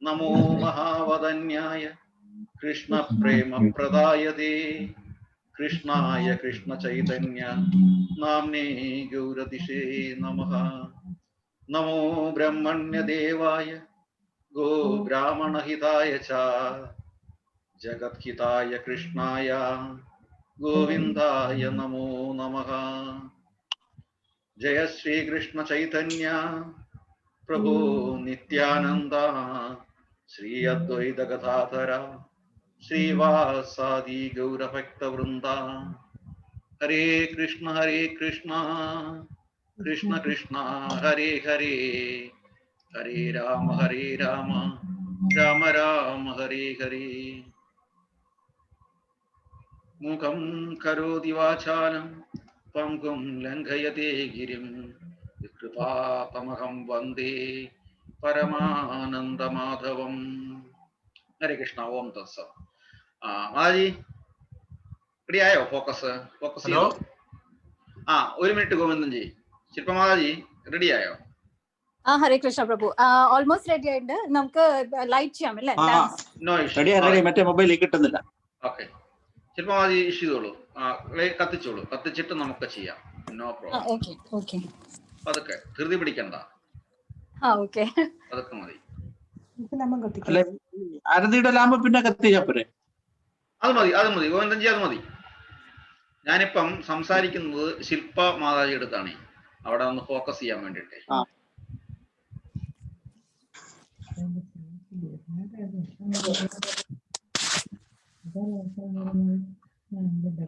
നമോ മഹാവദന്യായ കൃഷ്ണ പ്രേമ പ്രദായതേ കൃഷ്ണായ കൃഷ്ണ ചൈതന്യ നാംനേ ഗൗരദിശേ നമഃ. നമോ ബ്രഹ്മണ്യദേവായ ഗോ ബ്രാഹ്മണഹിതായ ച ജഗദ്ഹിതായ കൃഷ്ണായ ഗോവിന്ദായ നമോ നമഃ. ജയ ശ്രീകൃഷ്ണ ചൈതന്യ പ്രഭോ നിത്യാനന്ദ ശ്രീ അദ്വൈത ഗദാധര ശ്രീവാസാദി ഗൗരഭക്തവൃന്ദ. ഹരേ കൃഷ്ണ കൃഷ്ണ കൃഷ്ണ ഹരേ ഹരേ, ഹരേ രാമ രാമ രാമ ഹരേ ഹരേ. മുഖം കരോതി വാചാലം പങ്കും ലംഘയതേ ഗിരിം കൃപാതമഹം വന്ദേ പരമാനന്ദമാധവം. ഹരേ കൃഷ്ണ. ഓം തത്സത്. മാതാജി റെഡി ആയോ? ഫോക്കസ് ചെയ്തോ? ഒരു മിനിറ്റ് ഗോവിന്ദൻ ജി. ശില്പ മാതാജി റെഡി ആയോ? ഹരേ കൃഷ്ണ പ്രഭു. ഓൾമോസ്റ്റ് റെഡി ആയിട്ട് നമുക്ക് ലൈറ്റ് ചെയ്യാം അല്ലേ? മറ്റേ മൊബൈലിൽ കിട്ടുന്നില്ല. ഓക്കെ, ശില്പ മാതാജി ഇഷ്യൂ ചെയ്തോളൂ, കത്തിച്ചോളൂ. കത്തിച്ചിട്ട് നമുക്ക് ചെയ്യാം. No problem. അതൊക്കെ ധൃതി പിടിക്കണ്ട, അതൊക്കെ മതി. ആരതിയുടെ ലാമ്പ് പിന്നെ കത്തിച്ചാ പോരെ? അത് മതി ഗോവിന്ദൻജി, അത് മതി. ഞാനിപ്പം സംസാരിക്കുന്നത് ശില്പ മാതാജി അടുത്താണ്, അവിടെ ഒന്ന് ഫോക്കസ് ചെയ്യാൻ വേണ്ടിട്ട്.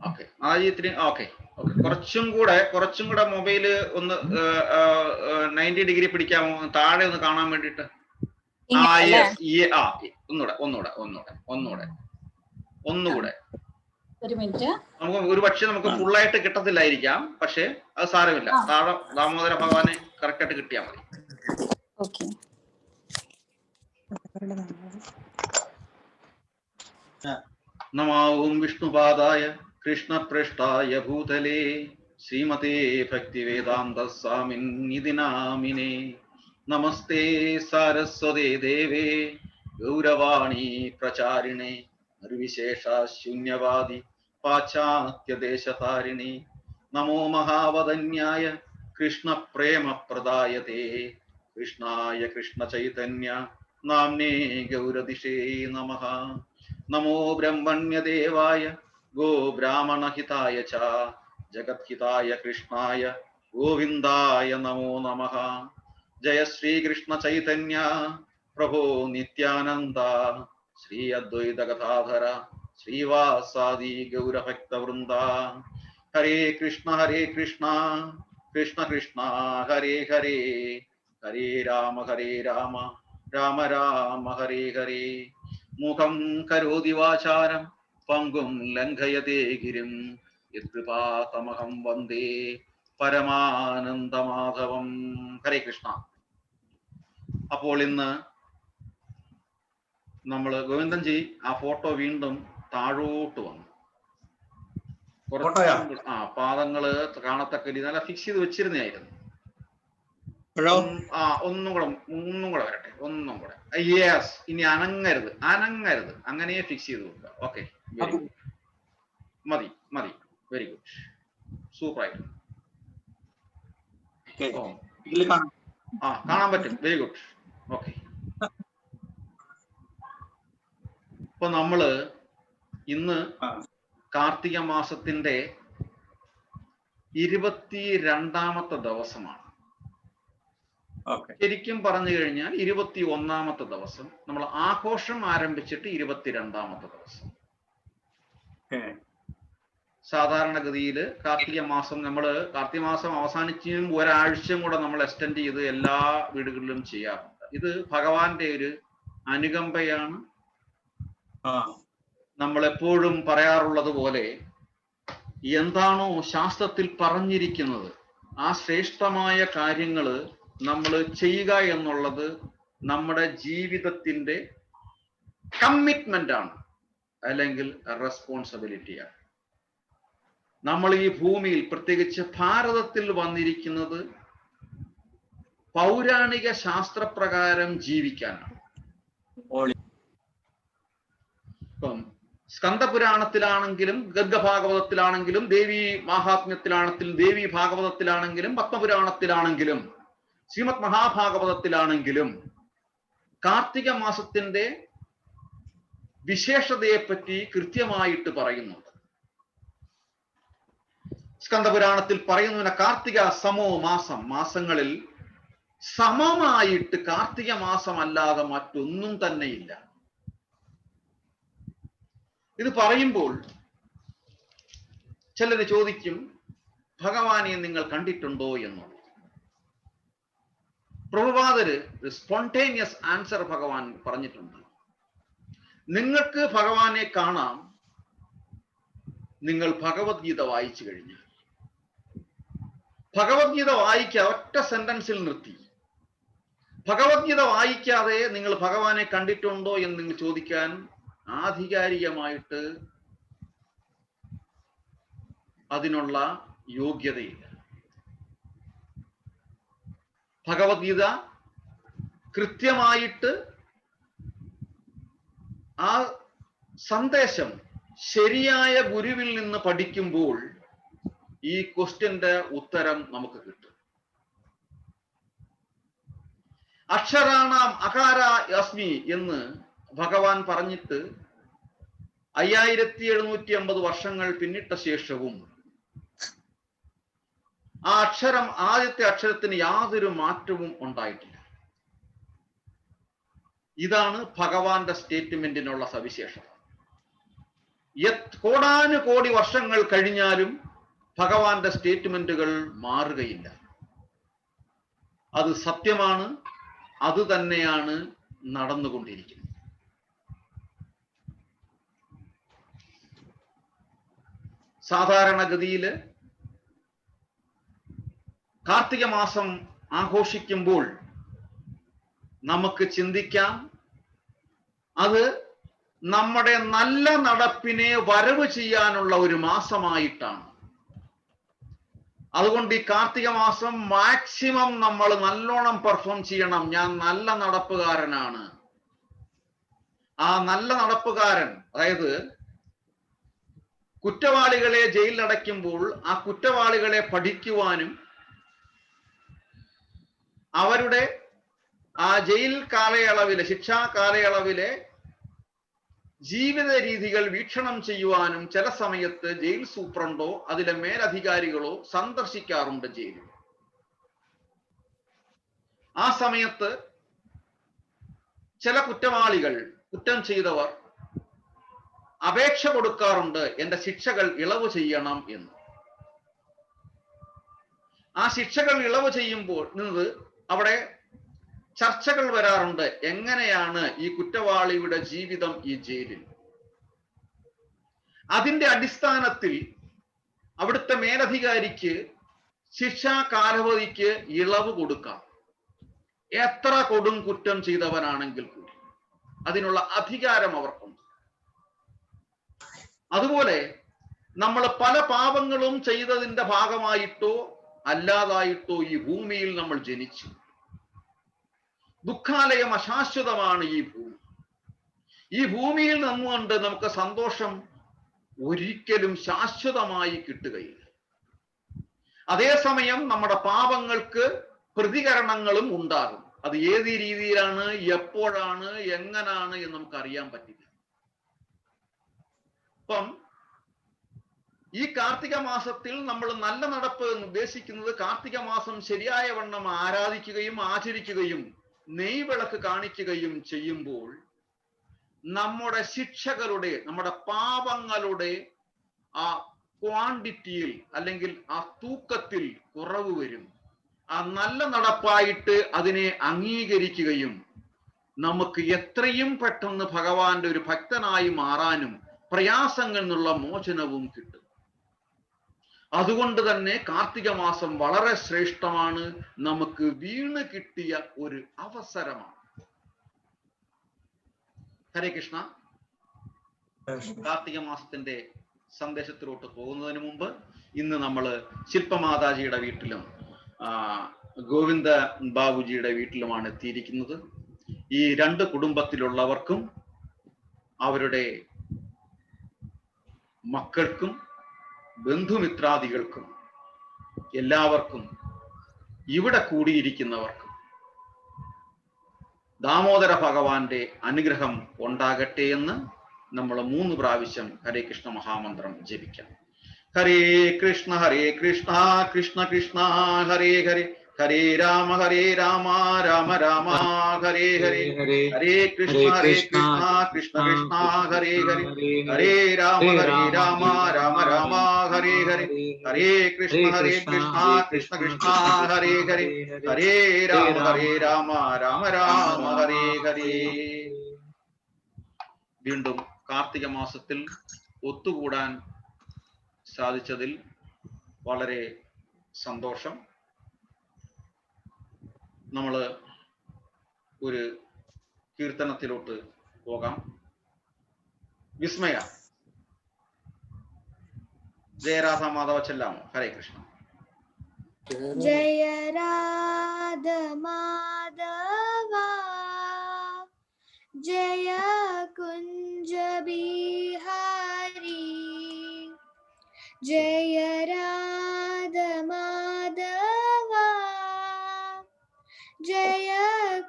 ഓക്കെ മാതാജി ഇത്തിരി കുറച്ചും കൂടെ മൊബൈല് ഒന്ന് 90 ഡിഗ്രി പിടിക്കാമോ? താഴെ ഒന്ന് കാണാൻ വേണ്ടിട്ട്. ഒന്നുകൂടെ. നമുക്ക് ഒരു പക്ഷെ നമുക്ക് ഫുള്ളായിട്ട് കിട്ടത്തില്ലായിരിക്കാം, പക്ഷെ അത് സാരമില്ല. താഴെ ദാമോദര ഭഗവാനെ കറക്റ്റ് ആയിട്ട് കിട്ടിയാൽ മതി. നമാവും വിഷ്ണുപാദായ കൃഷ്ണപ്രഷ്ടായ ഭൂതലേ ശ്രീമതേ ഭക്തിവേദാന്ത സ്വാമിന്നിതി നാമിനേ. നമസ്തേ സാരസ്വതേ ദേവേ ഗൗരവാണി പ്രചാരിണേ നിർവിശേഷ ശൂന്യവാദി പാശ്ചാത്യദേശതാരിണി. നമോ മഹാവദന്യായ കൃഷ്ണ പ്രേമ പ്രദായതേ കൃഷ്ണായ കൃഷ്ണ ചൈതന്യ നാംനേ ഗൗരദിശേ നമഃ. നമോ ബ്രഹ്മണ്യദേവായ ഗോ ബ്രാഹ്മണഹിതായ ച ജഗദ്ഹിതായ കൃഷ്ണായ ഗോവിന്ദായ നമോ നമഃ. ജയ ശ്രീകൃഷ്ണ ചൈതന്യ പ്രഭോ നിത്യാനന്ദ ശ്രീ അദ്വൈത ഗദാധര ശ്രീവാസാദി ഗൗരഭക്തവൃന്ദ. ഹരേ കൃഷ്ണ കൃഷ്ണ കൃഷ്ണ ഹരേ ഹരേ, ഹരേ രാമ രാമ രാമ ഹരേ ഹരേ. മുഖം കരോതി വാചാരം പങ്കും ലംഘയതേ ഗിരിം യത്കൃപാതമഹം വന്ദേ പരമാനന്ദമാധവം. ഹരേ കൃഷ്ണ. അപ്പോൾ ഇന്ന് നമ്മള് ഗോവിന്ദൻജി ആ ഫോട്ടോ വീണ്ടും താഴോട്ട് വന്നു. പാദങ്ങള് കാണത്തക്ക രീതി നല്ല ഫിക്സ് ചെയ്ത് വെച്ചിരുന്നായിരുന്നു. ഒന്നും കൂടെ വരട്ടെ, ഒന്നും കൂടെ. യെസ്, ഇനി അനങ്ങരുത്, അങ്ങനെ ഫിക്സ് ചെയ്ത് കൊടുക്കുക. Okay, very good. മതി, വെരി ഗുഡ്, സൂപ്പർ ആയിട്ട്. കാണാൻ പറ്റും, വെരി ഗുഡ്. ഓക്കെ, ഇപ്പൊ നമ്മള് ഇന്ന് കാർത്തിക മാസത്തിന്റെ 22ാമത്തെ ദിവസമാണ്. ശരിക്കും പറഞ്ഞു കഴിഞ്ഞാൽ 21ാമത്തെ ദിവസം. നമ്മൾ ആഘോഷം ആരംഭിച്ചിട്ട് 22ാമത്തെ ദിവസം. സാധാരണഗതിയില് കാർത്തിക മാസം അവസാനിച്ചും ഒരാഴ്ചയും കൂടെ നമ്മൾ എക്സ്റ്റെൻഡ് ചെയ്ത് എല്ലാ വീടുകളിലും ചെയ്യാറുണ്ട്. ഇത് ഭഗവാന്റെ ഒരു അനുകമ്പയാണ്. നമ്മൾ എപ്പോഴും പറയാറുള്ളത് പോലെ എന്താണോ ശാസ്ത്രത്തിൽ പറഞ്ഞിരിക്കുന്നത് ആ ശ്രേഷ്ഠമായ കാര്യങ്ങള് നമ്മൾ ചെയ്യുക എന്നുള്ളത് നമ്മുടെ ജീവിതത്തിന്റെ കമ്മിറ്റ്മെന്റ് ആണ്, അല്ലെങ്കിൽ റെസ്പോൺസിബിലിറ്റിയാണ്. നമ്മൾ ഈ ഭൂമിയിൽ, പ്രത്യേകിച്ച് ഭാരതത്തിൽ വന്നിരിക്കുന്നത് പൗരാണിക ശാസ്ത്രപ്രകാരം ജീവിക്കാനാണ്. ഇപ്പം സ്കന്ദപുരാണത്തിലാണെങ്കിലും ഗർഗഭാഗവതത്തിലാണെങ്കിലും ദേവി മാഹാത്മ്യത്തിലാണെങ്കിലും ദേവി ഭാഗവതത്തിലാണെങ്കിലും പത്മപുരാണത്തിലാണെങ്കിലും ശ്രീമദ് മഹാഭാഗവതത്തിലാണെങ്കിലും കാർത്തിക മാസത്തിന്റെ വിശേഷതയെപ്പറ്റി കൃത്യമായിട്ട് പറയുന്നുണ്ട്. സ്കന്ദപുരാണത്തിൽ പറയുന്നതിന് കാർത്തിക സമോ മാസം, മാസങ്ങളിൽ സമമായിട്ട് കാർത്തിക മാസമല്ലാതെ മറ്റൊന്നും തന്നെയില്ല. ഇത് പറയുമ്പോൾ ചിലര് ചോദിക്കും, ഭഗവാനെ നിങ്ങൾ കണ്ടിട്ടുണ്ടോ എന്നുള്ളത്. പ്രഭുപാദര് സ്പോണ്ടേനിയസ് ആൻസർ ഭഗവാൻ പറഞ്ഞിട്ടുണ്ട്. നിങ്ങൾക്ക് ഭഗവാനെ കാണാം നിങ്ങൾ ഭഗവത്ഗീത വായിച്ചു കഴിഞ്ഞാൽ. ഭഗവത്ഗീത വായിക്കുക ഒറ്റ സെന്റൻസിൽ നിർത്തി. ഭഗവത്ഗീത വായിക്കാതെ നിങ്ങൾ ഭഗവാനെ കണ്ടിട്ടുണ്ടോ എന്ന് നിങ്ങൾ ചോദിക്കാൻ ആധികാരികമായിട്ട് അതിനുള്ള യോഗ്യതയില്ല. ഭഗവത്ഗീത കൃത്യമായിട്ട് ആ സന്ദേശം ശരിയായ ഗുരുവിൽ നിന്ന് പഠിക്കുമ്പോൾ ഈ ക്വസ്റ്റ്യന്റെ ഉത്തരം നമുക്ക് കിട്ടും. അക്ഷരാണാം അകാര യസ്മി എന്ന് ഭഗവാൻ പറഞ്ഞിട്ട് 5750 വർഷങ്ങൾ പിന്നിട്ട ശേഷവും ആ അക്ഷരം, ആദ്യത്തെ അക്ഷരത്തിന് യാതൊരു മാറ്റവും ഉണ്ടായിട്ടില്ല. ഇതാണ് ഭഗവാന്റെ സ്റ്റേറ്റ്മെന്റിനുള്ള സവിശേഷത. കോടാനുകോടി വർഷങ്ങൾ കഴിഞ്ഞാലും ഭഗവാന്റെ സ്റ്റേറ്റ്മെന്റുകൾ മാറുകയില്ല. അത് സത്യമാണ്, അത് തന്നെയാണ് നടന്നുകൊണ്ടിരിക്കുന്നത്. സാധാരണഗതിയിൽ കാർത്തിക മാസം ആഘോഷിക്കുമ്പോൾ നമുക്ക് ചിന്തിക്കാം, അത് നമ്മുടെ നല്ല നടപ്പിനെ വരവ് ചെയ്യാനുള്ള ഒരു മാസമായിട്ടാണ്. അതുകൊണ്ട് ഈ കാർത്തിക മാസം മാക്സിമം നമ്മൾ നല്ലോണം പെർഫോം ചെയ്യണം. ഞാൻ നല്ല നടപ്പുകാരനാണ്. ആ നല്ല നടപ്പുകാരൻ, അതായത് കുറ്റവാളികളെ ജയിലിലടയ്ക്കുമ്പോൾ ആ കുറ്റവാളികളെ പഠിക്കുവാനും അവരുടെ ആ ജയിൽ കാലയളവിലെ, ശിക്ഷാ കാലയളവിലെ ജീവിത രീതികൾ വീക്ഷണം ചെയ്യുവാനും ചില സമയത്ത് ജയിൽ സൂപ്രണ്ടോ അതിലെ മേലധികാരികളോ സന്ദർശിക്കാറുണ്ട് ജയിലിൽ. ആ സമയത്ത് ചില കുറ്റവാളികൾ, കുറ്റം ചെയ്തവർ അപേക്ഷ കൊടുക്കാറുണ്ട്, എന്റെ ശിക്ഷകൾ ഇളവ് ചെയ്യണം എന്ന്. ആ ശിക്ഷകൾ ഇളവ് ചെയ്യുമ്പോൾ അവിടെ ചർച്ചകൾ വരാറുണ്ട്. എങ്ങനെയാണ് ഈ കുറ്റവാളിയുടെ ജീവിതം ഈ ജയിലിൽ? അതിന്റെ അടിസ്ഥാനത്തിൽ അവിടുത്തെ മേലധികാരിക്ക് ശിക്ഷാ കാലാവധിക്ക് ഇളവ് കൊടുക്കാം, എത്ര കൊടും കുറ്റം ചെയ്തവനാണെങ്കിൽ കൂടി. അതിനുള്ള അധികാരം അവർക്കുണ്ട്. അതുപോലെ നമ്മൾ പല പാപങ്ങളും ചെയ്തതിന്റെ ഭാഗമായിട്ടോ അല്ലാതായിട്ടോ ഈ ഭൂമിയിൽ നമ്മൾ ജനിച്ചു. ദുഃഖാലയം, അശാശ്വതമാണ് ഈ ഭൂമി. ഈ ഭൂമിയിൽ നിന്നുകൊണ്ട് നമുക്ക് സന്തോഷം ഒരിക്കലും ശാശ്വതമായി കിട്ടുകയില്ല. അതേസമയം നമ്മുടെ പാപങ്ങൾക്ക് പ്രതികരണങ്ങളും ഉണ്ടാകും. അത് ഏത് രീതിയിലാണ്, എപ്പോഴാണ്, എങ്ങനാണ് എന്ന് നമുക്ക് അറിയാൻ പറ്റില്ല. അപ്പം ഈ കാർത്തിക മാസത്തിൽ നമ്മൾ നല്ല നടപ്പ് എന്ന് ഉദ്ദേശിക്കുന്നത് കാർത്തിക മാസം ശരിയായ വണ്ണം ആരാധിക്കുകയും ആചരിക്കുകയും നെയ്വിളക്ക് കാണിക്കുകയും ചെയ്യുമ്പോൾ നമ്മുടെ ശിക്ഷകളുടെ, നമ്മുടെ പാപങ്ങളുടെ ആ ക്വാണ്ടിറ്റിയിൽ അല്ലെങ്കിൽ ആ തൂക്കത്തിൽ കുറവ് വരും. ആ നല്ല നടപ്പായിട്ട് അതിനെ അംഗീകരിക്കുകയും നമുക്ക് എത്രയും പെട്ടെന്ന് ഭഗവാന്റെ ഒരു ഭക്തനായി മാറാനും പ്രയാസങ്ങളിൽ നിന്നുള്ള മോചനവും കിട്ടും. അതുകൊണ്ട് തന്നെ കാർത്തിക മാസം വളരെ ശ്രേഷ്ഠമാണ്, നമുക്ക് വീണ് കിട്ടിയ ഒരു അവസരമാണ്. ഹരേ കൃഷ്ണ. കാർത്തിക മാസത്തിന്റെ സന്ദേശത്തിലോട്ട് പോകുന്നതിന് മുമ്പ് ഇന്ന് നമ്മൾ ശില്പമാതാജിയുടെ വീട്ടിലും ഗോവിന്ദ ബാബുജിയുടെ വീട്ടിലുമാണ് എത്തിയിരിക്കുന്നത്. ഈ രണ്ട് കുടുംബത്തിലുള്ളവർക്കും അവരുടെ മക്കൾക്കും ബന്ധുമിത്രാദികൾക്കും എല്ലാവർക്കും ഇവിടെ കൂടിയിരിക്കുന്നവർക്കും ദാമോദര ഭഗവാന്റെ അനുഗ്രഹം ഉണ്ടാകട്ടെ എന്ന് നമ്മൾ 3 പ്രാവശ്യം ഹരേ കൃഷ്ണ മഹാമന്ത്രം ജപിക്കാം. ഹരേ കൃഷ്ണ കൃഷ്ണ കൃഷ്ണ ഹരേ ഹരേ, ഹരേ രാമ രാമ രാമ ഹരേ ഹരേ, ഹരേ കൃഷ്ണ കൃഷ്ണ കൃഷ്ണ ഹരേ ഹരേ, ഹരേ രാമ രാമ രാമ ഹരേ ഹരേ, ഹരേ കൃഷ്ണ കൃഷ്ണ കൃഷ്ണ ഹരേ ഹരേ, ഹരേ രാമ രാമ രാമ ഹരേ ഹരേ. വീണ്ടും കാർത്തിക മാസത്തിൽ ഒത്തുകൂടാൻ സാധിച്ചതിൽ വളരെ സന്തോഷം. നമ്മൾ ഒരു കീർത്തനത്തിലോട്ട് പോകാം. വിസ്മയ, ജയരാധ മാധവ ചെല്ലാമോ? ഹരേ കൃഷ്ണ. ജയ രാധ മാധവ ജയ കുഞ്ച ബിഹാരി, ജയ രാധ മാധവ ജയ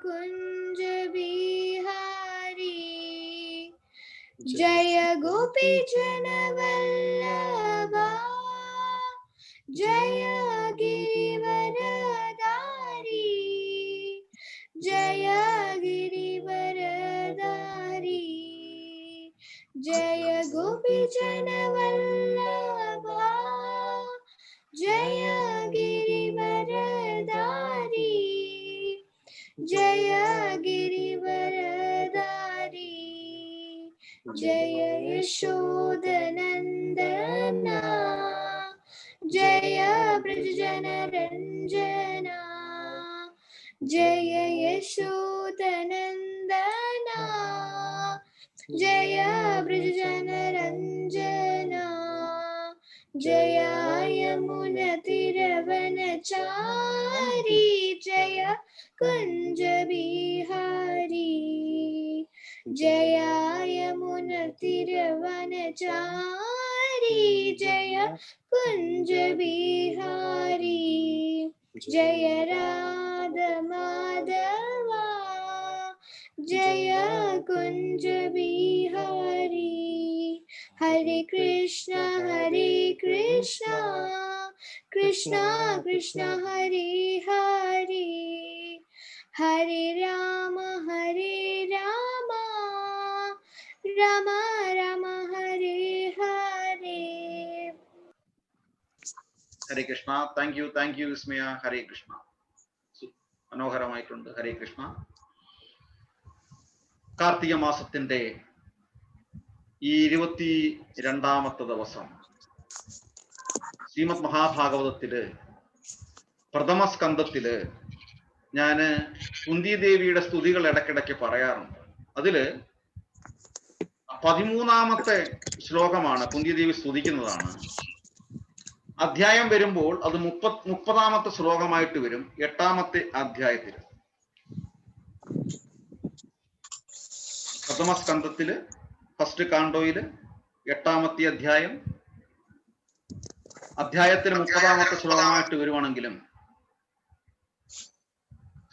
കുഞ്ച ബിഹാരി, ജയ ഗോപി ജന വല്ലഭ ജയ ഗിരിവരധാരി, ജയ ഗിരിവരധാരി, ജയ ഗോപി ജന വല്ലഭ ജയ ഗിരിവരധാരി, ജയ ഗിരിവരധാരി, ജയ യശോദനന്ദന, ജയ ബ്രജജന രഞ്ജന, ജയ യശോദനന്ദന, ജയ ബ്രജജന രഞ്ജന, ജയ യമുന തിരവനചാരി, ജയ കുഞ്ച ബിഹാരി, ജയ യമുന തിരവനചാരി, ജയ കുഞ്ച ബിഹാരി, ജയ രാധ മാധവ ജയ കുഞ്ച ബിഹാരി. ഹരേ കൃഷ്ണ കൃഷ്ണ കൃഷ്ണ ഹരേ ഹരേ, ഹരേ രാമ രാമ രാമ ഹരേ ഹരേ. ഹരേ കൃഷ്ണ. താങ്ക് യു വിസ്മയ. ഹരേ കൃഷ്ണ. മനോഹരമായിട്ടുണ്ട്. ഹരേ കൃഷ്ണ. കാർത്തിക മാസത്തിന്റെ ഈ 22ാമത്തെ ദിവസം ശ്രീമദ് മഹാഭാഗവതത്തില് പ്രഥമ സ്കന്ധത്തില് ഞാന് കുന്തിദേവിയുടെ സ്തുതികൾ ഇടയ്ക്കിടയ്ക്ക് പറയാറുണ്ട്. അതില് 13ാമത്തെ ശ്ലോകമാണ് കുന്തിദേവി സ്തുതിക്കുന്നതാണ്. അധ്യായം വരുമ്പോൾ അത് 30ാമത്തെ ശ്ലോകമായിട്ട് വരും 8ാമത്തെ അധ്യായത്തിൽ. പ്രഥമ സ്കന്ധത്തില് ഫസ്റ്റ് കാണ്ഡോയില് 8ാമത്തെ അധ്യായം, അധ്യായത്തിൽ 30ാമത്തെ ശ്ലോകമായിട്ട് വരുവാണെങ്കിലും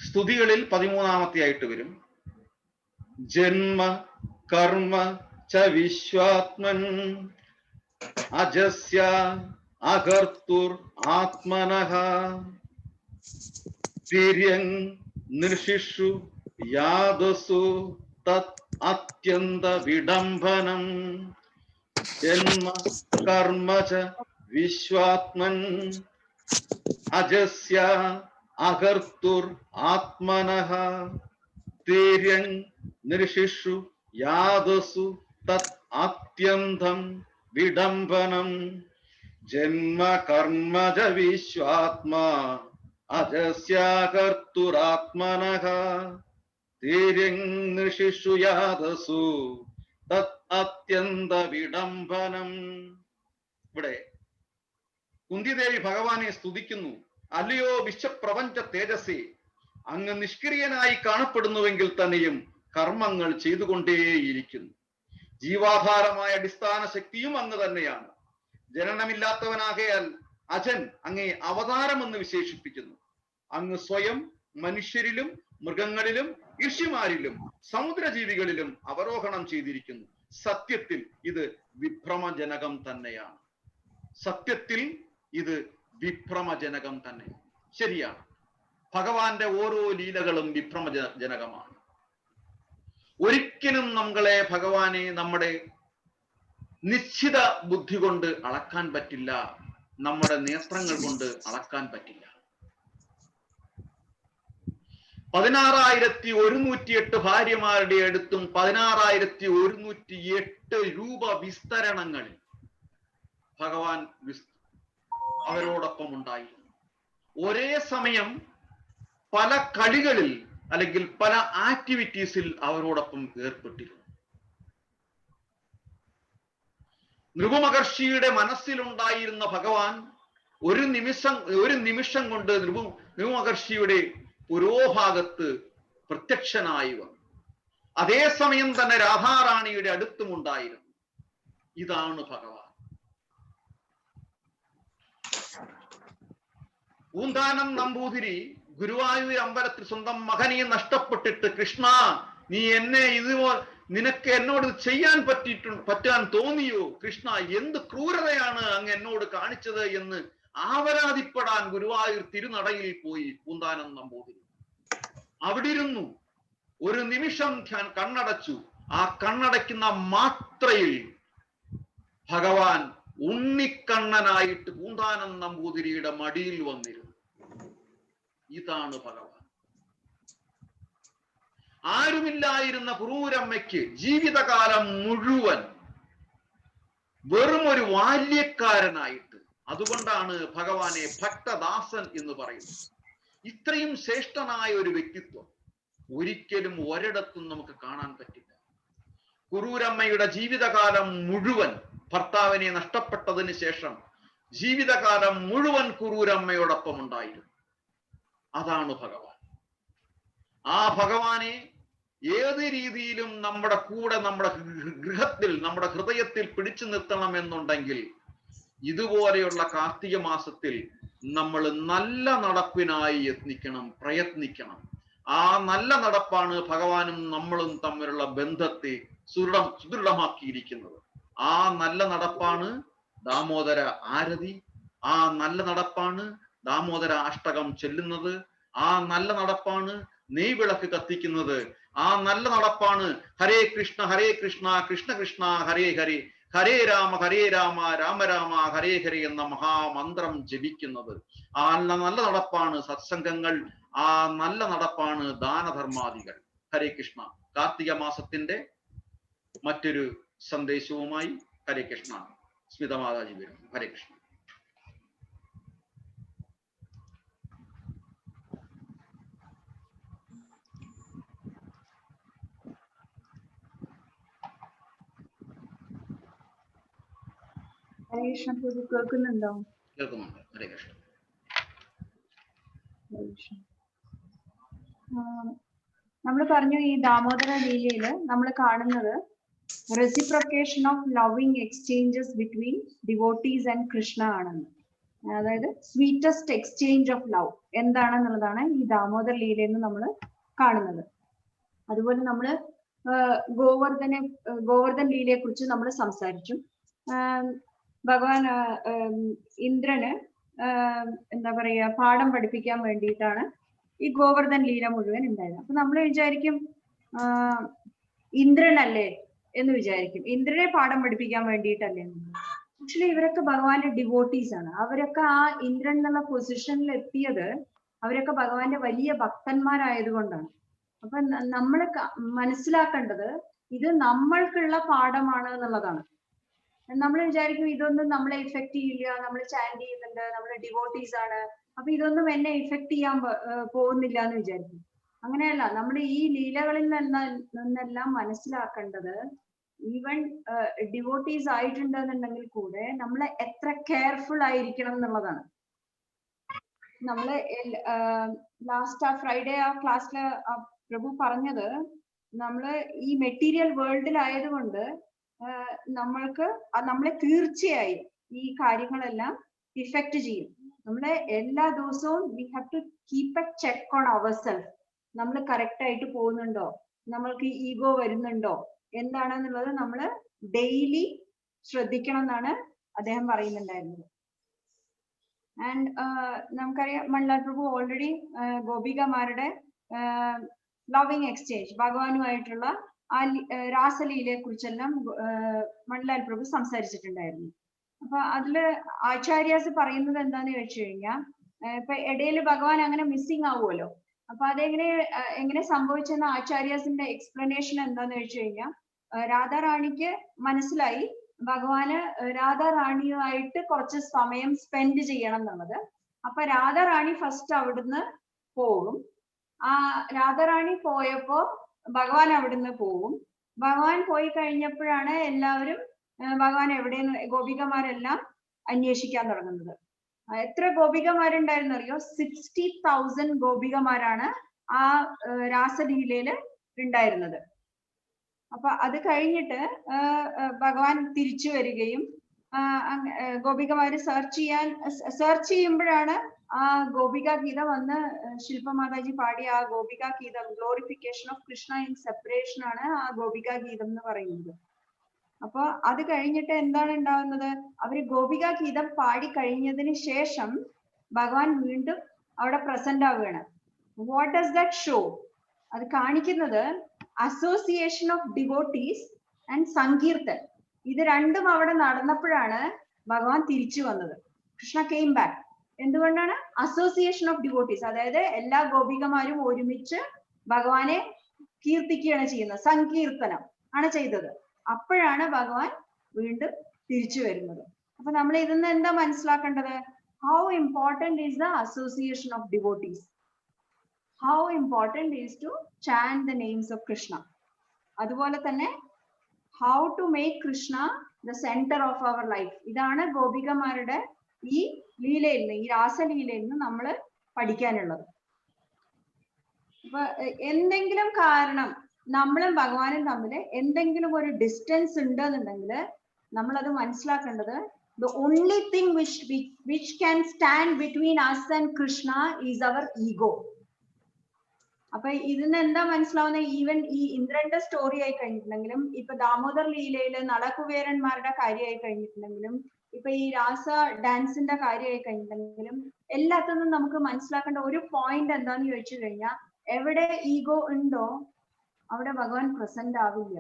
സ്തുതികളിൽ 13ാമത്തെ ആയിട്ട് വരും. ജന്മ കർമ്മ ച വിശ്വാത്മൻ അജസ്യ അകർത്തുർ ആത്മനഃ തിര്യങ് നൃഷിഷു യാദസു തത് അത്യന്ത വിഡംബനം. ജന്മ കർമ്മ ച വിശ്വാത്മൻ അജസ്യ അകർത്തുർ ആത്മനഃ തിര്യങ് നൃഷിഷു യാദസു തത് അത്യന്തം വിഡംബനം. ജന്മ കർമ്മ ച വിശ്വാത്മാ അജസ്യാകർത്തുരാത്മനഃ തിര്യങ് നൃഷിഷു യാദസു തത് അത്യന്ത വിഡംബനം. ഇവിടെ കുന്തിദേവി ഭഗവാനെ സ്തുതിക്കുന്നു. അല്ലയോ വിശ്വപ്രപഞ്ച തേജസ്സേ, അങ്ങ് നിഷ്ക്രിയനായി കാണപ്പെടുന്നുവെങ്കിൽ തന്നെയും കർമ്മങ്ങൾ ചെയ്തുകൊണ്ടേയിരിക്കുന്നു. ജീവാധാരമായ അടിസ്ഥാന ശക്തിയും അങ്ങ് തന്നെയാണ്. ജനനമില്ലാത്തവനാകയാൽ അജൻ അങ്ങേ അവതാരമെന്ന് വിശേഷിപ്പിക്കുന്നു. അങ്ങ് സ്വയം മനുഷ്യരിലും മൃഗങ്ങളിലും ഋഷിമാരിലും സമുദ്രജീവികളിലും അവരോഹണം ചെയ്തിരിക്കുന്നു. സത്യത്തിൽ ഇത് വിഭ്രമജനകം തന്നെയാണ്. സത്യത്തിൽ ഇത് വിഭ്രമജനകം തന്നെ. ശരിയാണ്, ഭഗവാന്റെ ഓരോ ലീലകളും വിഭ്രമജനകമാണ്. ഒരിക്കലും ഭഗവാനെ നമ്മുടെ നിശ്ചിത ബുദ്ധി കൊണ്ട് അളക്കാൻ പറ്റില്ല, നമ്മുടെ നേത്രങ്ങൾ കൊണ്ട് അളക്കാൻ പറ്റില്ല. 16,108 ഭാര്യമാരുടെ അടുത്തും 16,108 രൂപ വിസ്തരണങ്ങളിൽ ഭഗവാൻ അവരോടൊപ്പം ഉണ്ടായിരുന്നു. ഒരേ സമയം പല കളികളിൽ അല്ലെങ്കിൽ പല ആക്ടിവിറ്റീസിൽ അവരോടൊപ്പം ഏർപ്പെട്ടിരുന്നു. നൃപമഹർഷിയുടെ മനസ്സിലുണ്ടായിരുന്ന ഭഗവാൻ ഒരു നിമിഷം കൊണ്ട് നൃപമഹർഷിയുടെ പുരോഭാഗത്ത് പ്രത്യക്ഷനായി വന്നു. അതേസമയം തന്നെ രാധാറാണിയുടെ അടുത്തും ഉണ്ടായിരുന്നു. ഇതാണ് ഭഗവാൻ. പൂന്താനം നമ്പൂതിരി ഗുരുവായൂർ അമ്പലത്തിൽ സ്വന്തം മകനെ നഷ്ടപ്പെട്ടിട്ട്, കൃഷ്ണ നീ നിനക്ക് എന്നോട് ചെയ്യാൻ പറ്റാൻ തോന്നിയോ കൃഷ്ണ, എന്ത് ക്രൂരതയാണ് അങ്ങ് എന്നോട് കാണിച്ചത് എന്ന് ആവരാതിപ്പെടാൻ ഗുരുവായൂർ തിരുനടയിൽ പോയി പൂന്താനം നമ്പൂതിരി. അവിടെ ഇരുന്നു ഒരു നിമിഷം കണ്ണടച്ചു. ആ കണ്ണടയ്ക്കുന്ന മാത്രയിൽ ഭഗവാൻ ഉണ്ണിക്കണ്ണനായിട്ട് പൂന്താനം നമ്പൂതിരിയുടെ മടിയിൽ വന്നിരുന്നു. ഇതാണ് ഭഗവാൻ. ആരുമില്ലായിരുന്ന കുറൂരമ്മയ്ക്ക് ജീവിതകാലം മുഴുവൻ വെറും ഒരു ബാല്യക്കാരനായിട്ട്, അതുകൊണ്ടാണ് ഭഗവാനെ ഭക്തദാസൻ എന്ന് പറയുന്നത്. ഇത്രയും ശ്രേഷ്ഠനായ ഒരു വ്യക്തിത്വം ഒരിക്കലും ഒരിടത്തും നമുക്ക് കാണാൻ പറ്റില്ല. കുറൂരമ്മയുടെ ജീവിതകാലം മുഴുവൻ, ഭർത്താവിനെ നഷ്ടപ്പെട്ടതിന് ശേഷം ജീവിതകാലം മുഴുവൻ കുറൂരമ്മയോടൊപ്പം ഉണ്ടായിരുന്നു. അതാണ് ഭഗവാൻ. ആ ഭഗവാനെ ഏത് രീതിയിലും നമ്മുടെ കൂടെ, നമ്മുടെ ഗൃഹത്തിൽ, നമ്മുടെ ഹൃദയത്തിൽ പിടിച്ചു നിർത്തണമെന്നുണ്ടെങ്കിൽ ഇതുപോലെയുള്ള കാർത്തിക മാസത്തിൽ നമ്മൾ നല്ല നടപ്പിനായി പ്രയത്നിക്കണം. ആ നല്ല നടപ്പാണ് ഭഗവാനും നമ്മളും തമ്മിലുള്ള ബന്ധത്തെ സുദൃഢമാക്കിയിരിക്കുന്നത്. ആ നല്ല നടപ്പാണ് ദാമോദര ആരതി. ആ നല്ല നടപ്പാണ് ദാമോദര അഷ്ടകം ചെല്ലുന്നത്. ആ നല്ല നടപ്പാണ് നെയ്വിളക്ക് കത്തിക്കുന്നത്. ആ നല്ല നടപ്പാണ് ഹരേ കൃഷ്ണ കൃഷ്ണ കൃഷ്ണ ഹരേ ഹരേ, ഹരേ രാമ രാമ രാമ ഹരേ ഹരേ എന്ന മഹാമന്ത്രം ജപിക്കുന്നത്. ആ നല്ല നടപ്പാണ് സത്സംഗങ്ങൾ. ആ നല്ല നടപ്പാണ് ദാനധർമാദികൾ. ഹരേ കൃഷ്ണ. കാർത്തിക മാസത്തിന്റെ മറ്റൊരു സന്ദേശവുമായി ഹരേ കൃഷ്ണ സ്മിതമാതാജി വരും. ഹരേ കൃഷ്ണ. ഹരേ കൃഷ്ണ പ്രഭു, കേൾക്കുന്നുണ്ടോ? കേൾക്കുന്നുണ്ട്. ഹരേ കൃഷ്ണ. നമ്മൾ പറഞ്ഞു ഈ ദാമോദര ലീലയില് നമ്മൾ കാണുന്നത് reciprocation of loving exchanges between devotees and Krishna ആണെന്ന്. അതായത് സ്വീറ്റസ്റ്റ് എക്സ്ചേഞ്ച് ഓഫ് ലവ് എന്താണെന്നുള്ളതാണ് ഈ ദാമോദർ ലീലയെന്ന് നമ്മൾ കാണുന്നത്. അതുപോലെ നമ്മൾ ഗോവർദ്ധൻ ലീലയെ കുറിച്ച് നമ്മൾ സംസാരിച്ചു. ഭഗവാൻ ഇന്ദ്രന് എന്താ പറയാ പാഠം പഠിപ്പിക്കാൻ വേണ്ടിയിട്ടാണ് ഈ ഗോവർദ്ധൻ ലീല മുഴുവൻ ഉണ്ടായത്. അപ്പൊ നമ്മൾ വിചാരിക്കും ഇന്ദ്രനല്ലേ എന്ന് വിചാരിക്കും, ഇന്ദ്രനെ പാഠം പഠിപ്പിക്കാൻ വേണ്ടിയിട്ടല്ലേ. ആക്ച്വലി ഇവരൊക്കെ ഭഗവാന്റെ ഡിവോട്ടീസ് ആണ്. അവരൊക്കെ ആ ഇന്ദ്രൻ എന്നുള്ള പൊസിഷനിൽ എത്തിയത് അവരൊക്കെ ഭഗവാന്റെ വലിയ ഭക്തന്മാരായതുകൊണ്ടാണ്. അപ്പൊ നമ്മൾ മനസ്സിലാക്കേണ്ടത് ഇത് നമ്മൾക്കുള്ള പാഠമാണ് എന്നുള്ളതാണ്. നമ്മൾ വിചാരിക്കും ഇതൊന്നും നമ്മളെ ഇഫക്ട് ചെയ്യില്ല, നമ്മൾ ചാൻഡ് ചെയ്യുന്നുണ്ട്, നമ്മൾ ഡിവോട്ടീസ് ആണ്, അപ്പൊ ഇതൊന്നും എന്നെ ഇഫക്ട് ചെയ്യാൻ പോകുന്നില്ല എന്ന് വിചാരിക്കും. അങ്ങനെയല്ല, നമ്മൾ ഈ ലീലകളിൽ നിന്നെല്ലാം മനസ്സിലാക്കേണ്ടത് ഈവൻ ഡിവോട്ടീസ് ആയിട്ടുണ്ടെന്നുണ്ടെങ്കിൽ കൂടെ നമ്മൾ എത്ര കെയർഫുൾ ആയിരിക്കണം എന്നുള്ളതാണ്. നമ്മള് ലാസ്റ്റ് ആ ഫ്രൈഡേ ആ ക്ലാസ്സില് പ്രഭു പറഞ്ഞത്, നമ്മള് ഈ മെറ്റീരിയൽ വേൾഡിലായതുകൊണ്ട് നമ്മൾക്ക് നമ്മളെ തീർച്ചയായും ഈ കാര്യങ്ങളെല്ലാം ഇഫക്റ്റ് ചെയ്യും. നമ്മളെ എല്ലാ ദിവസവും we have to keep a check on our self. നമ്മൾ കറക്റ്റ് ആയിട്ട് പോകുന്നുണ്ടോ, നമ്മൾക്ക് ഈഗോ വരുന്നുണ്ടോ എന്താണെന്നുള്ളത് നമ്മൾ ഡെയിലി ശ്രദ്ധിക്കണം എന്നാണ് അദ്ദേഹം പറയുന്നുണ്ടായിരുന്നത്. ആൻഡ് നമുക്കറിയാം മണ്ഡലാൽ പ്രഭു ഓൾറെഡി ഗോപികമാരുടെ ലവിങ് എക്സ്ചേഞ്ച് ഭഗവാനുമായിട്ടുള്ള ആ രാസലീലയെ കുറിച്ചെല്ലാം മണ്ഡലാൽ പ്രഭു സംസാരിച്ചിട്ടുണ്ടായിരുന്നു. അപ്പൊ അതില് ആചാര്യാസ് പറയുന്നത് എന്താന്ന് ചോദിച്ചു കഴിഞ്ഞാൽ, ഇപ്പൊ ഇടയിൽ ഭഗവാൻ അങ്ങനെ മിസ്സിങ് ആവുമല്ലോ. അപ്പൊ എങ്ങനെ സംഭവിച്ചെന്ന ആചാര്യാസിന്റെ എക്സ്പ്ലനേഷൻ എന്താന്ന് ചോദിച്ചു കഴിഞ്ഞാൽ, രാധാറാണിക്ക് മനസ്സിലായി ഭഗവാന് രാധാറാണിയുമായിട്ട് കുറച്ച് സമയം സ്പെൻഡ് ചെയ്യണം എന്നുള്ളത്. അപ്പൊ രാധാറാണി ഫസ്റ്റ് അവിടുന്ന് പോകും. ആ രാധാറാണി പോയപ്പോ ഭഗവാൻ അവിടുന്ന് പോകും. ഭഗവാൻ പോയി കഴിഞ്ഞപ്പോഴാണ് എല്ലാവരും ഭഗവാൻ എവിടെയെന്ന് ഗോപികമാരെല്ലാം അന്വേഷിക്കാൻ തുടങ്ങുന്നത്. എത്ര ഗോപികമാരുണ്ടായിരുന്നു അറിയോ? 60,000 ഗോപികമാരാണ് ആ രാസലീലയില് ഉണ്ടായിരുന്നത്. അപ്പൊ അത് കഴിഞ്ഞിട്ട് ഭഗവാൻ തിരിച്ചു വരികയും ഗോപികമാര് സെർച്ച് ചെയ്യുമ്പോഴാണ് ആ ഗോപിക ഗീതം വന്ന് ശില്പമാതാജി പാടിയ ആ ഗോപിക ഗീതം, glorification of Krishna in separation ആണ് ആ ഗോപിക ഗീതം എന്ന് പറയുന്നത്. അപ്പൊ അത് കഴിഞ്ഞിട്ട് എന്താണ് ഉണ്ടാവുന്നത്? അവര് ഗോപിക ഗീതം പാടി കഴിഞ്ഞതിന് ശേഷം ഭഗവാൻ വീണ്ടും അവിടെ പ്രസന്റ് ആവുകയാണ്. What does that show? അത് കാണിക്കുന്നത് അസോസിയേഷൻ ഓഫ് ഡിവോട്ടീസ് ആൻഡ് സങ്കീർത്തൻ. ഇത് രണ്ടും അവിടെ നടന്നപ്പോഴാണ് ഭഗവാൻ തിരിച്ചു വന്നത്. Krishna came back. എന്തുകൊണ്ടാണ്? അസോസിയേഷൻ ഓഫ് ഡിവോട്ടീസ്, അതായത് എല്ലാ ഗോപികമാരും ഒരുമിച്ച് ഭഗവാനെ കീർത്തിക്കുകയാണ് ചെയ്യുന്നത്, സങ്കീർത്തനം ആണ് ചെയ്തത്. അപ്പോഴാണ് ഭഗവാൻ വീണ്ടും തിരിച്ചു വരുന്നത്. അപ്പൊ നമ്മൾ ഇതിന്ന് എന്താ മനസ്സിലാക്കേണ്ടത്? How important is the association of devotees. How important is to chant the names of Krishna. അതുപോലെ തന്നെ how to make Krishna the center of our life. ഇതാണ് ഗോപികമാരുടെ ഈ ലീലയിൽ നിന്ന്, ഈ രാസലീലയിൽ നിന്ന് നമ്മൾ പഠിക്കാനുള്ളത്. അപ്പൊ എന്തെങ്കിലും കാരണം നമ്മളും ഭഗവാനും തമ്മിൽ എന്തെങ്കിലും ഒരു ഡിസ്റ്റൻസ് ഉണ്ടെന്നുണ്ടെങ്കിൽ നമ്മളത് മനസ്സിലാക്കേണ്ടത്, the only thing which can stand between us and Krishna is our ego. അപ്പൊ ഇതിന് എന്താ മനസ്സിലാവുന്നത്? ഈവൻ ഈ ഇന്ദ്രന്റെ സ്റ്റോറി ആയി കഴിഞ്ഞിട്ടുണ്ടെങ്കിലും, ഇപ്പൊ ദാമോദർ ലീലയില് നടകുബേരന്മാരുടെ കാര്യമായി കഴിഞ്ഞിട്ടുണ്ടെങ്കിലും, ഇപ്പൊ ഈ രാസ ഡാൻസിന്റെ കാര്യമായി കഴിഞ്ഞിട്ടുണ്ടെങ്കിലും, എല്ലാത്തിനും നമുക്ക് മനസ്സിലാക്കേണ്ട ഒരു പോയിന്റ് എന്താന്ന് ചോദിച്ചു കഴിഞ്ഞാൽ, എവിടെ ഈഗോ ഉണ്ടോ അവിടെ ഭഗവാൻ പ്രസന്റ് ആവില്ല.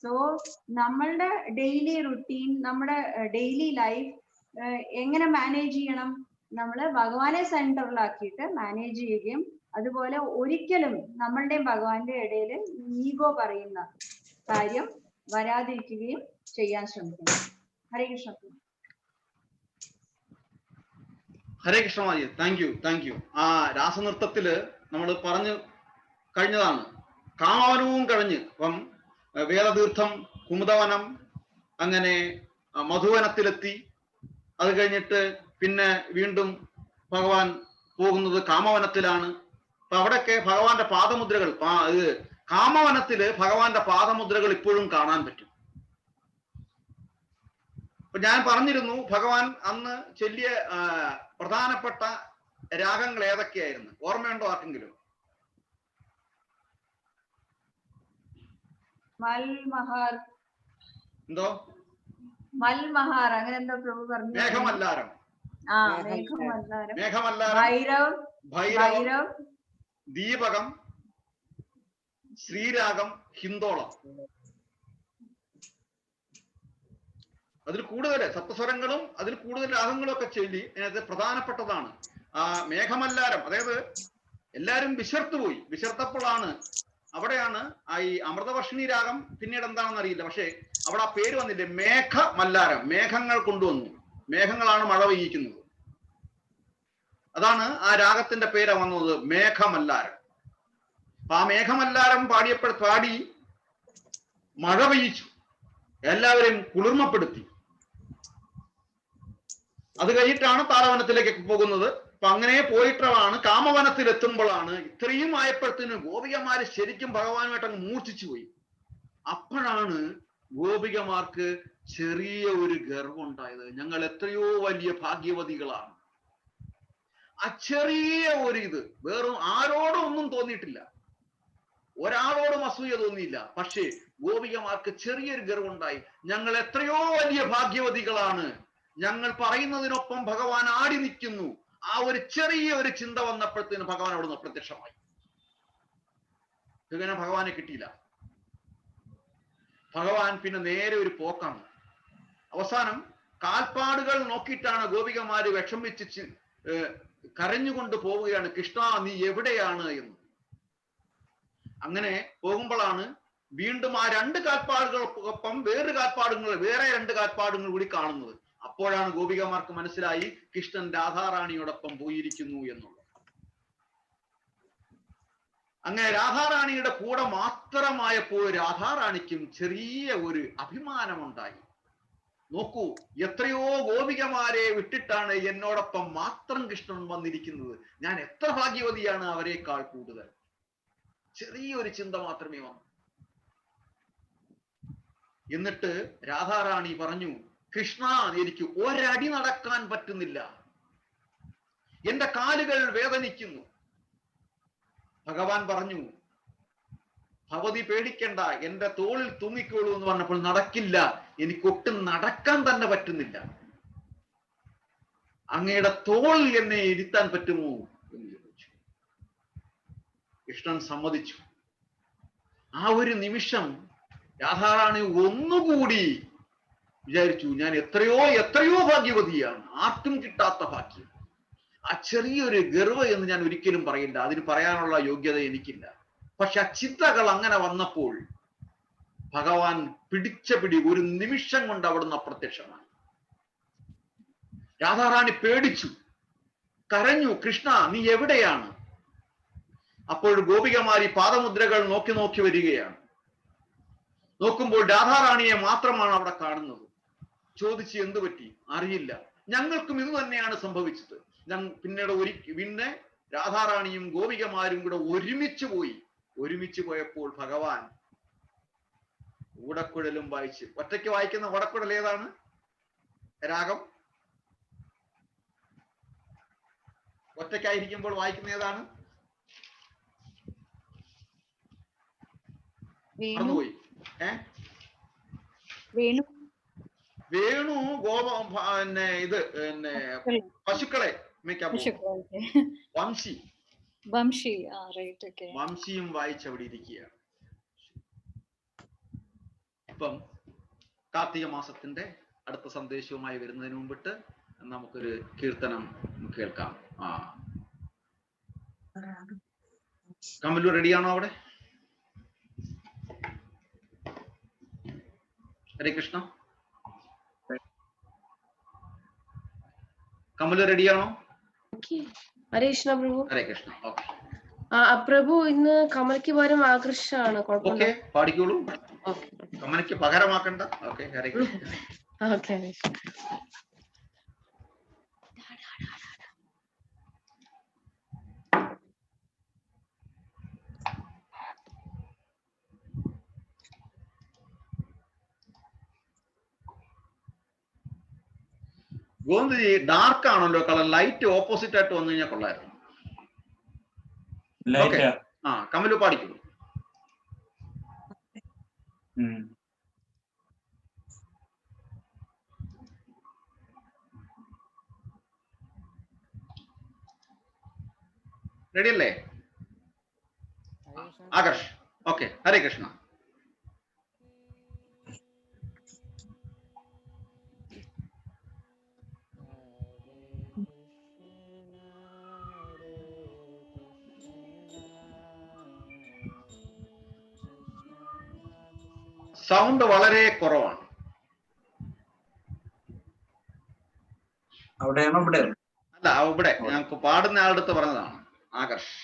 സോ നമ്മളുടെ ഡെയിലി റുട്ടീൻ, നമ്മുടെ ഡെയിലി ലൈഫ് എങ്ങനെ മാനേജ് ചെയ്യണം? നമ്മള് ഭഗവാനെ സെന്ററിലാക്കിയിട്ട് മാനേജ് ചെയ്യുകയും, അതുപോലെ ഒരിക്കലും നമ്മളുടെയും ഭഗവാന്റെ ഇടയിൽ ഈഗോ പറയുന്ന കാര്യം വരാതിരിക്കുകയും ചെയ്യാൻ ശ്രമിക്കണം. ഹരേ കൃഷ്ണ. ഹരേ കൃഷ്ണ മാജി, താങ്ക് യു. ആ രാസനൃത്തത്തില് നമ്മൾ പറഞ്ഞു കഴിഞ്ഞതാണ്. കാമവനവും കഴിഞ്ഞ്, ഇപ്പം വേദതീർത്ഥം, കുമുദവനം, അങ്ങനെ മധുവനത്തിലെത്തി. അത് കഴിഞ്ഞിട്ട് പിന്നെ വീണ്ടും ഭഗവാൻ പോകുന്നത് കാമവനത്തിലാണ്. അപ്പൊ അവിടെയൊക്കെ ഭഗവാന്റെ പാദമുദ്രകൾ, കാമവനത്തില് ഭഗവാന്റെ പാദമുദ്രകൾ ഇപ്പോഴും കാണാൻ പറ്റും. അപ്പൊ ഞാൻ പറഞ്ഞിരുന്നു ഭഗവാൻ അന്ന് ചൊല്ലിയ പ്രധാനപ്പെട്ട രാഗങ്ങൾ ഏതൊക്കെയായിരുന്നു? ഓർമ്മയുണ്ടോ ആർക്കെങ്കിലും? മൽമഹാർ, എന്തോ മൽമഹാർ, അങ്ങനെ എന്തോ പ്രഭു പറഞ്ഞു. മേഘമല്ലാരം, മേഘമല്ലാരം, ഭൈരവ്, ദീപകം, ശ്രീരാഗം, ഹിന്ദോളം. അതിൽ കൂടുതൽ സപ്തസ്വരങ്ങളും അതിൽ കൂടുതൽ രാഗങ്ങളും ഒക്കെ ചൊല്ലി അതിനകത്ത് പ്രധാനപ്പെട്ടതാണ് ആ മേഘമല്ലാരം. അതായത് എല്ലാരും വിശർത്തുപോയി. വിശർത്തപ്പോഴാണ് അവിടെയാണ് ആ ഈ അമൃതവർഷിണി രാഗം പിന്നീട് എന്താണെന്ന് അറിയില്ല, പക്ഷെ അവിടെ ആ പേര് വന്നില്ലേ, മേഘമല്ലാരം. മേഘങ്ങൾ കൊണ്ടുവന്നു, മേഘങ്ങളാണ് മഴ പെയ്യിക്കുന്നത്. അതാണ് ആ രാഗത്തിന്റെ പേര് വന്നത്, മേഘമല്ലാരം. അപ്പൊ ആ മേഘമല്ലാരം പാടി മഴ പെയ്യിച്ചു, എല്ലാവരെയും കുളിർമപ്പെടുത്തി. അത് കഴിഞ്ഞിട്ടാണ് താളവനത്തിലേക്ക് പോകുന്നത്. അപ്പൊ അങ്ങനെ പോയിട്ടാണ് കാമവനത്തിൽ എത്തുമ്പോഴാണ് ഇത്രയും ആയപ്പോഴത്തേന് ഗോപികമാര് ശരിക്കും ഭഗവാനുമായിട്ട് അങ്ങ് മൂർച്ഛിച്ചു പോയി. അപ്പോഴാണ് ഗോപികമാർക്ക് ചെറിയ ഒരു ഗർവം ഉണ്ടായത്. ഞങ്ങൾ എത്രയോ വലിയ ഭാഗ്യവതികളാണ്. ആ ചെറിയ ഒരു ഇത് വേറും ആരോടും ഒന്നും തോന്നിയിട്ടില്ല, ഒരാളോടും അസൂയ തോന്നിയില്ല. പക്ഷേ ഗോപികമാർക്ക് ചെറിയൊരു ഗർവുണ്ടായി. ഞങ്ങൾ എത്രയോ വലിയ ഭാഗ്യവതികളാണ്, ഞങ്ങൾ പറയുന്നതിനൊപ്പം ഭഗവാൻ ആടി നിൽക്കുന്നു. ആ ഒരു ചെറിയ ഒരു ചിന്ത വന്നപ്പോഴത്തേന് ഭഗവാൻ അവിടുന്ന് അപ്രത്യക്ഷമായി. ഇങ്ങനെ ഭഗവാനെ കിട്ടിയില്ല. ഭഗവാൻ പിന്നെ നേരെ ഒരു പോക്കാണ്. അവസാനം കാൽപ്പാടുകൾ നോക്കിയിട്ടാണ് ഗോപികമാര് വിഷമിച്ച് കരഞ്ഞുകൊണ്ട് പോവുകയാണ്, കൃഷ്ണ നീ എവിടെയാണ് എന്ന്. അങ്ങനെ പോകുമ്പോഴാണ് വീണ്ടും ആ രണ്ട് കാൽപ്പാടുകൾക്കൊപ്പം വേറെ രണ്ട് കാൽപ്പാടുകൾ കൂടി കാണുന്നത്. അപ്പോഴാണ് ഗോപികമാർക്ക് മനസ്സിലായി കൃഷ്ണൻ രാധാറാണിയോടൊപ്പം പോയിരിക്കുന്നു എന്നുള്ളത്. അങ്ങനെ രാധാറാണിയുടെ കൂടെ മാത്രമായപ്പോൾ രാധാറാണിക്കും ചെറിയ ഒരു അഭിമാനമുണ്ടായി. നോക്കൂ, എത്രയോ ഗോപികമാരെ വിട്ടിട്ടാണ് എന്നോടൊപ്പം മാത്രം കൃഷ്ണൻ വന്നിരിക്കുന്നത്, ഞാൻ എത്ര ഭാഗ്യവതിയാണ് അവരെക്കാൾ കൂടുതൽ. ചെറിയൊരു ചിന്ത മാത്രമേ വന്നു. എന്നിട്ട് രാധാറാണി പറഞ്ഞു, കൃഷ്ണ എനിക്ക് ഒരടി നടക്കാൻ പറ്റുന്നില്ല, എന്റെ കാലുകൾ വേദനിക്കുന്നു. ഭഗവാൻ പറഞ്ഞു, ഭഗവതി പേടിക്കണ്ട, എന്റെ തോളിൽ തൂങ്ങിക്കോളൂ എന്ന് പറഞ്ഞപ്പോൾ നടക്കില്ല, എനിക്കൊട്ടും നടക്കാൻ തന്നെ പറ്റുന്നില്ല, അങ്ങയുടെ തോളിൽ എന്നെ ഇരുത്താൻ പറ്റുമോ എന്ന് ചോദിച്ചു. കൃഷ്ണൻ സമ്മതിച്ചു. ആ ഒരു നിമിഷം രാധാറാണി ഒന്നുകൂടി വിചാരിച്ചു, ഞാൻ എത്രയോ ഭാഗ്യവതിയാണ്, ആർക്കും കിട്ടാത്ത ഭാഗ്യം. ആ ചെറിയൊരു ഗർവ് എന്ന് ഞാൻ ഒരിക്കലും പറയില്ല, അതിന് പറയാനുള്ള യോഗ്യത എനിക്കില്ല. പക്ഷെ ആ ചിന്തകൾ അങ്ങനെ വന്നപ്പോൾ ഭഗവാൻ പിടിച്ച പിടി ഒരു നിമിഷം കൊണ്ട് അവിടുന്ന് അപ്രത്യക്ഷമായി. രാധാറാണി പേടിച്ചു, കരഞ്ഞു, കൃഷ്ണ നീ എവിടെയാണ്? അപ്പോൾ ഗോപികമാരി പാദമുദ്രകൾ നോക്കി നോക്കി വരികയാണ്. നോക്കുമ്പോൾ രാധാറാണിയെ മാത്രമാണ് അവിടെ കാണുന്നത്. ചോദിച്ച് എന്തു പറ്റി? അറിയില്ല, ഞങ്ങൾക്കും ഇത് തന്നെയാണ് സംഭവിച്ചത്. പിന്നെ രാധാറാണിയും ഗോപികമാരും കൂടെ ഒരുമിച്ച് പോയപ്പോൾ ഭഗവാൻ ഊടക്കുഴലും വായിച്ച്, ഒറ്റയ്ക്ക് വായിക്കുന്ന ഊടക്കുഴൽ ഏതാണ് രാഗം? ഒറ്റയ്ക്കായിരിക്കുമ്പോൾ വായിക്കുന്ന ഏതാണ്? മറന്നുപോയി. വേണു പിന്നെ ഇത് പിന്നെ പശുക്കളെ വംശിയും വായിച്ചവിടെ ഇരിക്കുകയാണ്. ഇപ്പം കാർത്തിക മാസത്തിന്റെ അടുത്ത സന്ദേശവുമായി വരുന്നതിന് മുമ്പിട്ട് നമുക്കൊരു കീർത്തനം കേൾക്കാം. കമലു റെഡിയാണോ അവിടെ? ഹരേ കൃഷ്ണ. കമലു റെഡിയാണോ? ഹരേ കൃഷ്ണ പ്രഭു. ഹരേ കൃഷ്ണ. ഓക്കെ പ്രഭു, ഇന്ന് കമലയ്ക്ക് പകരം ആകർഷാണ്. Okay, പാടിക്കോളൂ. കമലയ്ക്ക് പകരമാക്കണ്ട. Okay, Hare Krishna. Okay. ഗോവിന്ദജി dark ആണല്ലോ കളർ, ലൈറ്റ് ഓപ്പോസിറ്റ് ആയിട്ട് വന്നു കഴിഞ്ഞാൽ കൊള്ളായിരുന്നു. കമലു പാടിക്കോളൂ. റെഡിയല്ലേ ആകർഷ്? ഓക്കെ, ഹരേ കൃഷ്ണ. സൗണ്ട് വളരെ കുറവാണ്. അവിടെയാണോ ഇവിടെ? അല്ല, ഇവിടെ ഞങ്ങൾക്ക് പാടുന്ന ആളുടെ അടുത്ത് പറഞ്ഞതാണ് ആകർഷ്.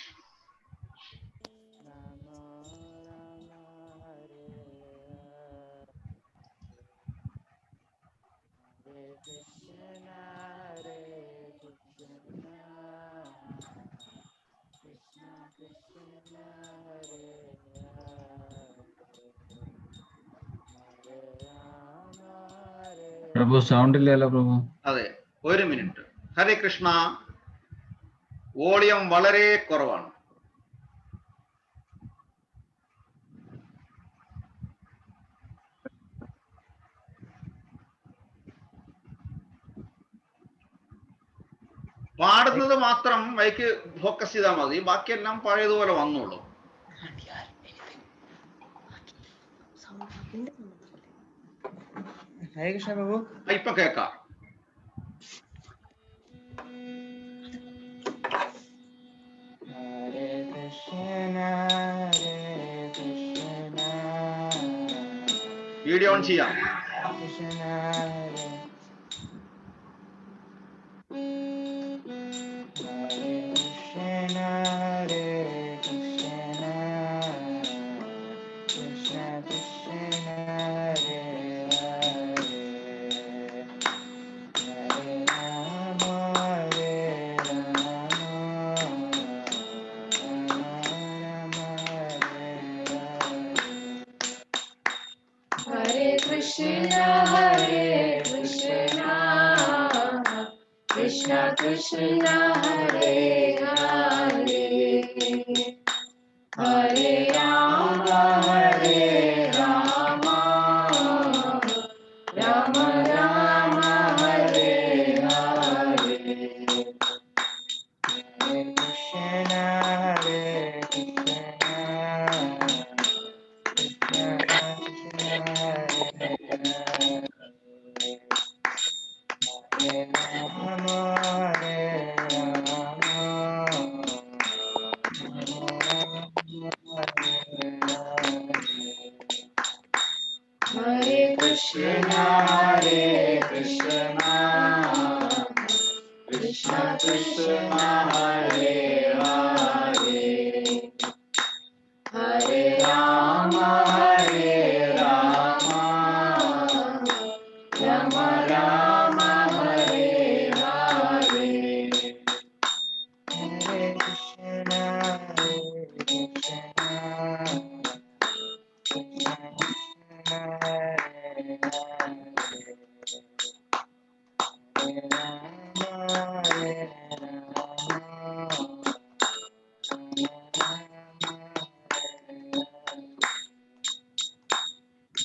പ്രഭു സൗണ്ട് ഇല്ലല്ലോ പ്രഭു. അതെ, ഒരു മിനിറ്റ്. ഹരേ കൃഷ്ണ. വോളിയം വളരെ കുറവാണ്. പാടുന്നത് മാത്രം മൈക്ക് ഫോക്കസ് ചെയ്താൽ മതി, ബാക്കിയെല്ലാം പഴയതുപോലെ വന്നോളൂ. ഹരേ കൃഷ്ണ പ്രഭു. ഇപ്പൊ കേക്കാം. ഹരേ കൃഷ്ണ ഹരേ കൃഷ്ണ വീഡിയോ ഓൺ ചെയ്യാം. കൃഷ്ണ ഹരേ കൃഷ്ണ കൃഷ്ണ കൃഷ്ണ ഹരേ ഹരേ Hare Rama Hare Rama Rama Hare Hare Krishna, Hare Krishna, Krishna Krishna, Hare Hare, Hare Rama, Hare Rama, Rama Rama, Hare Hare. Hare Krishna, Hare Krishna, Krishna Krishna, Hare Hare Rama, Hare Rama, Hare Krishna, Hare Krishna, Krishna Krishna, Hare Hare, Hare Rama, Hare Rama, Rama Rama, Hare Hare.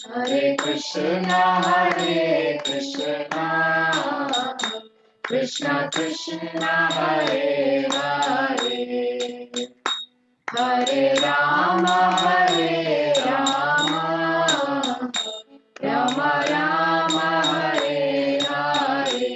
Hare Krishna, Hare Krishna, Krishna Krishna, Hare Hare, Hare Rama, Hare Rama, Hare Krishna, Hare Krishna, Krishna Krishna, Hare Hare, Hare Rama, Hare Rama, Rama Rama, Hare Hare.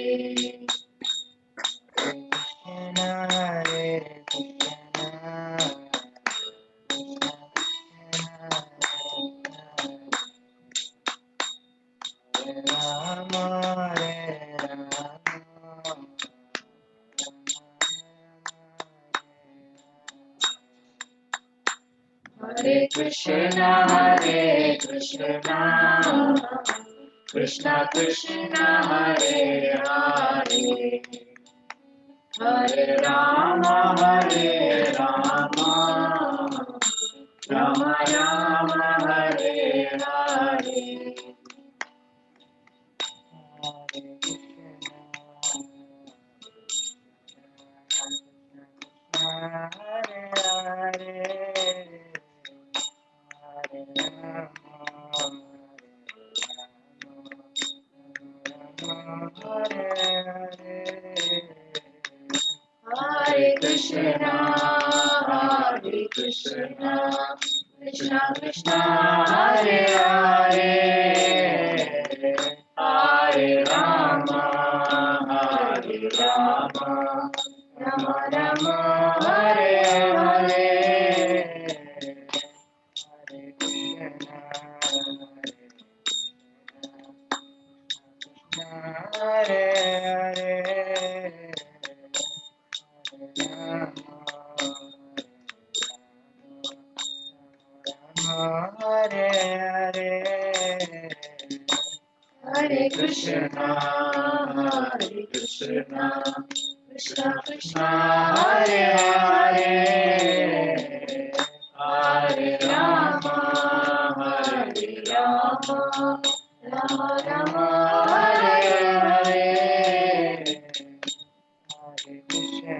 Krishna, Hare Krishna, Krishna Krishna, Hare Rama, Hare Rama, Hare Krishna, Hare Krishna, Krishna Krishna, Hare Hare, Hare Rama, Hare Rama, Rama Rama, Hare Hare. Hare Krishna, Hare Krishna, Krishna Krishna, Hare Hare, Hare Rama, Hare Rama, Rama Rama, Hare Hare. Hare Hare, Hare Hare, Hare Krishna, Hare Krishna, Krishna Krishna, Hare Hare, Hare Rama, Hare Rama, Rama Rama Hare Hare Hare Krishna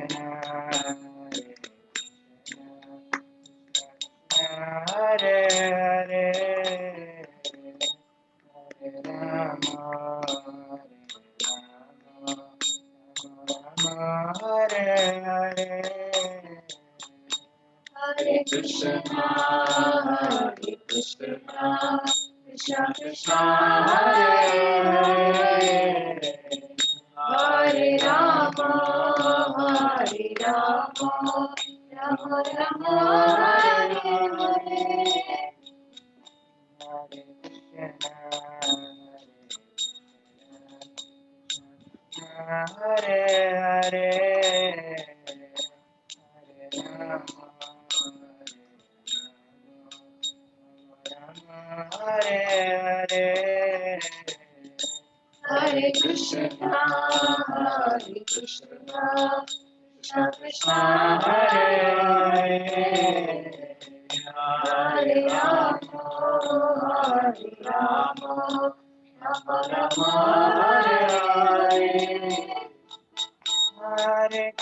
Hare Hare Hare Rama Hare Hare Hare Krishna Krishna Krishna Hare Hare Hare Rama Rama Rama Hare Hare Hare Krishna Hare Hare Hare Rama Hare Hare Hare Krishna Krishna Krishna Hare Hare Hare Rama Rama Rama Hare Hare Hare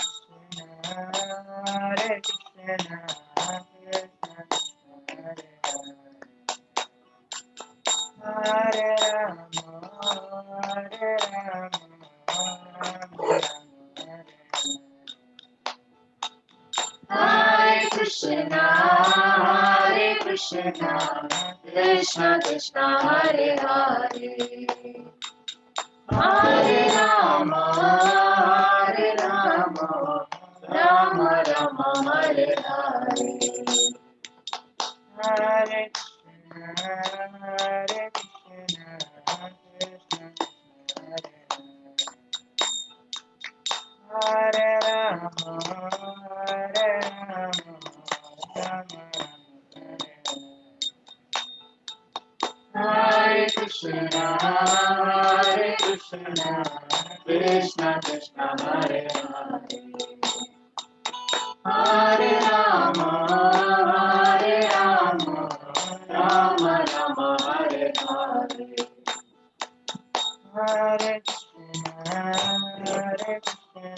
Krishna Hare Rama Hare Hare Krishna Krishna Krishna Hare Hare Hare Rama Rama Rama Hare Hare Hare Krishna Hare Rama Hare Krishna Krishna Krishna Hare Hare Hare Rama Rama Rama Hare Hare Hare Krishna Hare Rama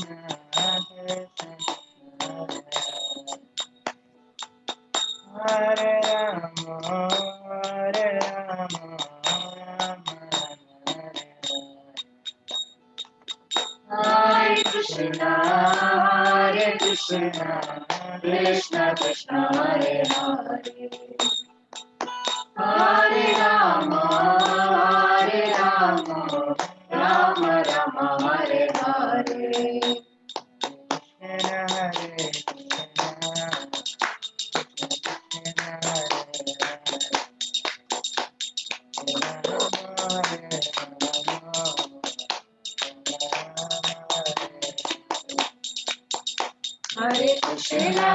Hare Krishna Krishna Krishna Hare Hare Hare Rama Rama Rama Hare Hare Hare Krishna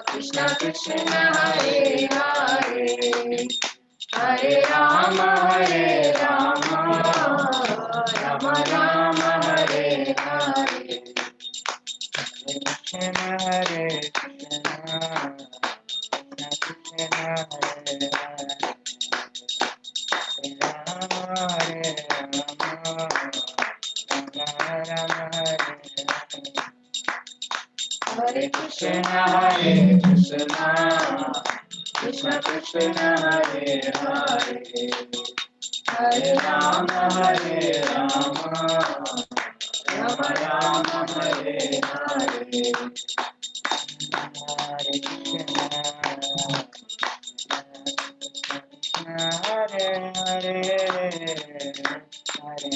Krishna Krishna Hare Hare Hare Rama Rama Rama Hare Hare Hare Krishna Hare Krishna Krishna Krishna Hare Hare Hare Rama Rama Rama Hare Hare Hare Krishna Hare Hare Hare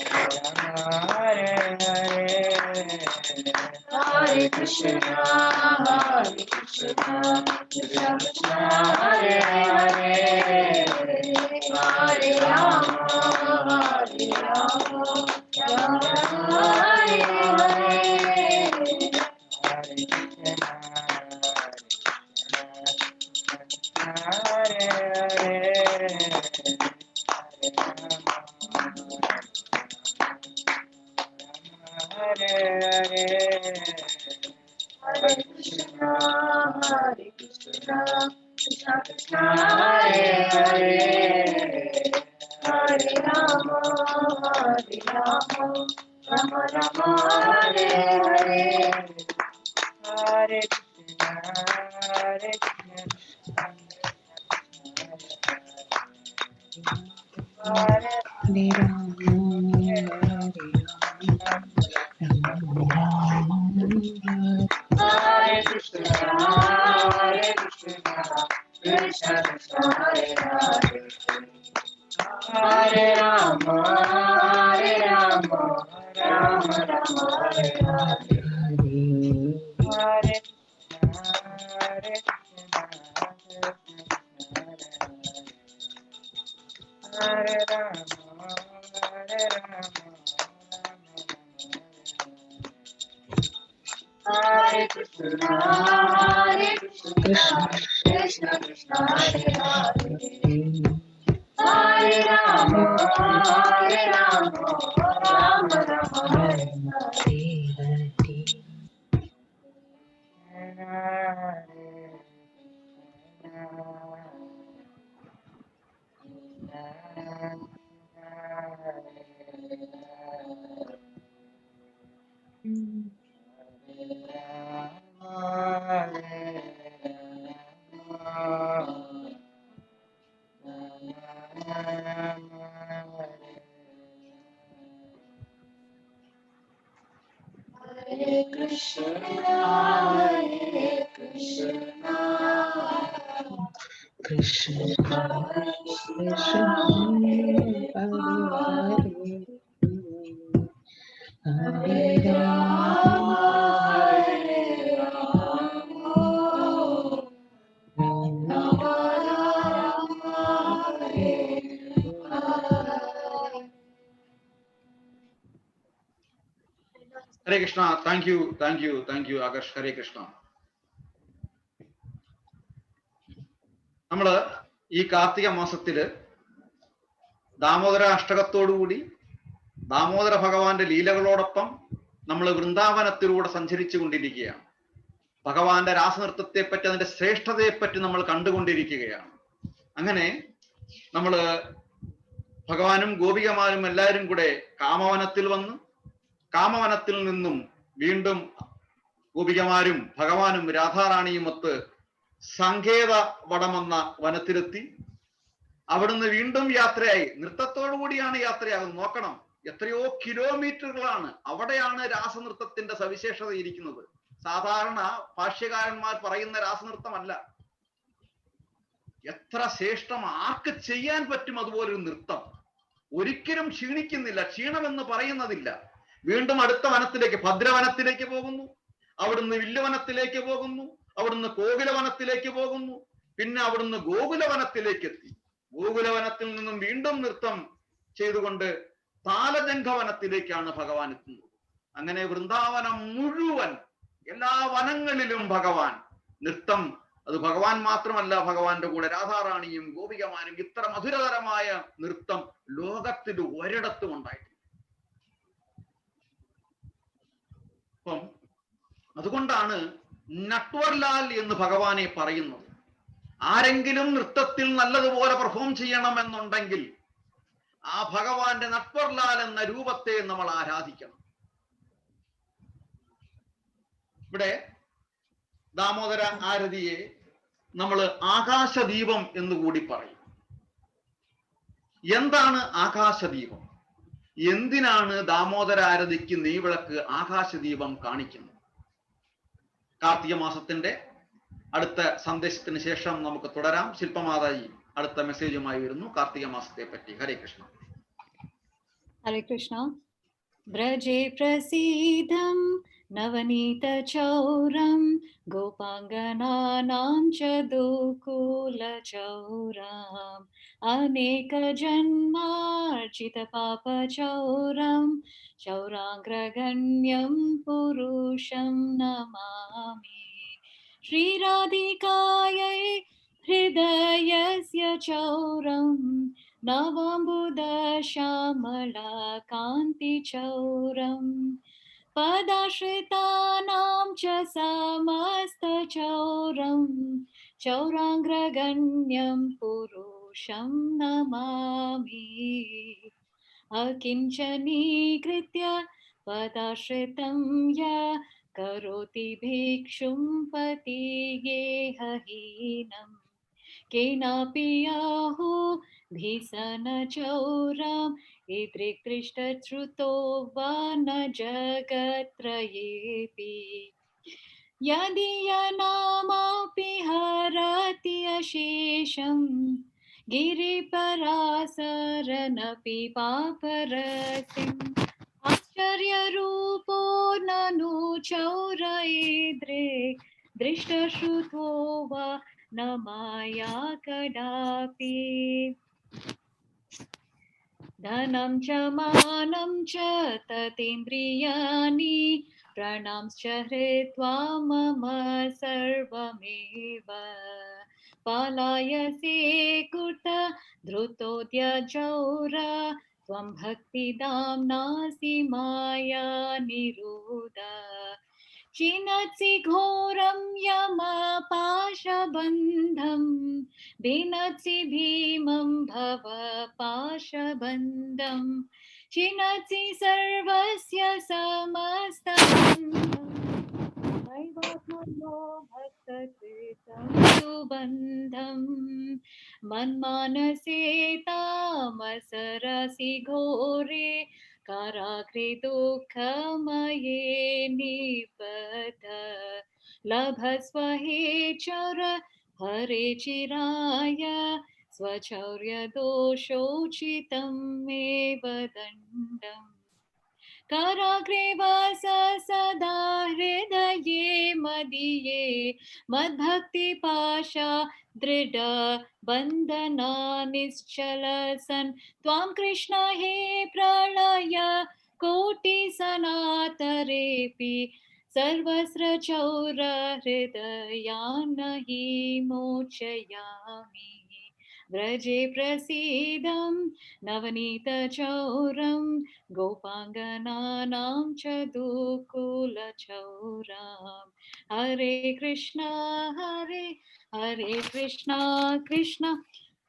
Rama Hare Hare Hare Krishna Krishna Krishna Hare Hare Hare Rama Rama Rama Hare Hare Hare Krishna Hare Hare Hare Hare Hare Krishna Hare Krishna, Krishna Krishna, Hare Hare, Hare Rama, Rama Rama, Hare Hare, Hare Krishna, Hare Krishna, Hare Hare Krishna, Hare Krishna, Krishna Krishna, Hare Hare, Hare Rama, Rama Rama, Hare Hare, Hare Krishna, Hare Krishna, Hare Rama, Hare Krishna, Krishna Krishna, Hare Hare, Hare Rama, Rama Rama, Hare Hare Krishna, Krishna Krishna, Hare Hare, Hare Rama, Hare Krishna. Thank you, Akash. Hare Krishna. നമ്മള് ഈ കാർത്തിക മാസത്തില് ദാമോദര അഷ്ടകത്തോടുകൂടി ദാമോദര ഭഗവാന്റെ ലീലകളോടൊപ്പം നമ്മൾ വൃന്ദാവനത്തിലൂടെ സഞ്ചരിച്ചു കൊണ്ടിരിക്കുകയാണ്. ഭഗവാന്റെ രാസനൃത്തത്തെപ്പറ്റി, അതിന്റെ ശ്രേഷ്ഠതയെപ്പറ്റി നമ്മൾ കണ്ടുകൊണ്ടിരിക്കുകയാണ്. അങ്ങനെ നമ്മള് ഭഗവാനും ഗോപികമാരും എല്ലാവരും കൂടെ കാമവനത്തിൽ വന്ന് കാമവനത്തിൽ നിന്നും വീണ്ടും ഗോപികമാരും ഭഗവാനും രാധാറാണിയും ഒത്ത് സങ്കേത വടമെന്ന വനത്തിലെത്തി. അവിടുന്ന് വീണ്ടും യാത്രയായി, നൃത്തത്തോടു കൂടിയാണ് യാത്രയാകുന്നത്. നോക്കണം, എത്രയോ കിലോമീറ്ററുകളാണ്. അവിടെയാണ് രാസനൃത്തത്തിന്റെ സവിശേഷത ഇരിക്കുന്നത്. സാധാരണ ഭാഷ്യകാരന്മാർ പറയുന്ന രാസനൃത്തമല്ല. എത്ര ശ്രേഷ്ഠം, ആർക്ക് ചെയ്യാൻ പറ്റും അതുപോലൊരു നൃത്തം. ഒരിക്കലും ക്ഷീണിക്കുന്നില്ല, ക്ഷീണമെന്ന് പറയുന്നതില്ല. വീണ്ടും അടുത്ത വനത്തിലേക്ക്, ഭദ്രവനത്തിലേക്ക് പോകുന്നു, അവിടുന്ന് വില്ലുവനത്തിലേക്ക് പോകുന്നു, അവിടുന്ന് കോകിലവനത്തിലേക്ക് പോകുന്നു, പിന്നെ അവിടുന്ന് ഗോകുലവനത്തിലേക്ക് എത്തി. ഗോകുലവനത്തിൽ നിന്നും വീണ്ടും നൃത്തം ചെയ്തുകൊണ്ട് താലജംഘവനത്തിലേക്കാണ് ഭഗവാൻ എത്തുന്നത്. അങ്ങനെ വൃന്ദാവനം മുഴുവൻ, എല്ലാ വനങ്ങളിലും ഭഗവാൻ നൃത്തം. അത് ഭഗവാൻ മാത്രമല്ല, ഭഗവാന്റെ കൂടെ രാധാറാണിയും ഗോപികമാരും. ഇത്ര മധുരതരമായ നൃത്തം ലോകത്തിൽ ഒരിടത്തും ഉണ്ടായിട്ടില്ല. അപ്പം അതുകൊണ്ടാണ് നട്വർലാൽ എന്ന് ഭഗവാനെ പറയുന്നത്. ആരെങ്കിലും നൃത്തത്തിൽ നല്ലതുപോലെ പെർഫോം ചെയ്യണമെന്നുണ്ടെങ്കിൽ ആ ഭഗവാന്റെ നട്വർലാൽ എന്ന രൂപത്തെ നമ്മൾ ആരാധിക്കണം. ഇവിടെ ദാമോദര ആരതിയെ നമ്മൾ ആകാശദീപം എന്നുകൂടി പറയും. എന്താണ് ആകാശദീപം? എന്തിനാണ് ദാമോദര ആരതിക്ക് നെയ്വിളക്ക് ആകാശദീപം കാണിക്കുന്നത്? കാർത്തിക മാസത്തിന്റെ അടുത്ത സന്ദേശത്തിന് ശേഷം നമുക്ക് തുടരാം. ശില്പമാതാജി അടുത്ത മെസ്സേജുമായി വരുന്നു കാർത്തിക മാസത്തെ പറ്റി. ഹരേ കൃഷ്ണ. ഹരേ കൃഷ്ണ. വ്രജേ പ്രസീദം നവനീത ചൗരം ഗോപാംഗനാനാം ച ദോകുല ചൗരം അനേക ജന്മാർജിത പാപ ചൗരം ചൗരാംഗ്രഗണ്യം പുരുഷം നമാമി. ശ്രീരാധികായൈ ഹൃദയസ്യ ചൗരം നവാംബുദ ശ്യാമള കാന്തി ചൗരം पदाश्रितानां च समस्तचौरं चौराङ्ग्रगण्यं पुरुषं नमामि अकिञ्चनीकृत्य पदाश्रितं या करोति भिक्षुं पतिगेहहीनं केनापि याहु भीषणचौराम् इदृक्दृष्टश्रुतो वा न जगत्त्रयेऽपि यदीयनामापि हरति अशेषं गिरिपरासरनपि पापरसिम् आश्चर्यरूपो ननु चौरैदृक् दृष्टश्रुतो वा न माया कदापि धनं च मानं च ततीन्द्रियाणि प्राणांश्च हृत्वा मम सर्वमेव पालायसे कुत धृतोद्यजौरा त्वं भक्तिदाम्नासि माया निरुदा चिनत्सि घोरं यमपाशबन्धं भिनत्सि भीमं भव पाशबन्धं चिनत्सि सर्वस्य समस्तबन्धं नैवात्मनो भक्तकृतं सुबन्धं मन्मानसे तामसरसि घोरे काराग्रे दुःखमये निबद्ध लभस्व हे चौर हरे चिराय स्वचौर्यदोषोचितं एव दण्डम् काराग्रे वास सदा हृदये मदीये मद्भक्तिपाशा दृढ बन्धना निश्चल सन् त्वां कृष्ण हे प्रलय कोटि सनातरेऽपि सर्वस्र चौर हृदयान् हि मोचयामि व्रजे प्रसीदं नवनीतचौरं गोपाङ्गनानां च दुकुलचौरां हरे कृष्ण हरे हरे कृष्ण कृष्ण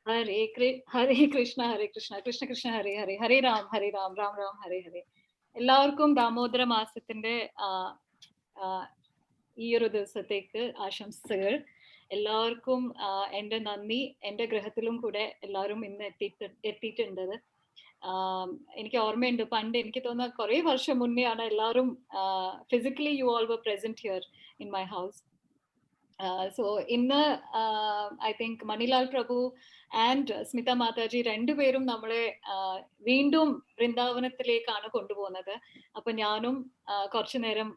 हरे कृष्ण कृष्ण कृष्ण हरे हरे हरे राम राम राम हरे हरे എല്ലാവർക്കും ദാമോദര മാസത്തിന്റെ ഈ ഒരു ദിവസത്തേക്ക് ആശംസകൾ എല്ലാവർക്കും എൻ്റെ നന്ദി എൻ്റെ ഗ്രഹത്തിലും കൂടെ എല്ലാവരും ഇന്ന് എത്തിയിട്ടുണ്ട് എനിക്ക് ഓർമ്മയുണ്ട് പണ്ട് എനിക്ക് തോന്നുന്ന കുറേ വർഷം മുന്നേ ആണ് എല്ലാവരും physically you all were present here in my house so ഇന്ന് I think Manilal Prabhu and Smitha Mataji രണ്ടുപേരും നമ്മളെ വീണ്ടും വൃന്ദാവനത്തിലേക്കാണ് കൊണ്ടുപോകുന്നത് അപ്പൊ ഞാനും കുറച്ചു നേരം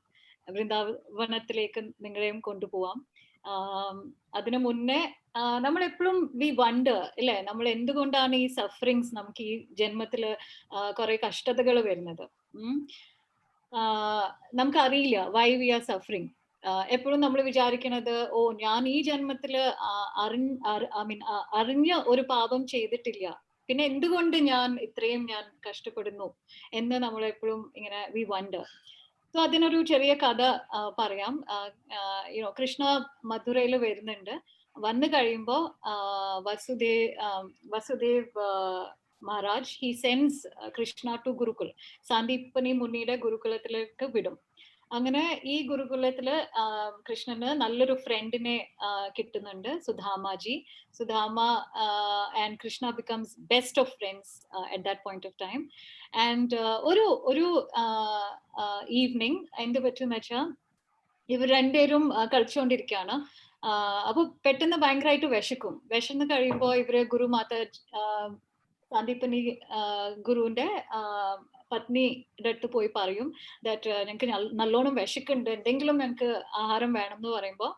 വൃന്ദാവനത്തിലേക്ക് നിങ്ങളെയും കൊണ്ടുപോവാം അതിനു മുന്നേ നമ്മളെപ്പോഴും വി വണ്ടർ ഇല്ലേ നമ്മൾ എന്തുകൊണ്ടാണ് ഈ സഫറിങ്സ് നമുക്ക് ഈ ജന്മത്തില് കുറെ കഷ്ടതകൾ വരുന്നത് നമുക്കറിയില്ല വൈ വി ആർ സഫറിങ് എപ്പോഴും നമ്മൾ വിചാരിക്കണത് ഓ ഞാൻ ഈ ജന്മത്തില് അറിഞ്ഞ ഒരു പാപം ചെയ്തിട്ടില്ല പിന്നെ എന്തുകൊണ്ട് ഞാൻ ഇത്രയും ഞാൻ കഷ്ടപ്പെടുന്നു എന്ന് നമ്മളെപ്പോഴും ഇങ്ങനെ വി വണ്ടർ സോ അതിനൊരു ചെറിയ കഥ പറയാം കൃഷ്ണ മധുരയിൽ വരുന്നുണ്ട് വന്നു കഴിയുമ്പോ Vasudev Maharaj he sends Krishna to gurukul Sandipani മുനിയുടെ ഗുരുകുലത്തിലേക്ക് വിടും അങ്ങനെ ഈ ഗുരുകുലത്തില് കൃഷ്ണന് നല്ലൊരു ഫ്രണ്ടിനെ കിട്ടുന്നുണ്ട് Sudama and Krishna becomes best of friends at that point of time and ഒരു ഈവനിങ് എന്ത് പറ്റുമെന്ന് വെച്ചാൽ ഇവർ രണ്ടുപേരും കളിച്ചുകൊണ്ടിരിക്കുകയാണ് അപ്പൊ പെട്ടെന്ന് ഭയങ്കരമായിട്ട് വിശന്ന് കഴിയുമ്പോ ഇവര് ഗുരുമാത സാന്ദീപനി ഗുരുവിന്റെ പത്നിയുടെ അടുത്ത് പോയി പറയും ദാറ്റ് ഞങ്ങൾക്ക് നല്ലോണം വിശക്കുണ്ട് എന്തെങ്കിലും ഞങ്ങൾക്ക് ആഹാരം വേണം എന്ന് പറയുമ്പോൾ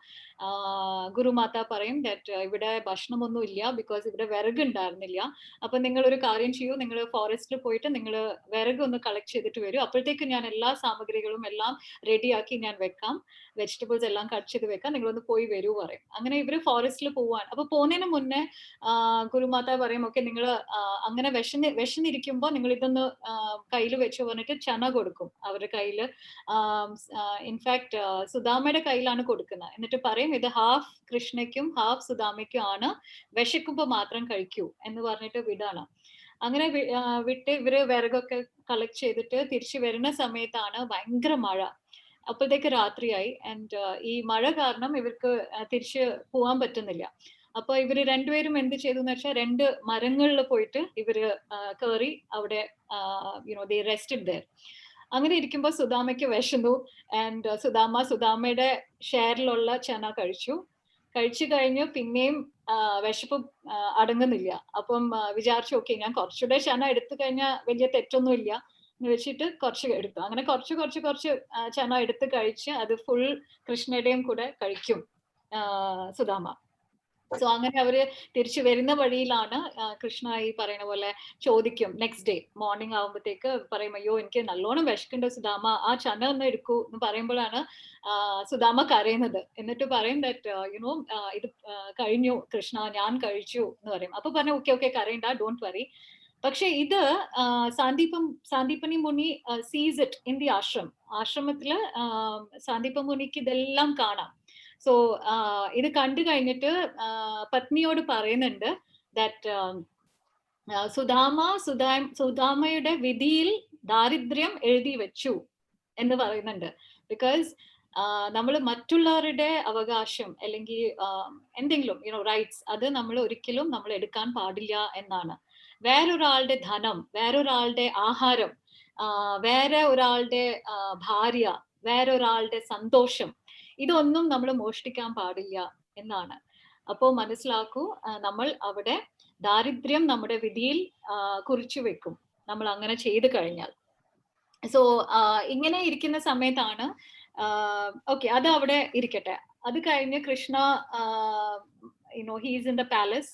ഗുരുമാത പറയും ദാറ്റ് ഇവിടെ ഭക്ഷണമൊന്നും ഇല്ല ബിക്കോസ് ഇവിടെ വിറക് ഉണ്ടായിരുന്നില്ല അപ്പൊ നിങ്ങൾ ഒരു കാര്യം ചെയ്യൂ നിങ്ങൾ ഫോറസ്റ്റിൽ പോയിട്ട് നിങ്ങൾ വിറക് ഒന്ന് കളക്ട് ചെയ്തിട്ട് വരൂ അപ്പോഴത്തേക്ക് ഞാൻ എല്ലാ സാമഗ്രികളും എല്ലാം റെഡിയാക്കി ഞാൻ വെക്കാം വെജിറ്റബിൾസ് എല്ലാം കട്ട് ചെയ്ത് വെക്കാം, നിങ്ങളൊന്ന് പോയി വരൂ പറയും. അങ്ങനെ ഇവര് ഫോറസ്റ്റിൽ പോവാണ്. അപ്പൊ പോകുന്നതിന് മുന്നേ ഗുരുമാത പറയും, ഓക്കെ നിങ്ങൾ അങ്ങനെ വിശന്നിരിക്കുമ്പോ നിങ്ങൾ ഇതൊന്ന് കയ്യിൽ വെച്ച് പറഞ്ഞിട്ട് ചന കൊടുക്കും അവരുടെ കയ്യില്. ഇൻഫാക്ട് സുദാമയുടെ കയ്യിലാണ് കൊടുക്കുന്നത്. എന്നിട്ട് പറയും ഇത് ഹാഫ് കൃഷ്ണയ്ക്കും ഹാഫ് സുദാമയ്ക്കും ആണ്, വിശക്കുമ്പോ മാത്രം കഴിക്കൂ എന്ന് പറഞ്ഞിട്ട് വിടാണ്. അങ്ങനെ വിട്ട് ഇവര് വിറകൊക്കെ കളക്ട് ചെയ്തിട്ട് തിരിച്ചു വരുന്ന സമയത്താണ് ഭയങ്കര മഴ. അപ്പോഴത്തേക്ക് രാത്രിയായി. ആൻഡ് ഈ മഴ കാരണം ഇവർക്ക് തിരിച്ച് പോവാൻ പറ്റുന്നില്ല. അപ്പൊ ഇവര് രണ്ടുപേരും എന്ത് ചെയ്തു എന്ന് വെച്ചാൽ 2 മരങ്ങളിൽ പോയിട്ട് ഇവര് കയറി അവിടെ ദേ റെസ്റ്റഡ് ദേർ. അങ്ങനെ ഇരിക്കുമ്പോ സുദാമയ്ക്ക് വിശന്നു. ആൻഡ് സുദാമയുടെ ഷെയറിലുള്ള ചന കഴിച്ചു കഴിഞ്ഞ് പിന്നെയും വിശപ്പ് അടങ്ങുന്നില്ല. അപ്പം വിചാരിച്ചു ഓക്കെ ഞാൻ കുറച്ചുകൂടെ ചന എടുത്തു കഴിഞ്ഞാൽ വലിയ തെറ്റൊന്നും ഇല്ല എന്ന് വെച്ചിട്ട് കുറച്ച് എടുത്തു. അങ്ങനെ കുറച്ച് ചന എടുത്ത് കഴിച്ച് അത് ഫുൾ കൃഷ്ണയുടെയും കൂടെ കഴിക്കും സുദാമ. സോ അങ്ങനെ അവര് തിരിച്ചു വരുന്ന വഴിയിലാണ് കൃഷ്ണ ഈ പറയുന്ന പോലെ ചോദിക്കും. നെക്സ്റ്റ് ഡേ മോർണിംഗ് ആകുമ്പോഴത്തേക്ക് പറയും, അയ്യോ എനിക്ക് നല്ലോണം വിശക്കുണ്ട് സുദാമ, ആ ചന ഒന്ന് എടുക്കൂ എന്ന് പറയുമ്പോഴാണ് സുദാമ കരയുന്നത്. എന്നിട്ട് പറയും ദാറ്റ് ഇത് കഴിഞ്ഞു കൃഷ്ണ, ഞാൻ കഴിച്ചു എന്ന് പറയും. അപ്പൊ പറഞ്ഞു ഓക്കെ കരയണ്ട, ഡോണ്ട് വറി. പക്ഷെ ഇത് സാന്ദീപനി മുനി സീസ് ഇറ്റ് ഇൻ ദി ആശ്രമത്തില് സാന്ദീപ മുനിക്ക് ഇതെല്ലാം കാണാം. സോ ഇത് കണ്ടു കഴിഞ്ഞിട്ട് പത്നിയോട് പറയുന്നുണ്ട് ദാറ്റ് സുദാമയുടെ വിധിയിൽ ദാരിദ്ര്യം എഴുതി വെച്ചു എന്ന് പറയുന്നുണ്ട്. ബിക്കോസ് നമ്മൾ മറ്റുള്ളവരുടെ അവകാശം അല്ലെങ്കിൽ എന്തെങ്കിലും റൈറ്റ്സ് അത് നമ്മൾ ഒരിക്കലും നമ്മൾ എടുക്കാൻ പാടില്ല എന്നാണ്. വേറൊരാളുടെ ധനം, വേറൊരാളുടെ ആഹാരം, വേറെ ഒരാളുടെ ഭാര്യ, വേറൊരാളുടെ സന്തോഷം, ഇതൊന്നും നമ്മൾ മോഷ്ടിക്കാൻ പാടില്ല എന്നാണ്. അപ്പോ മനസ്സിലാക്കൂ, നമ്മൾ അവിടെ ദാരിദ്ര്യം നമ്മുടെ വിധിയിൽ കുറിച്ചു വെക്കും നമ്മൾ അങ്ങനെ ചെയ്തു കഴിഞ്ഞാൽ. സോ ഇങ്ങനെ ഇരിക്കുന്ന സമയത്താണ് ഓക്കെ അത് അവിടെ ഇരിക്കട്ടെ. അത് കഴിഞ്ഞ് Krishna is in the palace.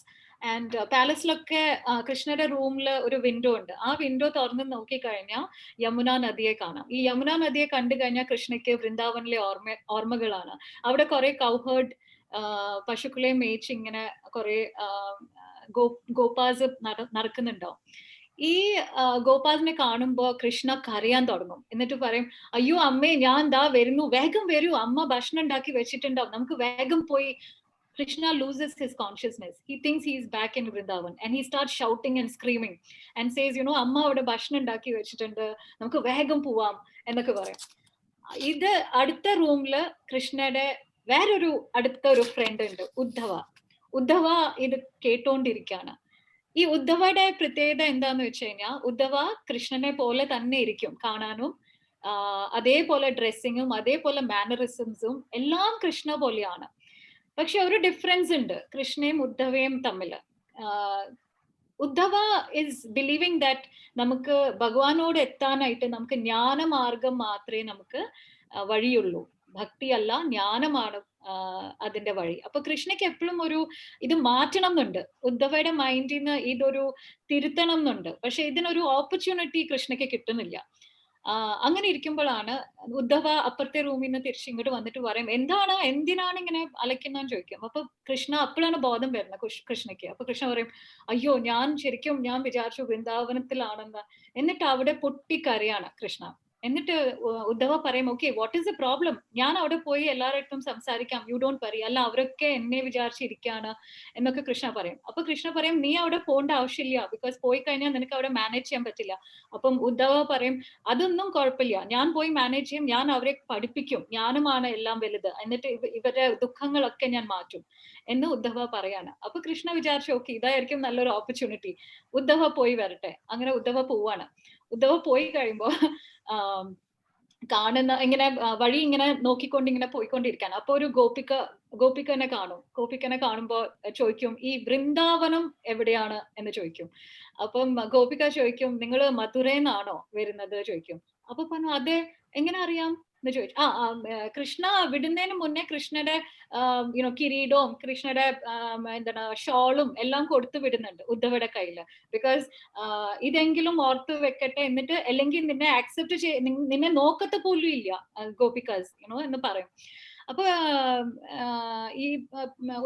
And പാലസിലൊക്കെ കൃഷ്ണയുടെ റൂമിൽ ഒരു വിൻഡോ ഉണ്ട്. ആ വിൻഡോ തുറന്ന് നോക്കിക്കഴിഞ്ഞാൽ യമുന നദിയെ കാണാം. ഈ യമുന നദിയെ കണ്ടു കഴിഞ്ഞാൽ കൃഷ്ണയ്ക്ക് വൃന്ദാവനിലെ ഓർമ്മകളാണ്. അവിടെ കുറെ കൗഹേർഡ് പശുക്കളെ മേച്ച് ഇങ്ങനെ കുറെ ഗോപാസ് നടക്കുന്നുണ്ടാവും. ഈ ഗോപാലിനെ കാണുമ്പോ കൃഷ്ണ കരയാൻ തുടങ്ങും. എന്നിട്ട് പറയും, അയ്യോ അമ്മേ ഞാൻ ദാ വരുന്നു, വേഗം വരൂ, അമ്മ ഭക്ഷണം ഉണ്ടാക്കി വെച്ചിട്ടുണ്ടാവും, നമുക്ക് വേഗം പോയി. Krishna loses his consciousness. He thinks he is back in Vrindavan and he starts shouting and screaming and says, amma avade bhashanam undaki vechittund, namukku vegam povam ennokke parayum. ഇത് അടുത്ത റൂമില് കൃഷ്ണയുടെ വേറൊരു അടുത്ത ഒരു ഫ്രണ്ട് ഉണ്ട്, ഉദ്ധവ ഇത് കേട്ടോണ്ടിരിക്കാണ്. ഈ ഉദ്ധവയുടെ പ്രത്യേകത എന്താന്ന് വെച്ച് കഴിഞ്ഞാൽ ഉദ്ധവ കൃഷ്ണനെ പോലെ തന്നെ ഇരിക്കും കാണാനും, അതേപോലെ ഡ്രസ്സിങ്ങും അതേപോലെ മാനറിസംസും എല്ലാം കൃഷ്ണ പോലെയാണ്. പക്ഷെ ഒരു ഡിഫറൻസ് ഉണ്ട് കൃഷ്ണയും ഉദ്ധവയും തമ്മിൽ. ഉദ്ധവ ഇസ് ബിലീവിങ് ദാറ്റ് നമുക്ക് ഭഗവാനോട് എത്താനായിട്ട് നമുക്ക് ജ്ഞാനമാർഗം മാത്രമേ നമുക്ക് വഴിയുള്ളൂ, ഭക്തിയല്ല ജ്ഞാനമാണ് അതിന്റെ വഴി. അപ്പൊ കൃഷ്ണയ്ക്ക് എപ്പോഴും ഒരു ഇത് മാറ്റണം എന്നുണ്ട്, ഉദ്ധവയുടെ മൈൻഡിൽ നിന്ന് ഇതൊരു തിരുത്തണം എന്നുണ്ട്. പക്ഷെ ഇതിനൊരു ഓപ്പർച്യൂണിറ്റി കൃഷ്ണയ്ക്ക് കിട്ടുന്നില്ല. അങ്ങനെ ഇരിക്കുമ്പോഴാണ് ഉദ്ധവ അപ്പുറത്തെ റൂമിൽ നിന്ന് തിരിച്ച് ഇങ്ങോട്ട് വന്നിട്ട് പറയും, എന്തിനാണ് ഇങ്ങനെ അലയ്ക്കുന്നതെന്ന് ചോദിക്കും. അപ്പൊ കൃഷ്ണ അപ്പോഴാണ് ബോധം വരുന്നത് കൃഷ്ണയ്ക്ക്. അപ്പൊ കൃഷ്ണ പറയും, അയ്യോ ഞാൻ വിചാരിച്ചു വൃന്ദാവനത്തിലാണെന്ന്. എന്നിട്ട് അവിടെ പൊട്ടിക്കരയാണ് കൃഷ്ണ. എന്നിട്ട് ഉദ്ധവ പറയും, okay what is the problem, ഞാൻ അവിടെ പോയി എല്ലാവരുടെ സംസാരിക്കാം, യു ഡോണ്ട് വറി, അല്ല അവരൊക്കെ എന്നെ വിചാരിച്ചിരിക്കുകയാണ് എന്നൊക്കെ കൃഷ്ണ പറയും. അപ്പൊ കൃഷ്ണ പറയും, നീ അവിടെ പോകേണ്ട ആവശ്യമില്ല, ബിക്കോസ് പോയി കഴിഞ്ഞാൽ നിനക്ക് അവിടെ മാനേജ് ചെയ്യാൻ പറ്റില്ല. അപ്പം ഉദ്ധവ പറയും, അതൊന്നും കുഴപ്പമില്ല, ഞാൻ പോയി മാനേജ് ചെയ്യും, ഞാൻ അവരെ പഠിപ്പിക്കും, ഞാനുമാണ് എല്ലാം വലുത്, എന്നിട്ട് ഇവരുടെ ദുഃഖങ്ങളൊക്കെ ഞാൻ മാറ്റും എന്ന് ഉദ്ധവ പറയാണ്. അപ്പൊ കൃഷ്ണ വിചാരിച്ചു, ഓക്കെ ഇതായിരിക്കും നല്ലൊരു ഓപ്പർച്യൂണിറ്റി, ഉദ്ധവ പോയി വരട്ടെ. അങ്ങനെ ഉദ്ധവ പോവാണ്. ഉദ്ധവ പോയി കഴിയുമ്പോ കാണുന്ന ഇങ്ങനെ വഴി ഇങ്ങനെ നോക്കിക്കൊണ്ട് ഇങ്ങനെ പോയിക്കൊണ്ടിരിക്കാൻ. അപ്പൊ ഒരു ഗോപികനെ കാണുമ്പോ ചോദിക്കും, ഈ വൃന്ദാവനം എവിടെയാണ് എന്ന് ചോദിക്കും. അപ്പം ഗോപിക ചോദിക്കും, നിങ്ങൾ മധുരയിന്നാണോ വരുന്നത് ചോദിക്കും. അപ്പൊ പറഞ്ഞു, അതെ, എങ്ങനെ അറിയാം എന്ന് ചോദിച്ചു. കൃഷ്ണ വിടുന്നതിന് മുന്നേ കൃഷ്ണയുടെ കിരീടവും കൃഷ്ണയുടെ എന്താണ് ഷോളും എല്ലാം കൊടുത്തു വിടുന്നുണ്ട് ഉദ്ധവയുടെ കയ്യില്. ബിക്കോസ് ഇതെങ്കിലും ഓർത്ത് വെക്കട്ടെ, എന്നിട്ട് അല്ലെങ്കിൽ നിന്നെ ആക്സെപ്റ്റ് നിന്നെ നോക്കത്തെ പോലും ഇല്ല ഗോപികാസ് എന്ന് പറയും. അപ്പൊ ഈ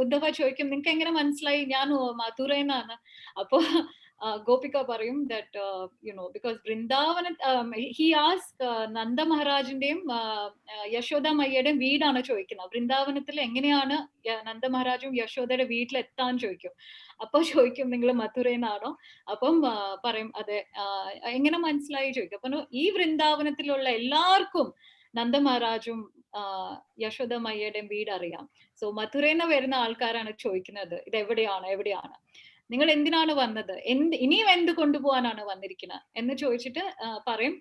ഉദ്ധവ ചോദിക്കും നിങ്ങൾക്ക് എങ്ങനെ മനസ്സിലായി ഞാൻ മധുരന്നാണ്? അപ്പൊ ഗോപിക പറയും that because Vrindavana he ask Nanda മഹാരാജിന്റെയും യശോദ മയ്യയുടെയും വീടാണ് ചോദിക്കുന്നത്. വൃന്ദാവനത്തിൽ എങ്ങനെയാണ് നന്ദ മഹാരാജും യശോദയുടെ വീട്ടിലെത്താൻ ചോദിക്കും. അപ്പൊ ചോദിക്കും നിങ്ങൾ മധുരന്നാണോ? അപ്പം പറയും അതെ. എങ്ങനെ മനസ്സിലായി ചോദിക്കും. അപ്പൊ ഈ വൃന്ദാവനത്തിലുള്ള എല്ലാവർക്കും നന്ദ മഹാരാജും യശോദ മയ്യയുടെയും വീട് അറിയാം. സോ മധുരന്ന് വരുന്ന ആൾക്കാരാണ് ചോദിക്കുന്നത് ഇത് എവിടെയാണ് നിങ്ങൾ എന്തിനാണ് വന്നത്, ഇനിയും എന്ത് കൊണ്ടുപോകാനാണ് വന്നിരിക്കുന്നത് എന്ന് ചോദിച്ചിട്ട് പറയും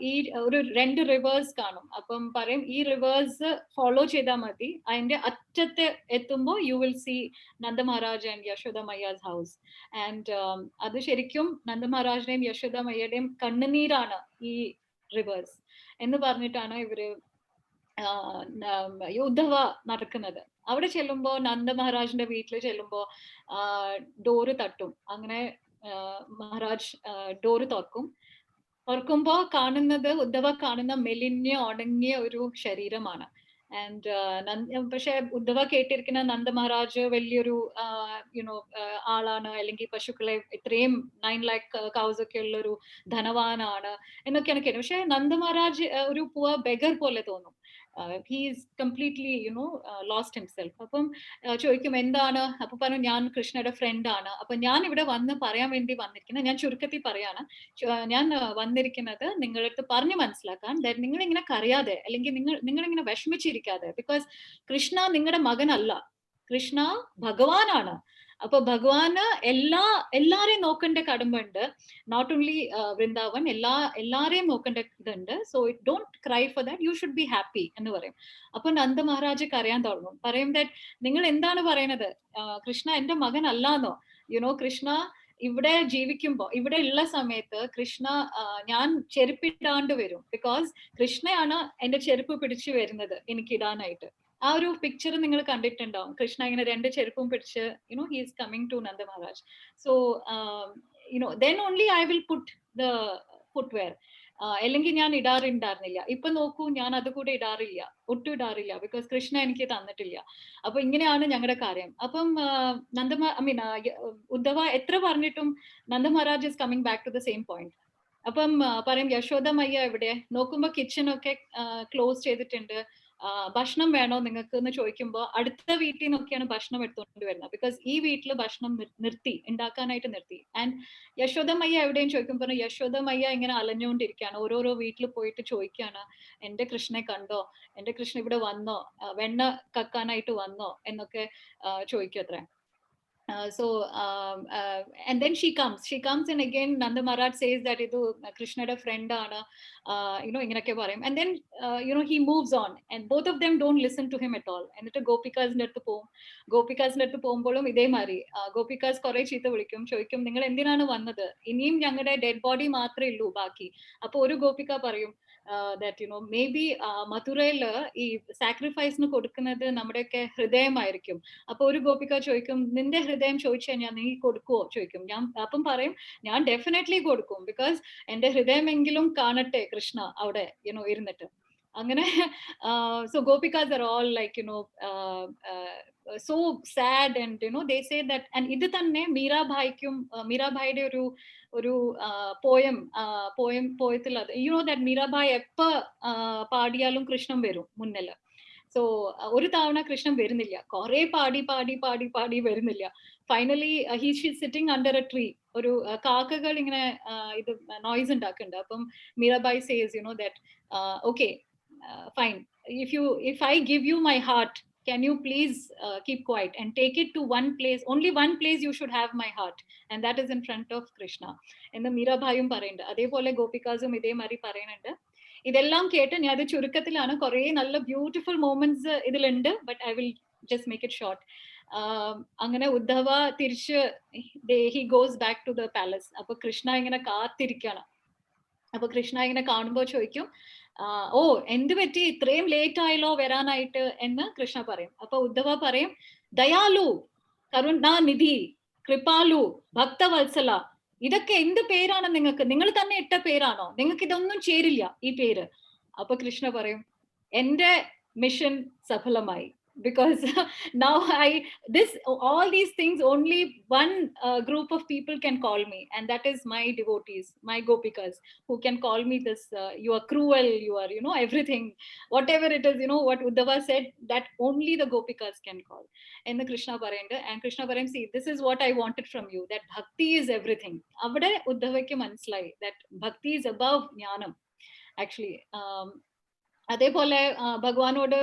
ഈ ഒരു 2 റിവേഴ്സ് കാണും. അപ്പം പറയും ഈ റിവേഴ്സ് ഫോളോ ചെയ്താൽ മതി, അതിന്റെ അറ്റത്തെ എത്തുമ്പോൾ you will see Nanda Maharaj and Yashoda Maiyya's house. And അത് ശരിക്കും നന്ദ മഹാരാജിന്റെയും യശോദ മയ്യയുടെയും കണ്ണുനീരാണ് ഈ റിവേഴ്സ് എന്ന് പറഞ്ഞിട്ടാണ് ഇവര് ഉദ്ധവ നടക്കുന്നത്. അവിടെ ചെല്ലുമ്പോ നന്ദ മഹാരാജിന്റെ വീട്ടിൽ ചെല്ലുമ്പോ ഡോറ് തട്ടും. അങ്ങനെ മഹാരാജ് ഡോറ് തുറക്കുമ്പോ കാണുന്നത് ഉദ്ധവ കാണുന്ന മെലിഞ്ഞ ഉണങ്ങിയ ഒരു ശരീരമാണ്. ആൻഡ് പക്ഷെ ഉദ്ധവ കേട്ടിരിക്കുന്ന നന്ദ മഹാരാജ് വലിയൊരു ആളാണ്, അല്ലെങ്കിൽ പശുക്കളെ ഇത്രയും 9 lakh cows ഒക്കെ ഉള്ള ഒരു ധനവാനാണ് എന്നൊക്കെയാണ് കേട്ടത്. പക്ഷെ നന്ദ മഹാരാജ് ഒരു പുവർ ബെഗർ പോലെ തോന്നും. he is completely lost himself. അപ്പം ചോദിക്കും എന്താണ്? അപ്പൊ പറഞ്ഞു ഞാൻ കൃഷ്ണയുടെ ഫ്രണ്ട് ആണ്. അപ്പൊ ഞാൻ ഇവിടെ വന്ന് പറയാൻ വേണ്ടി വന്നിരിക്കുന്നത്, ഞാൻ ചുരുക്കത്തിൽ പറയാണ്, ഞാൻ വന്നിരിക്കുന്നത് നിങ്ങളുടെ അടുത്ത് പറഞ്ഞു മനസ്സിലാക്കാൻ, നിങ്ങൾ ഇങ്ങനെ കരയാതെ അല്ലെങ്കിൽ നിങ്ങൾ ഇങ്ങനെ വിഷമിച്ചിരിക്കാതെ. ബിക്കോസ് കൃഷ്ണ നിങ്ങളുടെ മകനല്ല, കൃഷ്ണ ഭഗവാനാണ്. അപ്പൊ ഭഗവാന് എല്ലാരെയും നോക്കേണ്ട കടമ്പുണ്ട്. നോട്ട് ഓൺലി വൃന്ദാവൻ, എല്ലാരെയും നോക്കേണ്ട ഇതുണ്ട്. So don't cry for that, you should be happy എന്ന് പറയും. അപ്പൊ നന്ദ മഹാരാജ് കരയാൻ തുടങ്ങും. പറയും ദാറ്റ് നിങ്ങൾ എന്താണ് പറയണത്, കൃഷ്ണ എന്റെ മകൻ അല്ലാന്നോ? കൃഷ്ണ ഇവിടെ ജീവിക്കുമ്പോ, ഇവിടെ ഉള്ള സമയത്ത് കൃഷ്ണ ഞാൻ ചെരുപ്പിടാണ്ട് വരും. ബിക്കോസ് കൃഷ്ണയാണ് എന്റെ ചെരുപ്പ് പിടിച്ചു വരുന്നത് എനിക്ക് ഇടാനായിട്ട്. ആ ഒരു പിക്ചർ നിങ്ങൾ കണ്ടിട്ടുണ്ടാവും. കൃഷ്ണ ഇങ്ങനെ 2 ചെരുപ്പും പിടിച്ച് he is coming to Nanda Maharaj. So then only I will put the footwear. അല്ലെങ്കിൽ ഞാൻ ഇടാറുണ്ടായിരുന്നില്ല. ഇപ്പൊ നോക്കൂ, ഞാൻ അത് കൂടെ ഒട്ടും ഇടാറില്ല. ബിക്കോസ് കൃഷ്ണ എനിക്ക് തന്നിട്ടില്ല. അപ്പൊ ഇങ്ങനെയാണ് ഞങ്ങളുടെ കാര്യം. അപ്പം ഉദ്ധവ എത്ര പറഞ്ഞിട്ടും Nanda Maharaj is coming back to the same point. അപ്പം പറയും യശോദ മയ്യ എവിടെ? നോക്കുമ്പോ കിച്ചണൊക്കെ ക്ലോസ് ചെയ്തിട്ടുണ്ട്. ഭക്ഷണം വേണോ നിങ്ങൾക്ക് എന്ന് ചോദിക്കുമ്പോൾ അടുത്ത വീട്ടിൽ നിന്നൊക്കെയാണ് ഭക്ഷണം എടുത്തുകൊണ്ട് വരുന്നത്. ബിക്കോസ് ഈ വീട്ടിൽ ഭക്ഷണം ഉണ്ടാക്കാനായിട്ട് നിർത്തി. ആൻഡ് യശോദ മയ്യ എവിടെയും ചോദിക്കുമ്പോൾ യശോദ മയ്യ ഇങ്ങനെ അലഞ്ഞുകൊണ്ടിരിക്കുകയാണ്, ഓരോരോ വീട്ടിൽ പോയിട്ട് ചോദിക്കുകയാണ്, എന്റെ കൃഷ്ണനെ കണ്ടോ, എന്റെ കൃഷ്ണൻ ഇവിടെ വന്നോ, വെണ്ണ കക്കാനായിട്ട് വന്നോ എന്നൊക്കെ ചോദിക്കും അത്ര. And then she comes and again Nanda Maharaj says that idu Krishnada friend aanu inganake parayum. And then he moves on and both of them don't listen to him at all. എന്നിട്ട് ഗോപികാസിന്റെ അടുത്ത് പോകുമ്പോഴും ഇതേ മാതിരി ഗോപികാസ് കുറെ ചീത്ത വിളിക്കും, ചോദിക്കും നിങ്ങൾ എന്തിനാണ് വന്നത്, ഇനിയും ഞങ്ങളുടെ ഡെഡ് ബോഡി മാത്രമേ ഉള്ളൂ ബാക്കി. അപ്പൊ ഒരു ഗോപിക പറയും that maybe മധുരയില് ഈ സാക്രിഫൈസിന് കൊടുക്കുന്നത് നമ്മുടെയൊക്കെ ഹൃദയമായിരിക്കും. അപ്പൊ ഒരു ഗോപിക ചോദിക്കും നിന്റെ ഹൃദയം ചോദിച്ചു കഴിഞ്ഞാൽ നീ കൊടുക്കുവോ ചോദിക്കും. അപ്പം പറയും ഞാൻ ഡെഫിനറ്റ്ലി കൊടുക്കും, ബിക്കോസ് എന്റെ ഹൃദയമെങ്കിലും കാണട്ടെ കൃഷ്ണ അവിടെ ഇരുന്നിട്ട്. അങ്ങനെ so gopikas are all like so sad and they say that. And ഇത് തന്നെ മീരാഭായിയുടെ ഒരു പോയത്തിൽ അത് that മീരാഭായ് എപ്പ പാടിയാലും കൃഷ്ണൻ വരും മുന്നില്. സോ ഒരു തവണ കൃഷ്ണൻ വരുന്നില്ല, കുറെ പാടി വരുന്നില്ല. Finally she's sitting under A tree. ഒരു കാക്കകൾ ഇങ്ങനെ ഇത് നോയ്സ് ഉണ്ടാക്കുന്നുണ്ട്. അപ്പം Mirabai says that okay, fine, if I give you my heart, can you please keep quiet and take it to one place, only one place you should have my heart, and that is in front of Krishna എന്ന് മീരാഭായും പറയുന്നുണ്ട്. അതേപോലെ ഗോപികാസും ഇതേ മാതിരി പറയുന്നുണ്ട്. ഇതെല്ലാം കേട്ട് ഞാൻ അത് ചുരുക്കത്തിലാണ്, കുറെ നല്ല ബ്യൂട്ടിഫുൾ മൊമെന്റ്സ് ഇതിലുണ്ട്, but I will just make it short. അങ്ങനെ ഉദ്ധവ തിരിച്ച് he goes back to the palace. അപ്പൊ കൃഷ്ണ ഇങ്ങനെ കാത്തിരിക്കണം. അപ്പൊ കൃഷ്ണ ഇങ്ങനെ കാണുമ്പോ ചോദിക്കും ഓ എന്ത് പറ്റി ഇത്രയും ലേറ്റ് ആയല്ലോ വരാനായിട്ട് എന്ന് കൃഷ്ണ പറയും. അപ്പൊ ഉദ്ധവ പറയും ദയാലു, കരുണാനിധി, കൃപാലു, ഭക്തവത്സല, ഇതൊക്കെ എന്ത് പേരാണ് നിങ്ങൾക്ക്? നിങ്ങൾ തന്നെ ഇട്ട പേരാണോ? നിങ്ങൾക്ക് ഇതൊന്നും ചേരില്ല ഈ പേര്. അപ്പൊ കൃഷ്ണ പറയും എന്റെ mission saphalamai, because now all these things only one group of people can call me, and that is my devotees, my gopikas, who can call me this, you are cruel, you are, everything, whatever it is, what Uddhava said, that only the gopikas can call. And the Krishna parayende, and Krishna parayam, see, this is what I wanted from you, that bhakti is everything. Avade Uddhavakku manasilayi that bhakti is above jnanam actually. അതേപോലെ ഭഗവാനോട്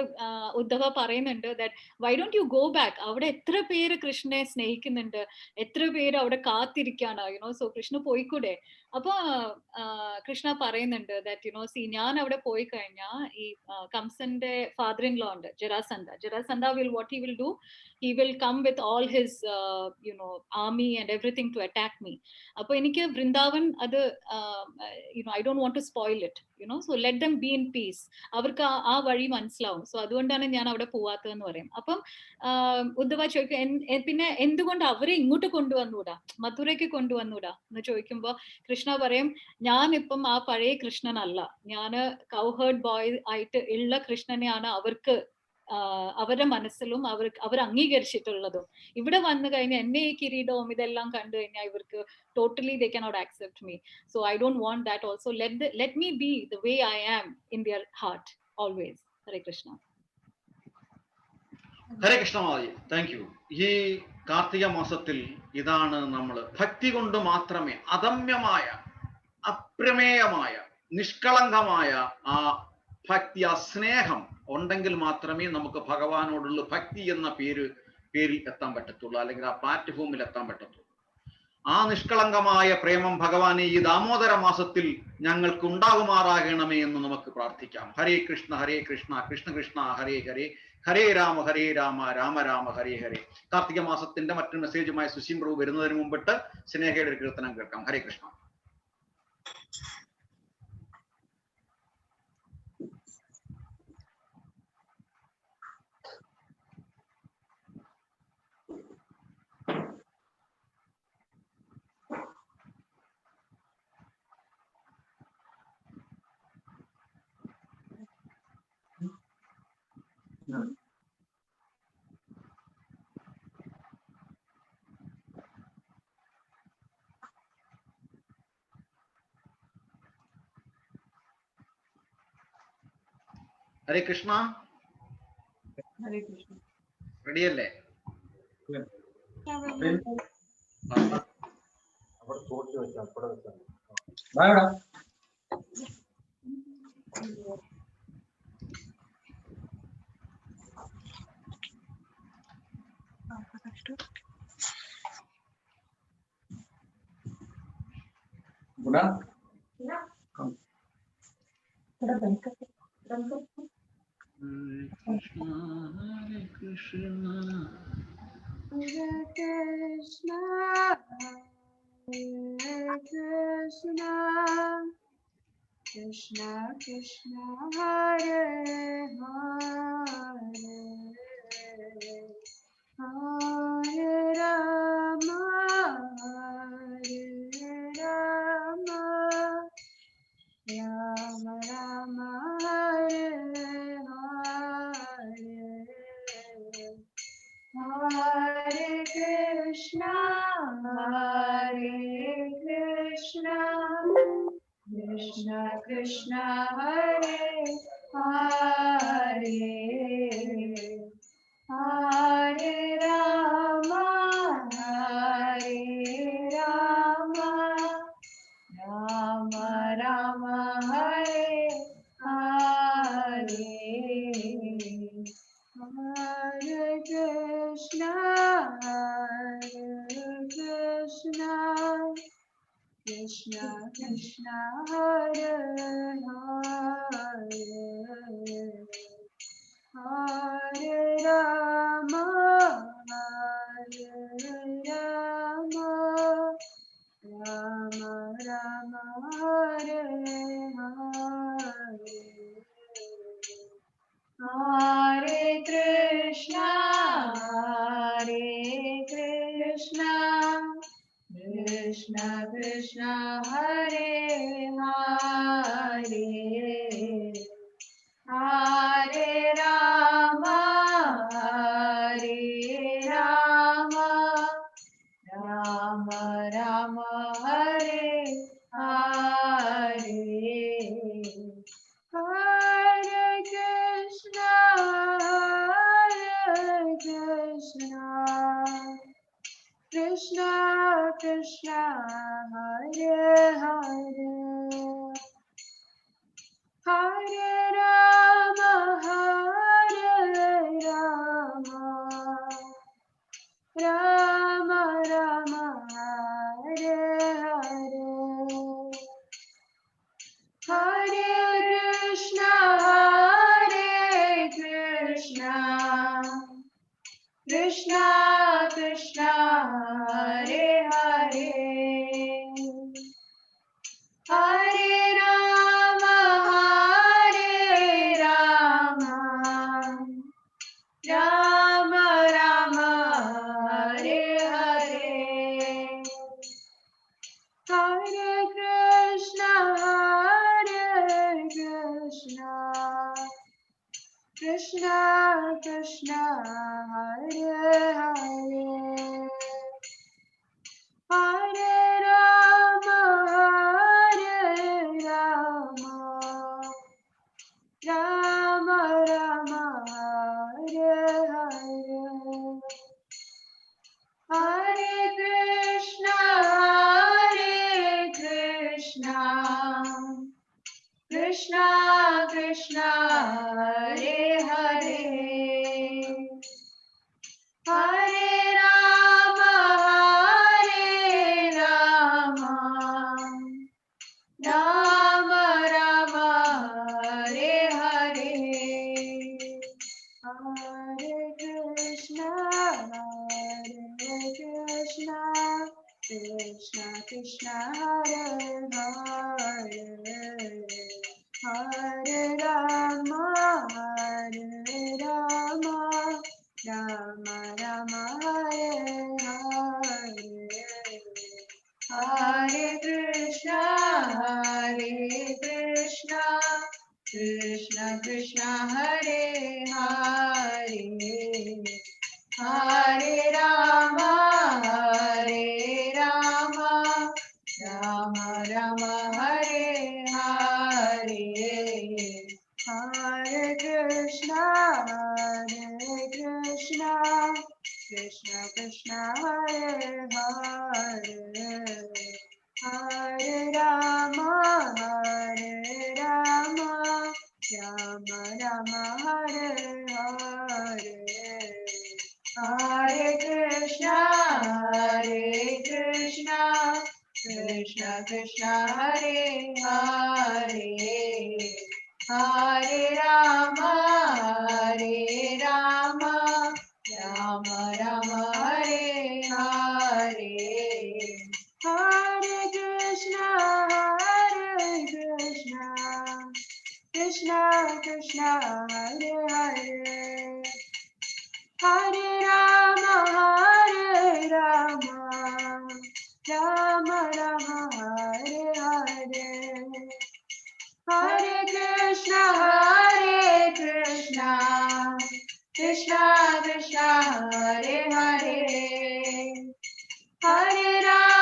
ഉദ്ധവ പറയുന്നുണ്ട് that why don't you go back, അവിടെ എത്ര പേര് കൃഷ്ണനെ സ്നേഹിക്കുന്നുണ്ട്, എത്ര പേര് അവിടെ കാത്തിരിക്കാണ്, so കൃഷ്ണ പോയിക്കൂടെ. അപ്പൊ കൃഷ്ണ പറയുന്നുണ്ട് that see, ഞാൻ അവിടെ പോയി കഴിഞ്ഞാൽ ഈ കംസന്റെ ഫാദർ ഇൻ ലോ ഉണ്ട്, Jarasandha what he will do, he will come with all his army and everything to attack me. അപ്പൊ എനിക്ക് വൃന്ദാവൻ അത് I don't want to spoil it, so let them be in peace. അവർക്ക് ആ വഴി മനസ്സിലാവും. So അതുകൊണ്ടാണ് ഞാൻ അവിടെ പോവാത്തതെന്ന് പറയും. അപ്പം ഉദ്ധവ ചോദിക്കും, പിന്നെ എന്തുകൊണ്ട് അവരെ ഇങ്ങോട്ട് കൊണ്ടുവന്നൂടാ, മധുരയ്ക്ക് കൊണ്ടുവന്നൂടാ എന്ന് ചോദിക്കുമ്പോ കൃഷ്ണ പറയും, ഞാൻ ഇപ്പം ആ പഴയ കൃഷ്ണനല്ല, ഞാന് കൗഹേർഡ് ബോയ് ആയിട്ട് ഉള്ള കൃഷ്ണനെയാണ് അവർക്ക് അവരുടെ മനസ്സിലും അവർ അംഗീകരിച്ചിട്ടുള്ളതും. ഇവിടെ വന്നു കഴിഞ്ഞാൽ എന്നെ ഈ കിരീടവും ഇതെല്ലാം കണ്ടു കഴിഞ്ഞാൽ ഇവർക്ക് totally they cannot accept me. So I don't want that also. Let me be the way I am in their heart always. Hare Krishna. Hare Krishna Mataji, thank you. ഈ കാർത്തിക മാസത്തിൽ ഇതാണ് നമ്മൾ ഭക്തി കൊണ്ട് മാത്രമേ, അദമ്യമായ അപ്രമേയമായ നിഷ്കളങ്കമായ ആ ഭക്തി, ആ സ്നേഹം ഉണ്ടെങ്കിൽ മാത്രമേ നമുക്ക് ഭഗവാനോടുള്ള ഭക്തി എന്ന പേരിൽ എത്താൻ പറ്റത്തുള്ളൂ, അല്ലെങ്കിൽ ആ പ്ലാറ്റ്ഫോമിൽ എത്താൻ പറ്റത്തുള്ളൂ. ആ നിഷ്കളങ്കമായ പ്രേമം ഭഗവാനെ ഈ ദാമോദര മാസത്തിൽ ഞങ്ങൾക്ക് ഉണ്ടാകുമാറാകണമേ എന്ന് നമുക്ക് പ്രാർത്ഥിക്കാം. ഹരേ കൃഷ്ണ കൃഷ്ണ കൃഷ്ണ ഹരേ ഹരേ, ഹരേ രാമ രാമ രാമ ഹരേ ഹരേ. കാർത്തിക മാസത്തിന്റെ മറ്റൊരു മെസ്സേജുമായി സുശീം പ്രഭു വരുന്നതിന് മുമ്പിട്ട് സ്നേഹയുടെ ഒരു കീർത്തനം കേൾക്കാം. ഹരേ കൃഷ്ണ. ഹരേ കൃഷ്ണ. റെഡിയല്ലേ? Hare Krishna, Hare Krishna, Hare Krishna, Krishna Krishna Hare Hare, Hare Rama, Hare Rama, Rama Rama Hare Hare Krishna, Krishna Krishna Hare Hare, Hare Rama, Hare Rama, Rama Rama Hare Hare, Hare Krishna, Krishna Krishna Hare Hare, Hare Rama, Hare Rama, Rama Rama Hare Hare, Hare Krishna, Krishna Krishna Hare Hare, Hare Rama, Krishna Krishna Hare Hare Hare Rama Hare Rama Rama Rama Hare Hare Hare Krishna Krishna Krishna Hare Hare Hare Rama Rama Rama Hare Hare Hare Krishna Krishna Krishna Hare Hare Hare Rama Rama Rama Hare Hare Hare Krishna Krishna Krishna Hare Hare Hare Rama Rama Rama Hare Hare Hare Krishna Krishna Krishna Hare Hare Hare Rama Rama Rama Hare Hare Hare Krishna Krishna Krishna Hare Hare Hare Rama Rama Rama Hare Hare Hare Krishna Krishna Krishna Hare Hare Hare Rama Rama Rama Hare Hare Hare Krishna Krishna Krishna Hare Hare Hare Rama Rama Rama Hare Hare Hare Krishna Krishna Krishna Hare Hare Hare Rama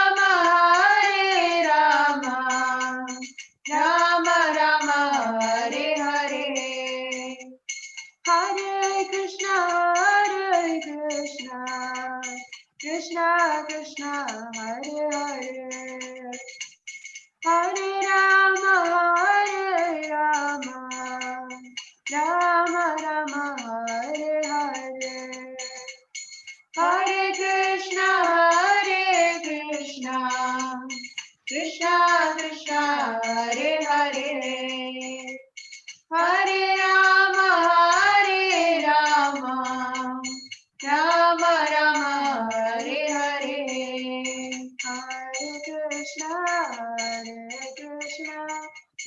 Rama Rama Hare Hare Hare Krishna Krishna Krishna Hare Hare Hare Rama Rama Hare Hare Hare Krishna Krishna Hare Hare Hare Rama Rama Hare Hare Hare Krishna Krishna Hare Hare Hare Rama Rama Hare Hare Hare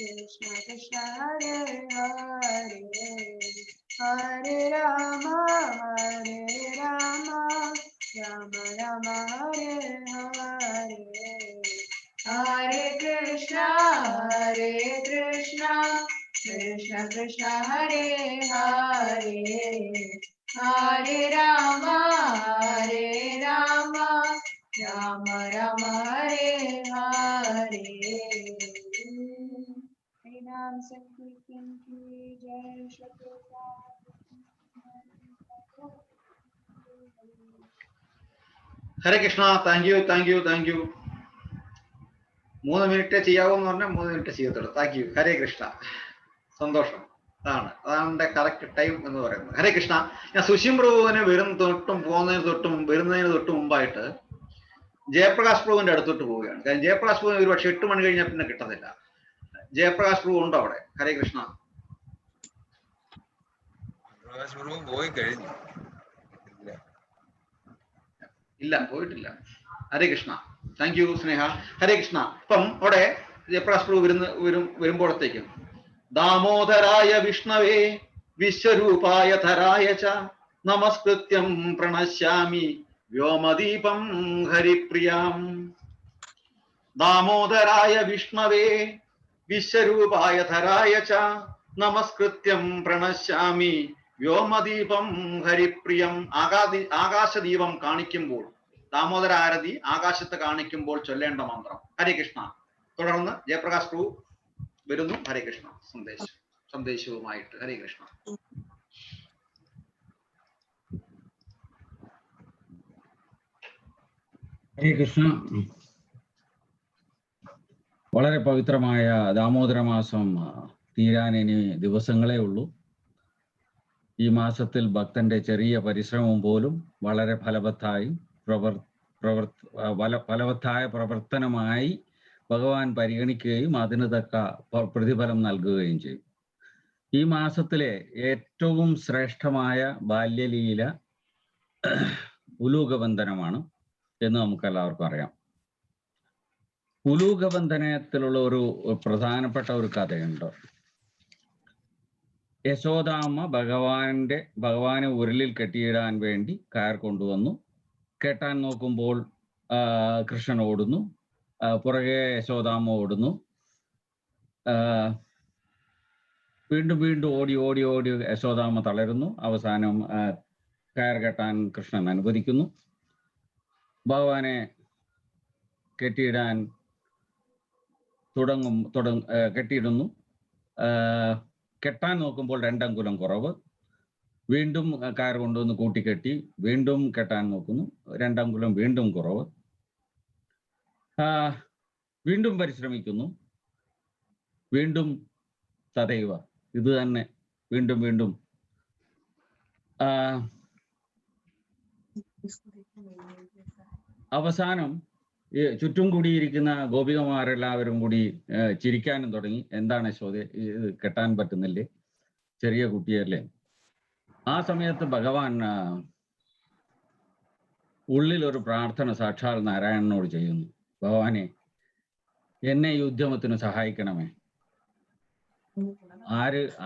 Krishna Krishna Hare Hare Hare Rama Rama Hare Hare Hare Krishna Krishna Hare Hare Hare Rama Rama Hare Hare Hare Nam Sankirtan Ki Jai Shri Krishna Hare Krishna. Thank you. 3 minute ചെയ്യാവൂന്ന് പറഞ്ഞാൽ 3 minute ചെയ്യത്തുള്ളൂ. Thank you. Hare Krishna. സന്തോഷം. അതാണ് എന്റെ correct time എന്ന് പറയുന്നത്. ഹരേ കൃഷ്ണ. ഞാൻ സുശീം പ്രഭുവിന് വരുന്നതിന് തൊട്ട് മുമ്പായിട്ട് ജയപ്രകാശ് പ്രഭുവിന്റെ അടുത്തോട്ട് പോവുകയാണ്. കാരണം ജയപ്രകാശ് പ്രഭു ഒരു പക്ഷെ 8 മണി കഴിഞ്ഞാൽ പിന്നെ കിട്ടത്തില്ല. ജയപ്രകാശ് പ്രഭു ഉണ്ടോ അവിടെ? ഹരേ കൃഷ്ണ. ഇല്ല, പോയിട്ടില്ല. ഹരേ കൃഷ്ണ. താങ്ക് യു സ്നേഹ. ഹരേ കൃഷ്ണ. ഇപ്പം അവിടെ ജയപ്രകാശ് പ്രഭു വരുമ്പോഴത്തേക്കും ദാമോദരായ വിഷ്ണവേ വിശ്വരൂപായ ധരായ ച നമസ്കൃത്യം പ്രണശ്യാമി വ്യോമദീപം ഹരിപ്രിയാം. ദാമോദരായ വിഷ്ണവേ വിശ്വരൂപായ ധരായ ച നമസ്കൃത്യം പ്രണശ്യാമി വ്യോമദീപം ഹരിപ്രിയം. ആകാശദീപം കാണിക്കുമ്പോൾ, ദാമോദര ആരതി ആകാശത്ത് കാണിക്കുമ്പോൾ ചൊല്ലേണ്ട മന്ത്രം. ഹരേ കൃഷ്ണ. തുടർന്ന് ജയപ്രകാശ് പ്രഭു വരുന്നു. ഹരേ കൃഷ്ണ. സന്ദേശവുമായിട്ട്. ഹരേ കൃഷ്ണ. ഹരേ കൃഷ്ണ. വളരെ പവിത്രമായ ദാമോദര മാസം തീരാൻ ഇനി ദിവസങ്ങളേ ഉള്ളൂ. ഈ മാസത്തിൽ ഭക്തന്റെ ചെറിയ പരിശ്രമം പോലും വളരെ ഫലവത്തായ പ്രവർത്തനമായി ഭഗവാൻ പരിഗണിക്കുകയും അതിന് തക്ക പ്രതിഫലം നൽകുകയും ചെയ്യും. ഈ മാസത്തിലെ ഏറ്റവും ശ്രേഷ്ഠമായ ബാല്യലീല ഉലൂകബന്ധനമാണ് എന്ന് നമുക്ക് എല്ലാവർക്കും അറിയാം. ഉലൂകബന്ധനത്തിലുള്ള ഒരു പ്രധാനപ്പെട്ട ഒരു കഥയുണ്ട്. യശോദാമ്മ ഭഗവാനെ ഉരുളിൽ കെട്ടിയിടാൻ വേണ്ടി കയർ കൊണ്ടുവന്നു. കെട്ടാൻ നോക്കുമ്പോൾ കൃഷ്ണൻ ഓടുന്നു, പുറകെ യശോദാമ്മ ഓടുന്നു. വീണ്ടും ഓടി യശോദാമ്മ തളരുന്നു. അവസാനം കയർ കെട്ടാൻ കൃഷ്ണൻ അനുവദിക്കുന്നു. ഭഗവാനെ കെട്ടിയിടാൻ കെട്ടിയിടുന്നു. കെട്ടാൻ നോക്കുമ്പോൾ 2 അങ്കുലം കുറവ്. വീണ്ടും കയർ കൊണ്ടുവന്ന് കൂട്ടിക്കെട്ടി വീണ്ടും കെട്ടാൻ നോക്കുന്നു. 2 അങ്കുലം വീണ്ടും കുറവ്. വീണ്ടും പരിശ്രമിക്കുന്നു. വീണ്ടും തദൈവ, ഇത് തന്നെ വീണ്ടും. അവസാനം ചുറ്റും കൂടിയിരിക്കുന്ന ഗോപികമാരെല്ലാവരും കൂടി ചിരിക്കാനും തുടങ്ങി. എന്താണ് യശോദ, ഇത് കെട്ടാൻ പറ്റുന്നില്ലേ, ചെറിയ കുട്ടിയല്ലേ? ആ സമയത്ത് ഭഗവാൻ ഉള്ളിൽ ഒരു പ്രാർത്ഥന സാക്ഷാൽ നാരായണനോട് ചെയ്യുന്നു. ഭഗവാനെ, എന്നെ ഈ ഉദ്യമത്തിന് സഹായിക്കണമേ.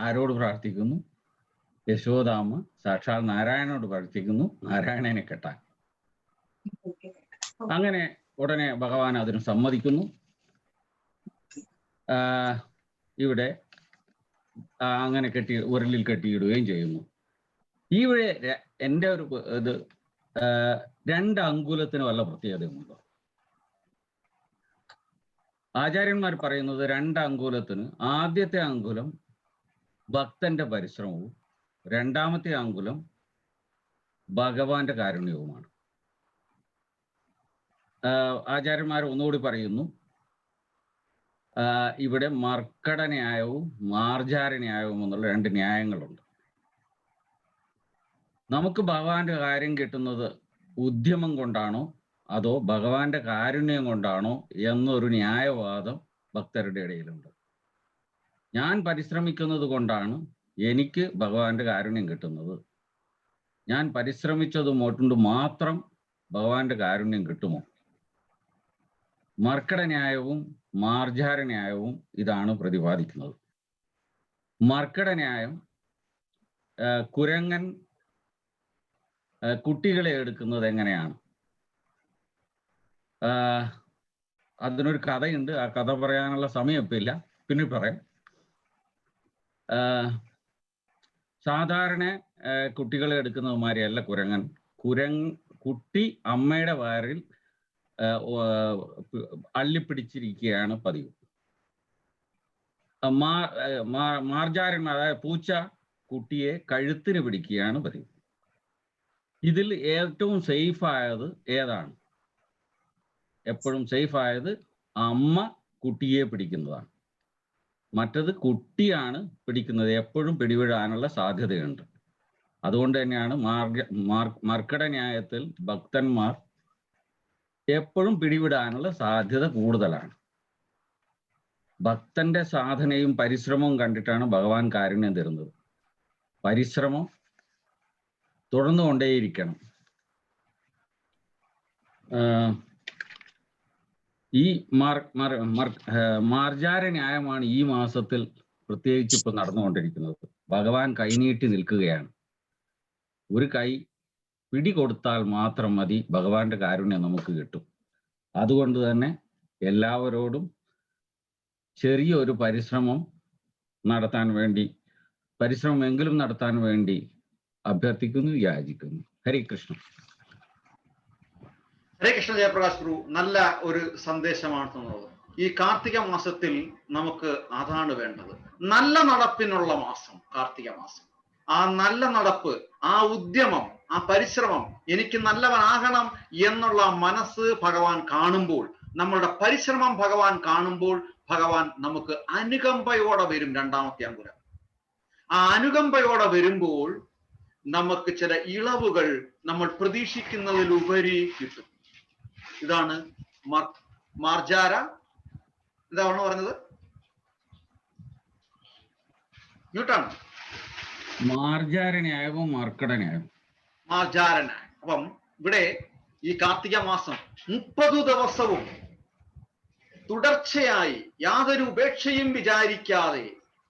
ആരോട് പ്രാർത്ഥിക്കുന്നു? യശോദാമ്മ സാക്ഷാൽ നാരായണനോട് പ്രാർത്ഥിക്കുന്നു, നാരായണനെ കെട്ടാൻ. അങ്ങനെ ഉടനെ ഭഗവാൻ അതിന് സമ്മതിക്കുന്നു. ഇവിടെ അങ്ങനെ ഉരുളിൽ കെട്ടിയിടുകയും ചെയ്യുന്നു. ഇവിടെ എൻ്റെ ഒരു ഇത് 2 അങ്കുലത്തിന് വല്ല പ്രത്യേകതയുമുണ്ടോ? ആചാര്യന്മാർ പറയുന്നത് 2 അങ്കുലത്തിന് ആദ്യത്തെ അങ്കുലം ഭക്തന്റെ പരിശ്രമവും 2ാമത്തെ അങ്കുലം ഭഗവാന്റെ കാരുണ്യവുമാണ്. ആചാര്യന്മാർ ഒന്നുകൂടി പറയുന്നു, ഇവിടെ മർക്കട ന്യായവും മാർജാര ന്യായവും എന്നുള്ള 2 ന്യായങ്ങളുണ്ട്. നമുക്ക് ഭഗവാന്റെ കാര്യം കിട്ടുന്നത് ഉദ്യമം കൊണ്ടാണോ അതോ ഭഗവാന്റെ കാരുണ്യം കൊണ്ടാണോ എന്നൊരു ന്യായവാദം ഭക്തരുടെ ഇടയിലുണ്ട്. ഞാൻ പരിശ്രമിക്കുന്നത് കൊണ്ടാണ് എനിക്ക് ഭഗവാന്റെ കാരുണ്യം കിട്ടുന്നത്. ഞാൻ പരിശ്രമിച്ചത് കൊണ്ട് മാത്രം ഭഗവാന്റെ കാരുണ്യം കിട്ടുമോ? മർക്കട ന്യായവും മാർജാര ന്യായവും ഇതാണ് പ്രതിപാദിക്കുന്നത്. മർക്കട ന്യായം, കുരങ്ങൻ കുട്ടികളെ എടുക്കുന്നത് എങ്ങനെയാണ്? അതിനൊരു കഥയുണ്ട്. ആ കഥ പറയാനുള്ള സമയം ഇപ്പം ഇല്ല, പിന്നെ പറയാം. സാധാരണ കുട്ടികളെ എടുക്കുന്നത് മാതിരിയല്ല കുരങ്ങൻ. കുട്ടി അമ്മയുടെ വയറിൽ അള്ളിപ്പിടിച്ചിരിക്കുകയാണ് പതിവ്. മാർജാരൻ, അതായത് പൂച്ച, കുട്ടിയെ കഴുത്തിന് പിടിക്കുകയാണ് പതിവ്. ഇതിൽ ഏറ്റവും സേഫ് ആയത് ഏതാണ്? എപ്പോഴും സേഫ് ആയത് അമ്മ കുട്ടിയെ പിടിക്കുന്നതാണ്. മറ്റത് കുട്ടിയാണ് പിടിക്കുന്നത്, എപ്പോഴും പിടിവിടാനുള്ള സാധ്യതയുണ്ട്. അതുകൊണ്ട് തന്നെയാണ് മർക്കട ന്യായത്തിൽ ഭക്തന്മാർ എപ്പോഴും പിടിവിടാനുള്ള സാധ്യത കൂടുതലാണ്. ഭക്തന്റെ സാധനയും പരിശ്രമവും കണ്ടിട്ടാണ് ഭഗവാൻ കാരുണ്യം തരുന്നത്. പരിശ്രമം തുടർന്നുകൊണ്ടേയിരിക്കണം. ഈ മാർജാര ന്യായമാണ് ഈ മാസത്തിൽ പ്രത്യേകിച്ച് ഇപ്പൊ നടന്നുകൊണ്ടിരിക്കുന്നത്. ഭഗവാൻ കൈനീട്ടി നിൽക്കുകയാണ്. ഒരു കൈ പിടികൊടുത്താൽ മാത്രം മതി ഭഗവാന്റെ കാരുണ്യം നമുക്ക് കിട്ടും. അതുകൊണ്ട് തന്നെ എല്ലാവരോടും ചെറിയൊരു പരിശ്രമമെങ്കിലും നടത്താൻ വേണ്ടി അഭ്യർത്ഥിക്കുന്നു, യാചിക്കുന്നു. ഹരേ കൃഷ്ണ. ഹരേ കൃഷ്ണ ജയപ്രകാശ് പ്രഭു, നല്ല ഒരു സന്ദേശമാണ് തന്നത്. ഈ കാർത്തിക മാസത്തിൽ നമുക്ക് അതാണ് വേണ്ടത്, നല്ല നടപ്പിനുള്ള മാസം കാർത്തിക മാസം. ആ നല്ല നടപ്പ്, ആ ഉദ്യമം, ആ പരിശ്രമം, എനിക്ക് നല്ലവനാകണം എന്നുള്ള മനസ്സ് ഭഗവാൻ കാണുമ്പോൾ, നമ്മളുടെ പരിശ്രമം ഭഗവാൻ കാണുമ്പോൾ, ഭഗവാൻ നമുക്ക് അനുകമ്പയോടെ വരും. രണ്ടാമത്തെ അങ്കുരം, ആ അനുകമ്പയോടെ വരുമ്പോൾ നമുക്ക് ചില ഇളവുകൾ നമ്മൾ പ്രതീക്ഷിക്കുന്നതിലുപരി കിട്ടും. ഇതാണ് മാർജാര, ഇതാണ് പറഞ്ഞത്, ന്യൂട്ടാണ് മാർജാര ന്യായവും മർക്കട ന്യായവും. മാർജാര ന്യായം. അപ്പം ഇവിടെ ഈ കാർത്തിക മാസം 30 ദിവസവും തുടർച്ചയായി യാതൊരു ഉപേക്ഷയും വിചാരിക്കാതെ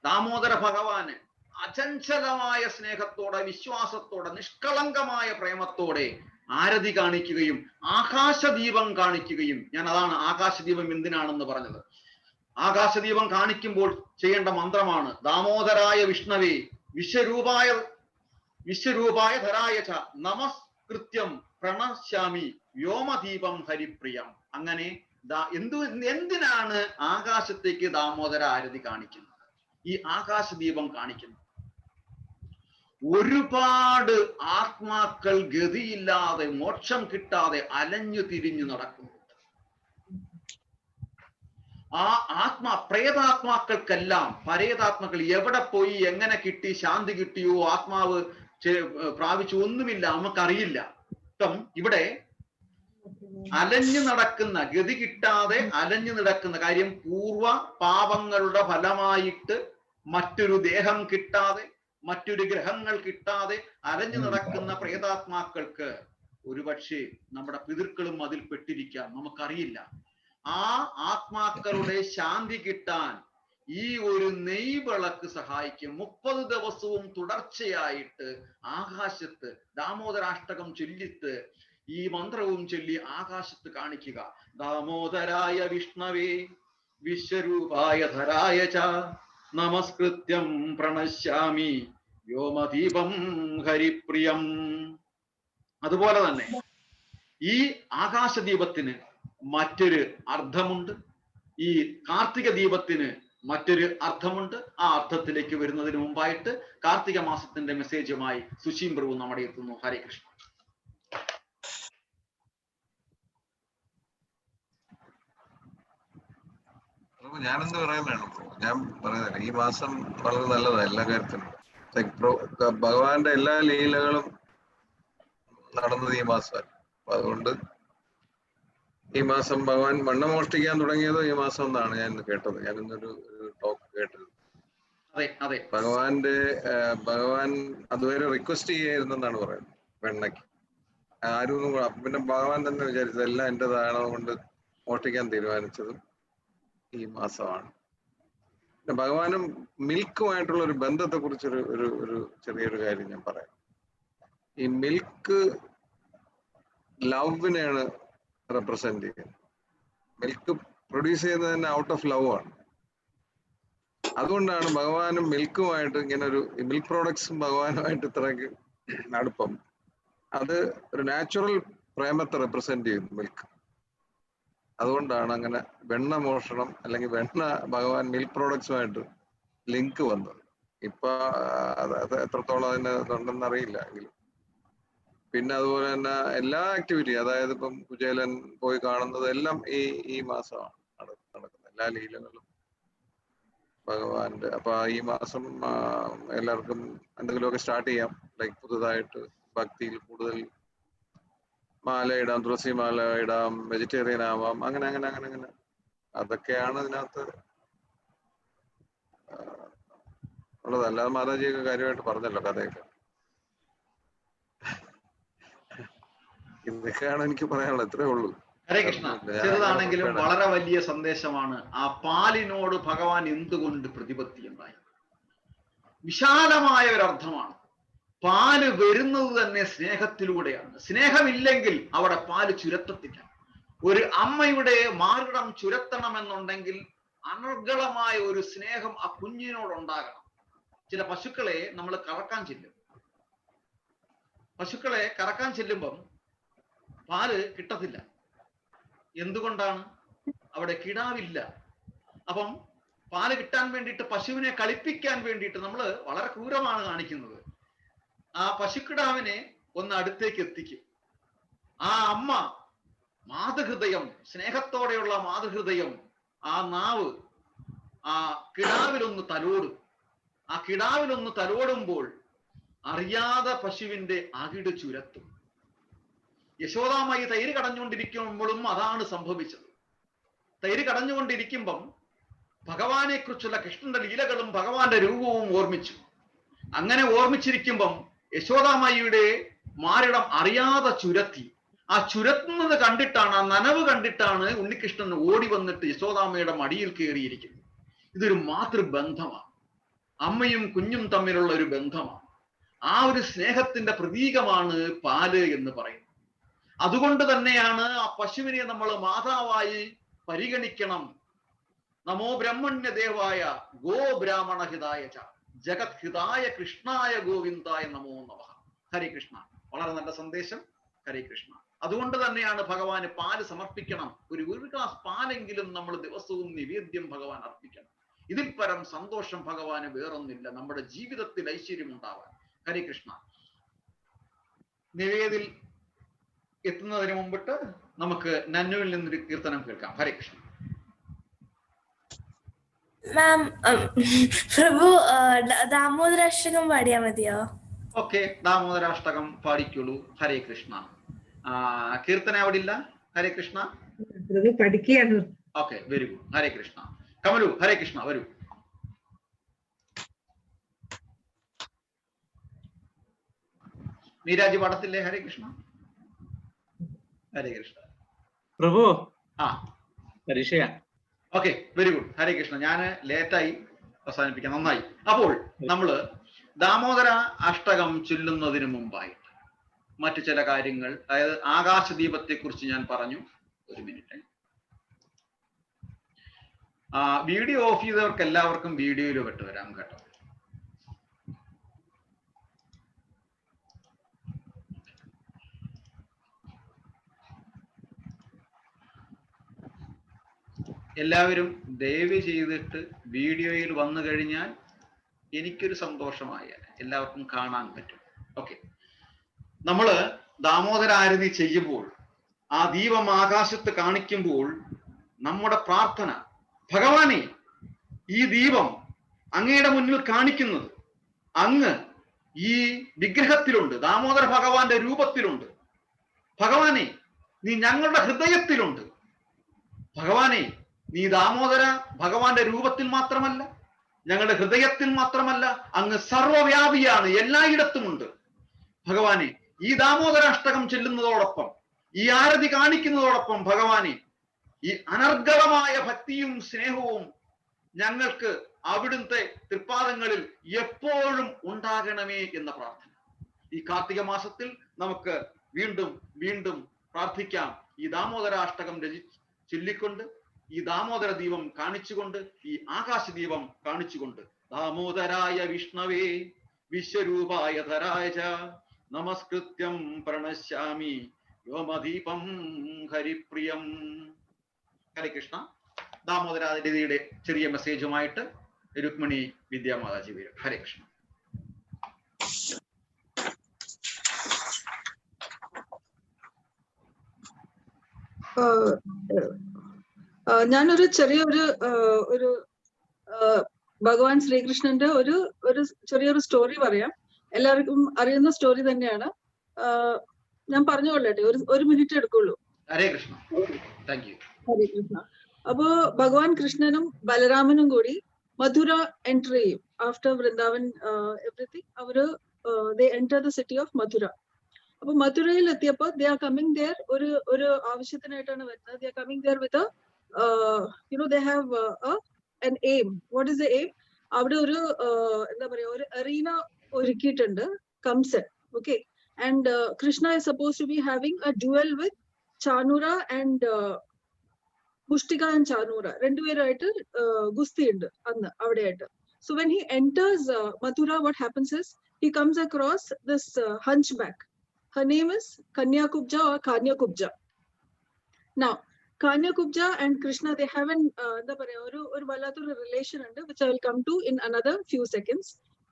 ദാമോദര ഭഗവാന് അചഞ്ചലമായ സ്നേഹത്തോടെ, വിശ്വാസത്തോടെ, നിഷ്കളങ്കമായ പ്രേമത്തോടെ ആരതി കാണിക്കുകയും ആകാശദീപം കാണിക്കുകയും, ഞാൻ അതാണ് ആകാശദീപം എന്തിനാണെന്ന് പറഞ്ഞത്. ആകാശദീപം കാണിക്കുമ്പോൾ ചെയ്യേണ്ട മന്ത്രമാണ് ദാമോദരായ വിഷ്ണവേ വിശ്വരൂപായ ധരായ ച നമസ്കൃത്യം പ്രണശ്യാമി വ്യോമദീപം ഹരിപ്രിയം. അങ്ങനെ എന്തിനാണ് ആകാശത്തേക്ക് ദാമോദര ആരതി കാണിക്കുന്നത്? ഈ ആകാശദീപം കാണിക്കുന്നത് ഒരുപാട് ആത്മാക്കൾ ഗതിയില്ലാതെ, മോക്ഷം കിട്ടാതെ അലഞ്ഞു തിരിഞ്ഞു നടക്കുന്നു. ആ പ്രേതാത്മാക്കൾക്കെല്ലാം, പരേതാത്മാക്കൾ എവിടെ പോയി, എങ്ങനെ കിട്ടി, ശാന്തി കിട്ടിയോ, ആത്മാവ് പ്രാപിച്ചു, ഒന്നുമില്ല, നമുക്കറിയില്ല. ഇപ്പം ഇവിടെ അലഞ്ഞു നടക്കുന്ന, ഗതി കിട്ടാതെ അലഞ്ഞു നടക്കുന്ന കാര്യം, പൂർവ പാപങ്ങളുടെ ഫലമായിട്ട് മറ്റൊരു ദേഹം കിട്ടാതെ, മറ്റൊരു ഗ്രഹങ്ങൾ കിട്ടാതെ അലഞ്ഞു നടക്കുന്ന പ്രേതാത്മാക്കൾക്ക് ഒരുപക്ഷെ നമ്മുടെ പിതൃക്കളും അതിൽ പെട്ടിരിക്കാം, നമുക്കറിയില്ല. ആ ആത്മാക്കളുടെ ശാന്തി കിട്ടാൻ ഈ ഒരു നെയ്വിളക്ക് സഹായിക്കും. 30 ദിവസവും തുടർച്ചയായിട്ട് ആകാശത്ത് ദാമോദരാഷ്ടകം ചൊല്ലിത്ത്, ഈ മന്ത്രവും ചൊല്ലി ആകാശത്ത് കാണിക്കുക. ദാമോദരായ വിഷ്ണവേ വിശ്വരൂപായ ധരായ ച നമസ്കൃത്യം പ്രണശ്യാമി വ്യോമദീപം ഹരിപ്രിയം. അതുപോലെ തന്നെ ഈ ആകാശദീപത്തിന് മറ്റൊരു അർത്ഥമുണ്ട്, ഈ കാർത്തിക ദീപത്തിന് മറ്റൊരു അർത്ഥമുണ്ട്. ആ അർത്ഥത്തിലേക്ക് വരുന്നതിന് മുമ്പായിട്ട് കാർത്തിക മാസത്തിന്റെ മെസ്സേജുമായി സുശീം പ്രഭു നമ്മുടെ എത്തുന്നു. ഹരേ കൃഷ്ണ. ഞാനെന്ത് പറയാനാണ്? ഞാൻ പറയുന്നില്ല, ഈ മാസം വളരെ നല്ലതാണ് എല്ലാ കാര്യത്തിനും. ഭഗവാന്റെ എല്ലാ ലീലകളും നടന്നത് ഈ മാസമാണ്. അപ്പൊ അതുകൊണ്ട് ഈ മാസം ഭഗവാൻ വണ്ണം മോഷ്ടിക്കാൻ തുടങ്ങിയത് ഈ മാസം എന്നാണ് ഞാൻ കേട്ടത്. ഞാൻ ഇന്നൊരു ടോക്ക് കേട്ടത്. ഭഗവാൻ അതുവരെ റിക്വസ്റ്റ് ചെയ്യായിരുന്നെന്നാണ് പറയുന്നത് വെണ്ണയ്ക്ക്. ആരും പിന്നെ ഭഗവാൻ തന്നെ വിചാരിച്ചത് എല്ലാം എൻ്റെതാണ്, കൊണ്ട് മോഷ്ടിക്കാൻ തീരുമാനിച്ചതും ഈ മാസമാണ്. പിന്നെ ഭഗവാനും മിൽക്കുമായിട്ടുള്ള ഒരു ബന്ധത്തെ കുറിച്ചൊരു ഒരു ചെറിയൊരു കാര്യം ഞാൻ പറയാം. ഈ മിൽക്ക് ലവിനെയാണ് റെപ്രസെന്റ് ചെയ്യുന്നത്. മിൽക്ക് പ്രൊഡ്യൂസ് ചെയ്യുന്നത് തന്നെ ഔട്ട് ഓഫ് ലവ് ആണ്. അതുകൊണ്ടാണ് ഭഗവാനും മിൽക്കുമായിട്ട് ഇങ്ങനെ ഒരു മിൽക്ക് പ്രോഡക്ട്സും ഭഗവാനുമായിട്ട് ഇത്രയ്ക്ക് അടുപ്പം. അത് ഒരു നാച്ചുറൽ പ്രേമത്തെ റെപ്രസെന്റ് ചെയ്യുന്നു മിൽക്ക്. അതുകൊണ്ടാണ് അങ്ങനെ വെണ്ണ മോഷണം അല്ലെങ്കിൽ വെണ്ണ ഭഗവാൻ മിൽക്ക് പ്രോഡക്ട്സുമായിട്ട് ലിങ്ക് വന്നത്. ഇപ്പൊ അത് എത്രത്തോളം അതിന് ഉണ്ടെന്ന് അറിയില്ല എങ്കിലും പിന്നെ അതുപോലെ തന്നെ എല്ലാ ആക്ടിവിറ്റി, അതായത് ഇപ്പം കുചേലൻ പോയി കാണുന്നത് എല്ലാം ഈ മാസമാണ് നടക്കുന്നത്, എല്ലാ ലീലകളും ഭഗവാന്റെ. അപ്പൊ ഈ മാസം എല്ലാവർക്കും എന്തെങ്കിലുമൊക്കെ സ്റ്റാർട്ട് ചെയ്യാം, ലൈക്ക് പുതുതായിട്ട് ഭക്തിയിൽ കൂടുതൽ മാല ഇടാം, തുളസി മാല ഇടാം, വെജിറ്റേറിയൻ ആവാം, അങ്ങനെ അങ്ങനെ അങ്ങനെ അങ്ങനെ. അതൊക്കെയാണ് ഇതിനകത്ത് ഉള്ളത്. അല്ലാതെ മാതാജിയൊക്കെ കാര്യമായിട്ട് പറഞ്ഞല്ലോ കഥയൊക്കെ. ഇതൊക്കെയാണ് എനിക്ക് പറയാനുള്ളത്, ഇത്രേ ഉള്ളൂ. ഹരേ കൃഷ്ണ. ചെറുതാണെങ്കിലും വളരെ വലിയ സന്ദേശമാണ്. ആ പാലിനോട് ഭഗവാൻ എന്തുകൊണ്ട് പ്രതിപത്തി ഉണ്ടായി? വിശാലമായ ഒരർത്ഥമാണ്. പാല് വരുന്നത് തന്നെ സ്നേഹത്തിലൂടെയാണ്. സ്നേഹമില്ലെങ്കിൽ അവിടെ പാല് ചുരത്തത്തില്ല. ഒരു അമ്മയുടെ മാറിടം ചുരത്തണമെന്നുണ്ടെങ്കിൽ അനർഗളമായ ഒരു സ്നേഹം ആ കുഞ്ഞിനോടുണ്ടാകണം. ചില പശുക്കളെ നമ്മൾ കറക്കാൻ ചെല്ലും. പശുക്കളെ കറക്കാൻ ചെല്ലുമ്പം പാല് കിട്ടത്തില്ല. എന്തുകൊണ്ടാണ്? അവിടെ കിടാവില്ല. അപ്പം പാല് കിട്ടാൻ വേണ്ടിയിട്ട്, പശുവിനെ കളിപ്പിക്കാൻ വേണ്ടിയിട്ട് നമ്മൾ വളരെ ക്രൂരമാണ് കാണിക്കുന്നത്. ആ പശുക്കിടാവിനെ ഒന്ന് അടുത്തേക്ക് എത്തിക്കും. ആ അമ്മ മാതൃഹൃദയം, സ്നേഹത്തോടെയുള്ള മാതൃഹൃദയം, ആ നാവ് ആ കിടാവിലൊന്ന് തലോടും. ആ കിടാവിലൊന്ന് തലോടുമ്പോൾ അറിയാതെ പശുവിന്റെ അകിട് ചുരത്തും. യശോദാമായി തൈര് കടഞ്ഞുകൊണ്ടിരിക്കുമ്പോഴും അതാണ് സംഭവിച്ചത്. തൈര് കടഞ്ഞുകൊണ്ടിരിക്കുമ്പം ഭഗവാനെ കുറിച്ചുള്ള കൃഷ്ണന്റെ ലീലകളും ഭഗവാന്റെ രൂപവും ഓർമ്മിച്ചു. അങ്ങനെ ഓർമ്മിച്ചിരിക്കുമ്പം യശോദാമായിയുടെ മാറിടം അറിയാതെ ചുരത്തി. ആ ചുരത്തുന്നത് കണ്ടിട്ടാണ്, ആ നനവ് കണ്ടിട്ടാണ് ഉണ്ണികൃഷ്ണൻ ഓടി വന്നിട്ട് യശോദാമ്മയുടെ മടിയിൽ കയറിയിരിക്കുന്നത്. ഇതൊരു മാതൃബന്ധമാണ്. അമ്മയും കുഞ്ഞും തമ്മിലുള്ള ഒരു ബന്ധമാണ്. ആ ഒരു സ്നേഹത്തിന്റെ പ്രതീകമാണ് പാല് എന്ന് പറയുന്നത്. അതുകൊണ്ട് തന്നെയാണ് ആ പശുവിനെ നമ്മൾ മാതാവായി പരിഗണിക്കണം. നമോ ബ്രഹ്മണ്യ ദേവായ ഗോ ബ്രാഹ്മണ ഹിതായ ച ജഗത് ഹിതായ കൃഷ്ണായ ഗോവിന്ദായ നമോ നമഃ. ഹരേ കൃഷ്ണ. വളരെ നല്ല സന്ദേശം. ഹരേ കൃഷ്ണ. അതുകൊണ്ട് തന്നെയാണ് ഭഗവാന് പാല് സമർപ്പിക്കണം. ഒരു ഗ്ലാസ് പാലെങ്കിലും നമ്മൾ ദിവസവും നിവേദ്യം ഭഗവാൻ അർപ്പിക്കണം. ഇതിൽ പരം സന്തോഷം ഭഗവാന് വേറൊന്നില്ല നമ്മുടെ ജീവിതത്തിൽ ഐശ്വര്യം ഉണ്ടാവാൻ. ഹരേ കൃഷ്ണ. നിവേദിൽ എത്തുന്നതിന് മുമ്പിട്ട് നമുക്ക് നന്നുവിൽ നിന്നൊരു കീർത്തനം കേൾക്കാം. ഹരേ കൃഷ്ണ. മാം, പ്രഭു ദാമോദരാഷ്ടകം പാടിയാ മതിയോ? ഓക്കെ, ദാമോദരാഷ്ടകം പാടിക്കുള്ളൂ. ഹരേ കൃഷ്ണ. കീർത്തന അവിടെ ഇല്ല. ഹരേ കൃഷ്ണ. പഠിക്കുകയാണ്. Okay, very good. Hare Krishna. Kamalu, Hare Krishna, വരൂ. നീരാജി പാടത്തില്ലേ? ഹരേ കൃഷ്ണ. ഹരേ കൃഷ്ണ. പ്രഭു ആ, പരീക്ഷയാ. Okay, very good. Hare Krishna. ഞാൻ ലേറ്റായി അവസാനിപ്പിക്കാം. നന്നായി. അപ്പോൾ നമ്മള് ദാമോദര അഷ്ടകം ചൊല്ലുന്നതിന് മുമ്പായിട്ട് മറ്റു ചില കാര്യങ്ങൾ, അതായത് ആകാശദീപത്തെ കുറിച്ച് ഞാൻ പറഞ്ഞു. ഒരു മിനിറ്റ്. വീഡിയോ ഓഫ് ചെയ്തവർക്ക് എല്ലാവർക്കും വീഡിയോയിൽ വിട്ടുവരാം കേട്ടോ. എല്ലാവരും ദയവ് ചെയ്തിട്ട് വീഡിയോയിൽ വന്നു കഴിഞ്ഞാൽ എനിക്കൊരു സന്തോഷമായ എല്ലാവർക്കും കാണാൻ പറ്റും. ഓക്കെ, നമ്മള് ദാമോദരാരതി ചെയ്യുമ്പോൾ ആ ദീപം ആകാശത്ത് കാണിക്കുമ്പോൾ നമ്മുടെ പ്രാർത്ഥന, ഭഗവാനെ, ഈ ദീപം അങ്ങയുടെ മുന്നിൽ കാണിക്കുന്നത് അങ്ങ് ഈ വിഗ്രഹത്തിലുണ്ട്, ദാമോദര ഭഗവാന്റെ രൂപത്തിലുണ്ട്. ഭഗവാനെ, നീ ഞങ്ങളുടെ ഹൃദയത്തിലുണ്ട്. ഭഗവാനെ, നീ ദാമോദര ഭഗവാന്റെ രൂപത്തിൽ മാത്രമല്ല, ഞങ്ങളുടെ ഹൃദയത്തിൽ മാത്രമല്ല, അങ്ങ് സർവവ്യാപിയാണ്, എല്ലായിടത്തുമുണ്ട്. ഭഗവാനെ, ഈ ദാമോദരാഷ്ടകം ചെല്ലുന്നതോടൊപ്പം, ഈ ആരതി കാണിക്കുന്നതോടൊപ്പം ഭഗവാനെ, ഈ അനർഗളമായ ഭക്തിയും സ്നേഹവും ഞങ്ങൾക്ക് അവിടുത്തെ തൃപ്പാദങ്ങളിൽ എപ്പോഴും ഉണ്ടാകണമേ എന്ന പ്രാർത്ഥന. ഈ കാർത്തിക മാസത്തിൽ നമുക്ക് വീണ്ടും വീണ്ടും പ്രാർത്ഥിക്കാം. ഈ ദാമോദരാഷ്ടകം ചൊല്ലിക്കൊണ്ട്, ഈ ദാമോദര ദീപം കാണിച്ചുകൊണ്ട്, ഈ ആകാശദീപം കാണിച്ചുകൊണ്ട്, ദാമോദരായ വിഷ്ണവേ വിശ്വരൂപായ ധരായ നമസ്കൃത്യം പ്രണശ്യാമി വ്യോമദീപം ഹരിപ്രിയം. ഹരേ കൃഷ്ണ. ദാമോദരാതിയുടെ ചെറിയ മെസ്സേജുമായിട്ട് രുക്മിണി വിദ്യാമാതാജി വരും. ഹരേ കൃഷ്ണ. ഞാനൊരു ഒരു ഭഗവാൻ ശ്രീകൃഷ്ണന്റെ ഒരു ചെറിയൊരു സ്റ്റോറി പറയാം. എല്ലാവർക്കും അറിയുന്ന സ്റ്റോറി തന്നെയാണ്. ഞാൻ പറഞ്ഞുകൊള്ളട്ടെ, ഒരു മിനിറ്റ് എടുക്കുള്ളൂ. ഹരേ കൃഷ്ണ. Thank you. ഹരേ കൃഷ്ണ. അപ്പോ ഭഗവാൻ കൃഷ്ണനും ബലരാമനും കൂടി മധുര എൻറ്റർ ചെയ്യും. ആഫ്റ്റർ വൃന്ദാവൻ എവറിത്തിങ് അവര് they enter the city of Mathura. അപ്പൊ മധുരയിൽ എത്തിയപ്പോ they are coming there ഒരു ആവശ്യത്തിനായിട്ടാണ് വരുന്നത്. they are coming there with a they have an aim. What is the aim? അവിടെ ഒരു എന്താ പറയാ, ഒരു അറീന ഒരുക്കിയിട്ടുണ്ട്, Kamsan. Okay, and Krishna is supposed to be having a duel with Chanura and Pushtika and Chanura. രണ്ടുപേരായിട്ട് ഗുസ്തി ഉണ്ട് അന്ന് അവിടെയായിട്ട്. So when he enters Mathura, what happens is he comes across this hunchback. Her name is Kanyakubja or Kanyakubja. Now, Kanyakubja and Krishna, they have an ഒരു വല്ലാത്തൊരു relation ഉണ്ട്, which I will come to in another few seconds.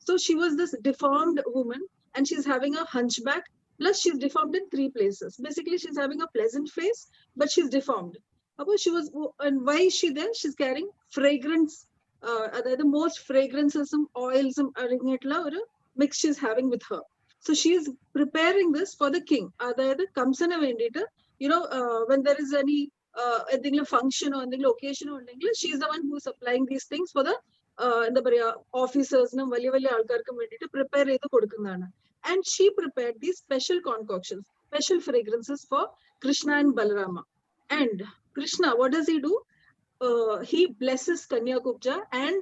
So she was this deformed woman and she's having a hunchback, plus she's deformed in 3 places. Basically, she's having a pleasant face, but she's deformed. And why is she there? She's carrying fragrance, the most fragrances, oils, or mix she's having with her. So she is preparing this for the king. Kamsana vendita, when there is any function or occasion or she is the one who is supplying these things for the officers to prepare. And she prepared these special concoctions, special fragrances for Krishna and Balarama. And Krishna, what does he do? He blesses Kanyakubja and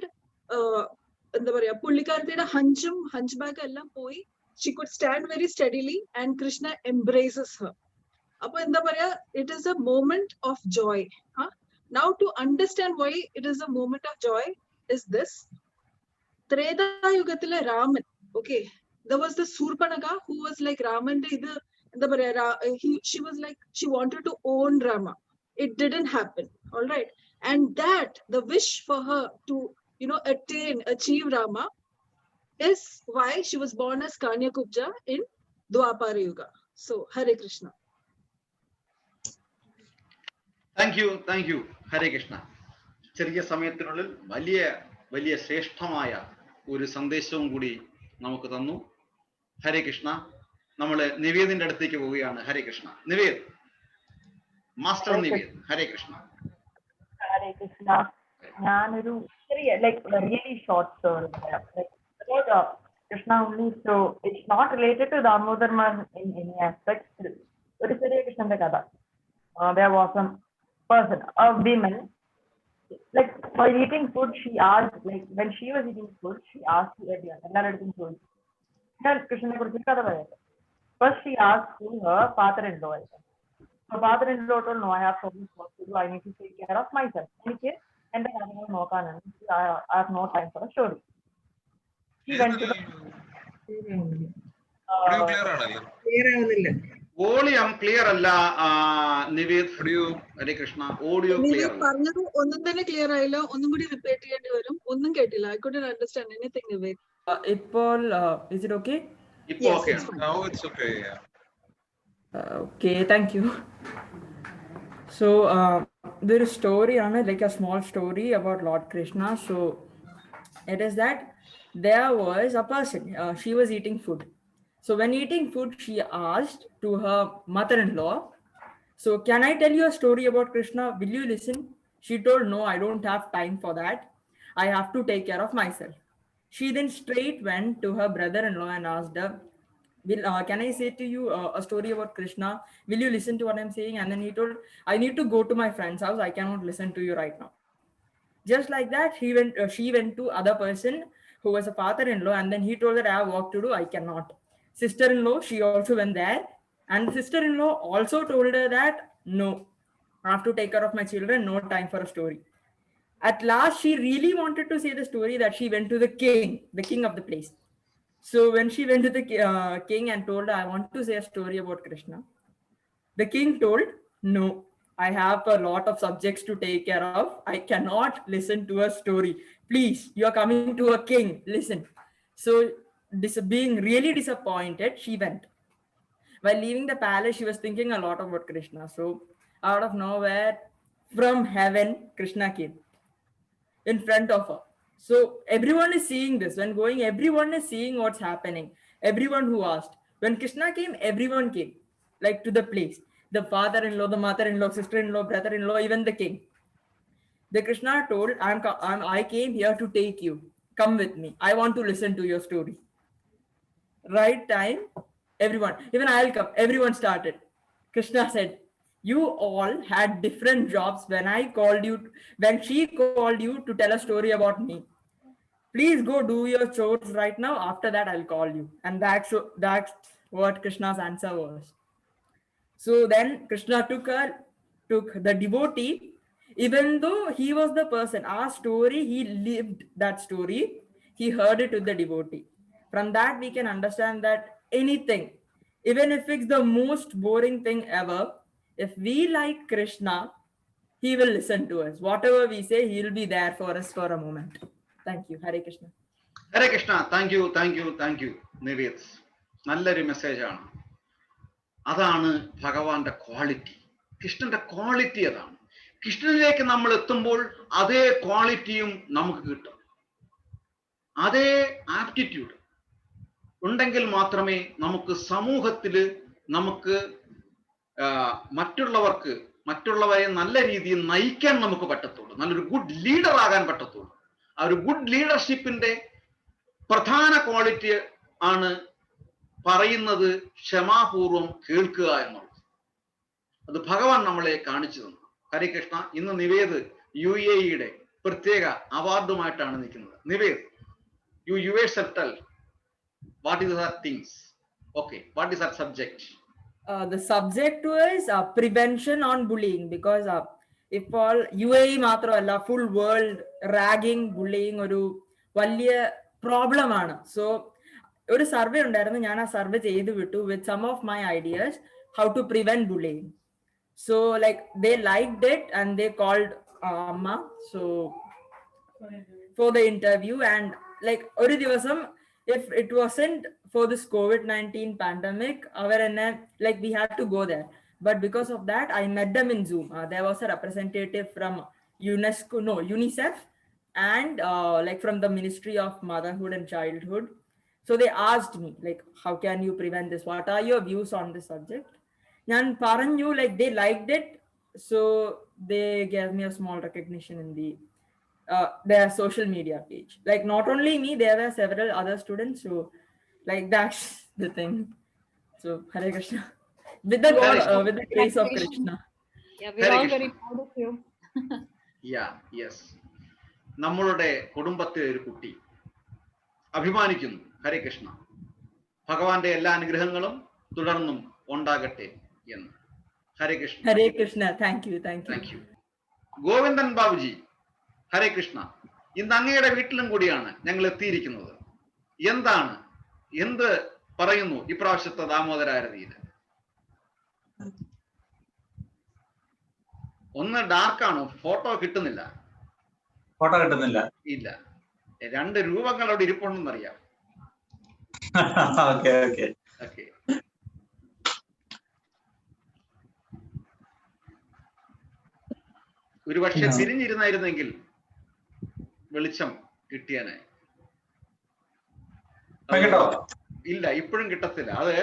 hunchback ellam poi. She could stand very steadily and Krishna embraces her. It is a moment of joy. Now, to understand why it is a moment of joy is this. Treta Yugathile Raman, okay, there was the Surpanaga who was like Raman. She was like, she wanted to own Rama. It didn't happen. All right. And that the wish for her to, achieve Rama is why she was born as Kanyakubja in Dwapara Yuga. So, Hare Krishna. Thank you. Hare Krishna. ചെറിയ സമയത്തിനുള്ളിൽ വലിയ ശ്രേഷ്ഠമായ ഒരു സന്ദേശവും കൂടി നമുക്ക് തന്നു. ഹരേ കൃഷ്ണ. നമ്മൾ നിവേദിന്റെ അടുത്തേക്ക് പോവുകയാണ്. ഹരേ കൃഷ്ണ. നിവേദ്, മാസ്റ്റർ നിവേദ്. ഹരേ കൃഷ്ണ. ഹരേ കൃഷ്ണ. ഞാനൊരു ചെറിയ really short story about Krishna only, so it's not related to Damodar in any aspect. ഒരു ചെറിയ കൃഷ്ണന്റെ കഥ. There was some person, a woman, while eating food, she asked, when she was eating food, she asked everyone, Krishna kurchu kada parayattu. First she asked who her father-in-law is. Her father-in-law told, no, I have so much work to do, I need to take care of myself. And I have no time for a story. She went to the volume clear അല്ല നിവേദ്. ഹരേ Krishna. Audio clear പറഞ്ഞത് ഒന്നും തന്നെ clear ആയില്ല. ഒന്നും കൂടി repeat ചെയ്യേണ്ടി വരും. ഒന്നും കേട്ടില്ല. I couldn't understand anything, Nivedh. ഇപ്പോൾ is it okay? Ipo okay. Now it's okay. Okay, thank you. So there is story on it, like a small story about Lord Krishna. So it is that there was a person, she was eating food. So when eating food, she asked to her mother-in-law, so can I tell you a story about Krishna? Will you listen? She told, no, I don't have time for that. I have to take care of myself. She then straight went to her brother-in-law and asked her, can I say to you a story about Krishna? Will you listen to what I'm saying? And then he told, I need to go to my friend's house. I cannot listen to you right now. Just like that, she went to other person who was a father-in-law, and then he told her, I have work to do, I cannot. Sister-in-law, she also went there, and sister-in-law also told her that, no, I have to take care of my children, no time for a story. At last, she really wanted to say the story that she went to the king of the place. So when she went to the king and told her, I want to say a story about Krishna, the king told, no, I have a lot of subjects to take care of. I cannot listen to a story. Please, you are coming to a king, listen. So being really disappointed, she went. While leaving the palace, she was thinking a lot about Krishna. So out of nowhere, from heaven, Krishna came in front of her. So everyone is seeing this. When going, everyone is seeing what's happening. Everyone who asked. When Krishna came, everyone came, like to the place. The father-in-law, the mother-in-law, sister-in-law, brother-in-law, even the king. The Krishna told, I came here to take you. Come with me. I want to listen to your story. Right time, everyone, even I'll come. Everyone started. Krishna said, you all had different jobs when she called you to tell a story about me. Please go do your chores right now. After that, I'll call you. And that's what Krishna's answer was. So then Krishna took the devotee, even though he was the person, our story, he lived that story, he heard it with the devotee. From that, we can understand that anything, even if it's the most boring thing ever, if we like Krishna, he will listen to us. Whatever we say, he will be there for us for a moment. Thank you. Hare Krishna. Hare Krishna. Thank you. Niveth. നല്ലൊരു മെസ്സേജാണ്. അതാണ് ഭഗവാന്റെ quality. കൃഷ്ണന്റെ quality അതാണ്. കൃഷ്ണനിലേക്ക് നമ്മൾ എത്തുമ്പോൾ അതേ ക്വാളിറ്റിയും നമുക്ക് കിട്ടും. അതേ ആപ്റ്റിറ്റ്യൂഡ് ഉണ്ടെങ്കിൽ മാത്രമേ നമുക്ക് സമൂഹത്തിൽ നമുക്ക് മറ്റുള്ളവരെ നല്ല രീതിയിൽ നയിക്കാൻ നമുക്ക് പറ്റത്തുള്ളൂ. നല്ലൊരു ഗുഡ് ലീഡർ ആകാൻ പറ്റത്തുള്ളൂ. ആ ഒരു ഗുഡ് ലീഡർഷിപ്പിന്റെ പ്രധാന ക്വാളിറ്റി ആണ് പറയുന്നത് ക്ഷമാപൂർവം കേൾക്കുക എന്നുള്ളത്. അത് ഭഗവാൻ നമ്മളെ കാണിച്ചു തന്നു. ഹരേ കൃഷ്ണ. ഇന്ന് നിവേദ് UAE പ്രത്യേക അവാർഡുമായിട്ടാണ് നിൽക്കുന്നത്. Nived, you yourself tell what is that things? Okay, what is that subject? The subject was prevention on bullying, because if all UAE മാത്രമല്ല full world ragging, bullying ഒരു വലിയ പ്രോബ്ലം ആണ്. സോ ഒരു സർവേ ഉണ്ടായിരുന്നു, ഞാൻ ആ സർവേ ചെയ്തു വിട്ടു with some of my ideas how to prevent bullying. So like they liked it and they called Amma for the interview. And like ഒരു ദിവസം, if it wasn't for this COVID-19 pandemic, like we had to go there, but because of that I met them in Zoom. There was a representative from UNICEF and like from the Ministry of Motherhood and Childhood. So they asked me like, how can you prevent this? What are your views on this subject? Njan paranju, like they liked it, so they gave me a small recognition in their social media page. Like not only me, there were several other students. So like that's the thing. So Hare Krishna. With the grace of Krishna. Yeah, we're all very proud of you. Yeah, yes. നമ്മളുടെ കുടുംബത്തിലെ ഒരു കുട്ടി അഭിമാനിക്കുന്നു. ഹരേ കൃഷ്ണ. ഭഗവാന്റെ എല്ലാ അനുഗ്രഹങ്ങളും തുടർന്നും ഉണ്ടാകട്ടെ എന്ന്. ഹരേ കൃഷ്ണ. ഹരേ കൃഷ്ണ. Thank you. ഗോവിന്ദൻ ബാബുജി, ഹരേ കൃഷ്ണ. ഇന്ന് അങ്ങയുടെ വീട്ടിലും കൂടിയാണ് ഞങ്ങൾ എത്തിയിരിക്കുന്നത്. എന്ത് പറയുന്നു ഇപ്രാവശ്യത്തെ ദാമോദരാരതിയിൽ? ഒന്ന് ഡാർക്കാണോ? ഫോട്ടോ കിട്ടുന്നില്ല. ഇല്ല, 2 രൂപങ്ങൾ അവിടെ ഇരിപ്പുണ്ടെന്നറിയാം. ഓക്കെ. ഒരു പക്ഷെ തിരിഞ്ഞിരുന്നായിരുന്നെങ്കിൽ വെളിച്ചം കിട്ടിയാനെ. ഇല്ല, ഇപ്പോഴും കിട്ടത്തില്ല. അത്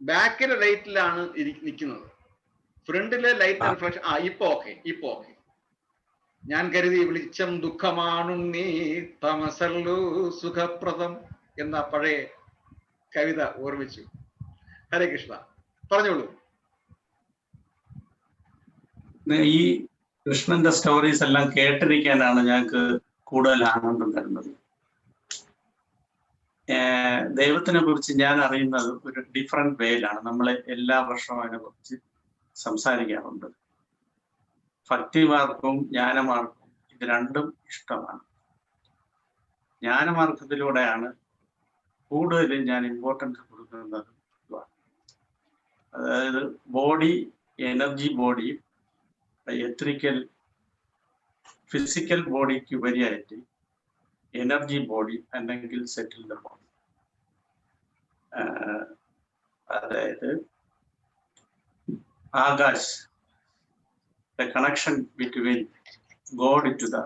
ബാക്കിലെ ലൈറ്റിലാണ് നിൽക്കുന്നത്. ഫ്രണ്ടിലെ ലൈറ്റ് റിഫ്ലക്ഷൻ. ഇപ്പൊ ഓക്കെ. ഞാൻ കരുതി വെളിച്ചം ദുഃഖമാണുണ്ണീ തമസല്ലു സുഖപ്രദം എന്ന പഴയ കവിത ഓർമ്മിച്ചു. ഹരേ കൃഷ്ണ. പറഞ്ഞോളൂ. ഈ കൃഷ്ണന്റെ സ്റ്റോറീസ് എല്ലാം കേട്ടിരിക്കാനാണ് ഞങ്ങൾക്ക് കൂടുതൽ ആനന്ദം തരുന്നത്. ദൈവത്തിനെ കുറിച്ച് ഞാൻ അറിയുന്നത് ഒരു ഡിഫറെന്റ് വേയിലാണ്. നമ്മൾ എല്ലാ വർഷവും അതിനെ കുറിച്ച് സംസാരിക്കാറുണ്ട്. ഭക്തിമാർഗവും ജ്ഞാനമാർഗവും ഇത് രണ്ടും ഇഷ്ടമാണ്. ജ്ഞാനമാർഗത്തിലൂടെയാണ് കൂടുതൽ ഞാൻ ഇമ്പോർട്ടൻസ് കൊടുക്കുന്നത്. അതായത് ബോഡി, എനർജി ബോഡി, ഫിസിക്കൽ ബോഡിക്ക് ഉപരിയായിട്ട് എനർജി ബോഡി അല്ലെങ്കിൽ സെറ്റിൽഡ് ബോഡി. അതായത് Agash, the connection between God to the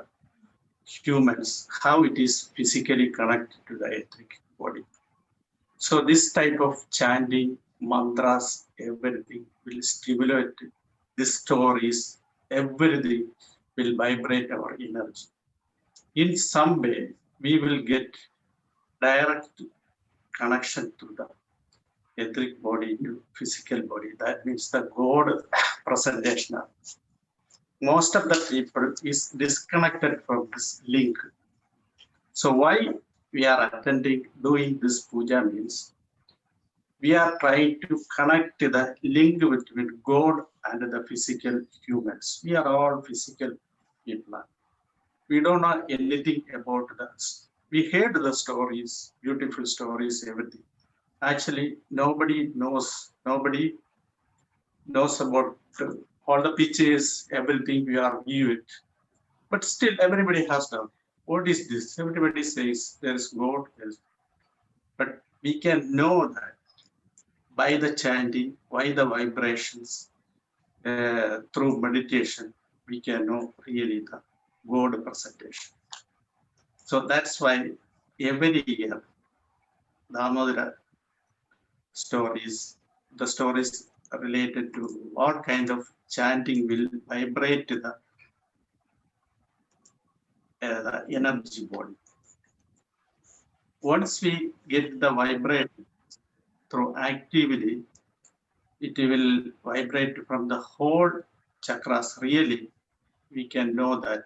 humans, how it is physically connected to the etheric body. So this type of chanting, mantras, everything will stimulate these stories, everything will vibrate our energy. In some way, we will get direct connection to the etheric body to physical body. That means the God presentation. Most of the people is disconnected from this link. So why we are attending, doing this puja means we are trying to connect the link between God and the physical humans. We are all physical people. We don't know anything about this. We heard the stories, beautiful stories, everything. Actually, nobody knows about all the pictures, everything we are viewed. But still, everybody has doubt. What is this? Everybody says there is God. But we can know that by the chanting, by the vibrations, through meditation, we can know really the God presentation. So that's why every year, Damodara stories, the stories related to all kind of chanting will vibrate to the energy body. Once we get the vibration through activity, it will vibrate from the whole chakras. Really, we can know that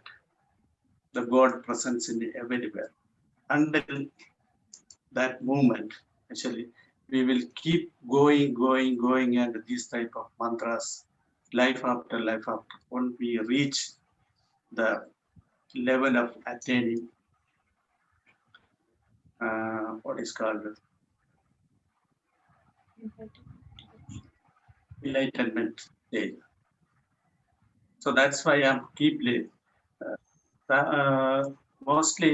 the God presence in everywhere. Until that moment, actually, we will keep going, and these type of mantras, life after life after. When we reach the level of attaining what is called enlightenment stage. So that's why I'm keeply mostly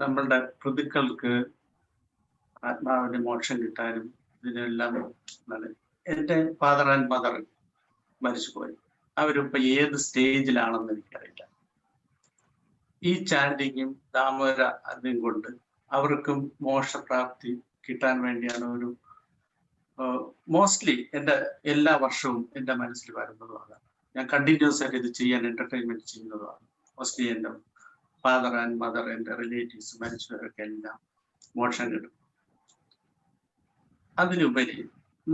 നമ്മളുടെ പ്രതിക്കൾക്ക് ആത്മാവിന്റെ മോക്ഷം കിട്ടാനും ഇതിനെല്ലാം എൻ്റെ father and mother മരിച്ചുപോയി. അവരിപ്പോ ഏത് സ്റ്റേജിലാണെന്ന് എനിക്കറിയില്ല. ഈ ചാൻഡിങ്ങും ദാമോദര അതും കൊണ്ട് അവർക്കും മോക്ഷപ്രാപ്തി കിട്ടാൻ വേണ്ടിയാണ് ഒരു മോസ്റ്റ്ലി എൻ്റെ എല്ലാ വർഷവും എൻ്റെ മനസ്സിൽ വരുന്നതുമാണ്. ഞാൻ കണ്ടിന്യൂസ് ആയിട്ട് ഇത് ചെയ്യാൻ എന്റർടൈൻമെന്റ് ചെയ്യുന്നതുമാണ്. മോസ്റ്റ്ലി എൻ്റെ ഫാദർ ആൻഡ് മദർ, എൻ്റെ റിലേറ്റീവ്സ് മരിച്ചവരൊക്കെ എല്ലാം മോക്ഷം കിട്ടും. അതിലുപരി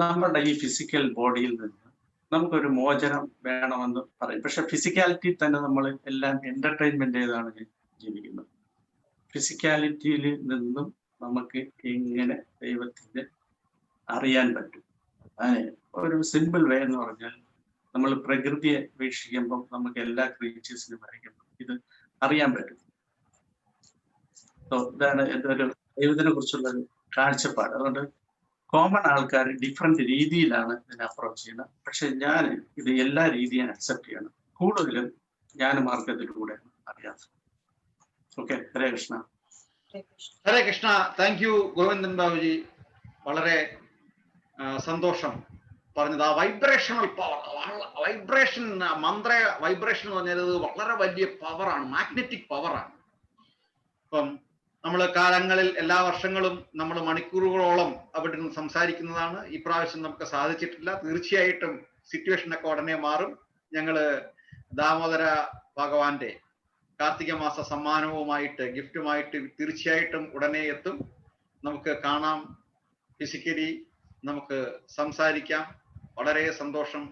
നമ്മുടെ ഈ ഫിസിക്കൽ ബോഡിയിൽ നിന്ന് നമുക്കൊരു മോചനം വേണമെന്ന് പറയും. പക്ഷെ ഫിസിക്കാലിറ്റി തന്നെ നമ്മൾ എല്ലാം എന്റർടൈൻമെന്റ് ചെയ്താണ് ജീവിക്കുന്നത്. ഫിസിക്കാലിറ്റിയിൽ നിന്നും നമുക്ക് എങ്ങനെ ദൈവത്തിന്റെ അറിയാൻ പറ്റും? ഒരു സിമ്പിൾ വേ എന്ന് പറഞ്ഞാൽ, നമ്മൾ പ്രകൃതിയെ വീക്ഷിക്കുമ്പോൾ നമുക്ക് എല്ലാ ക്രീച്ചേഴ്സിനും വരയ്ക്കുമ്പോൾ ഇത് അറിയാൻ പറ്റും. ഇതാണ് എൻ്റെ ഒരു ദൈവത്തിനെ കുറിച്ചുള്ള ഒരു കാഴ്ചപ്പാട്. അതുകൊണ്ട് കോമൺ ആൾക്കാർ ഡിഫറെന്റ് രീതിയിലാണ് ഇതിനെ അപ്രോച്ച് ചെയ്യുന്നത്. പക്ഷെ ഞാൻ ഇത് എല്ലാ രീതിയും അക്സെപ്റ്റ് ചെയ്യണം. കൂടുതലും ഞാൻ മാർഗത്തിലൂടെ അറിയാം. Okay, Hare Krishna. Hare Krishna. Thank you Govindan Babuji. വളരെ സന്തോഷം പറഞ്ഞത്. ആ വൈബ്രേഷണൽ പവർ, വൈബ്രേഷൻ, മന്ത്ര വൈബ്രേഷൻ എന്ന് പറഞ്ഞാൽ വളരെ വലിയ പവറാണ്, മാഗ്നറ്റിക് പവറാണ്. ഇപ്പം നമ്മൾ കാലങ്ങളിൽ എല്ലാ വർഷങ്ങളും നമ്മൾ മണിക്കൂറുകളോളം അവിടെ നിന്ന് സംസാരിക്കുന്നതാണ്. ഈ പ്രാവശ്യം നമുക്ക് സാധിച്ചിട്ടില്ല. തീർച്ചയായിട്ടും സിറ്റുവേഷനൊക്കെ ഉടനെ മാറും. ഞങ്ങള് ദാമോദര ഭഗവാന്റെ കാർത്തിക മാസ സമ്മാനവുമായിട്ട്, ഗിഫ്റ്റുമായിട്ട് തീർച്ചയായിട്ടും ഉടനെ എത്തും. നമുക്ക് കാണാം, ഫിസിക്കലി നമുക്ക് സംസാരിക്കാം. വളരെ സന്തോഷം.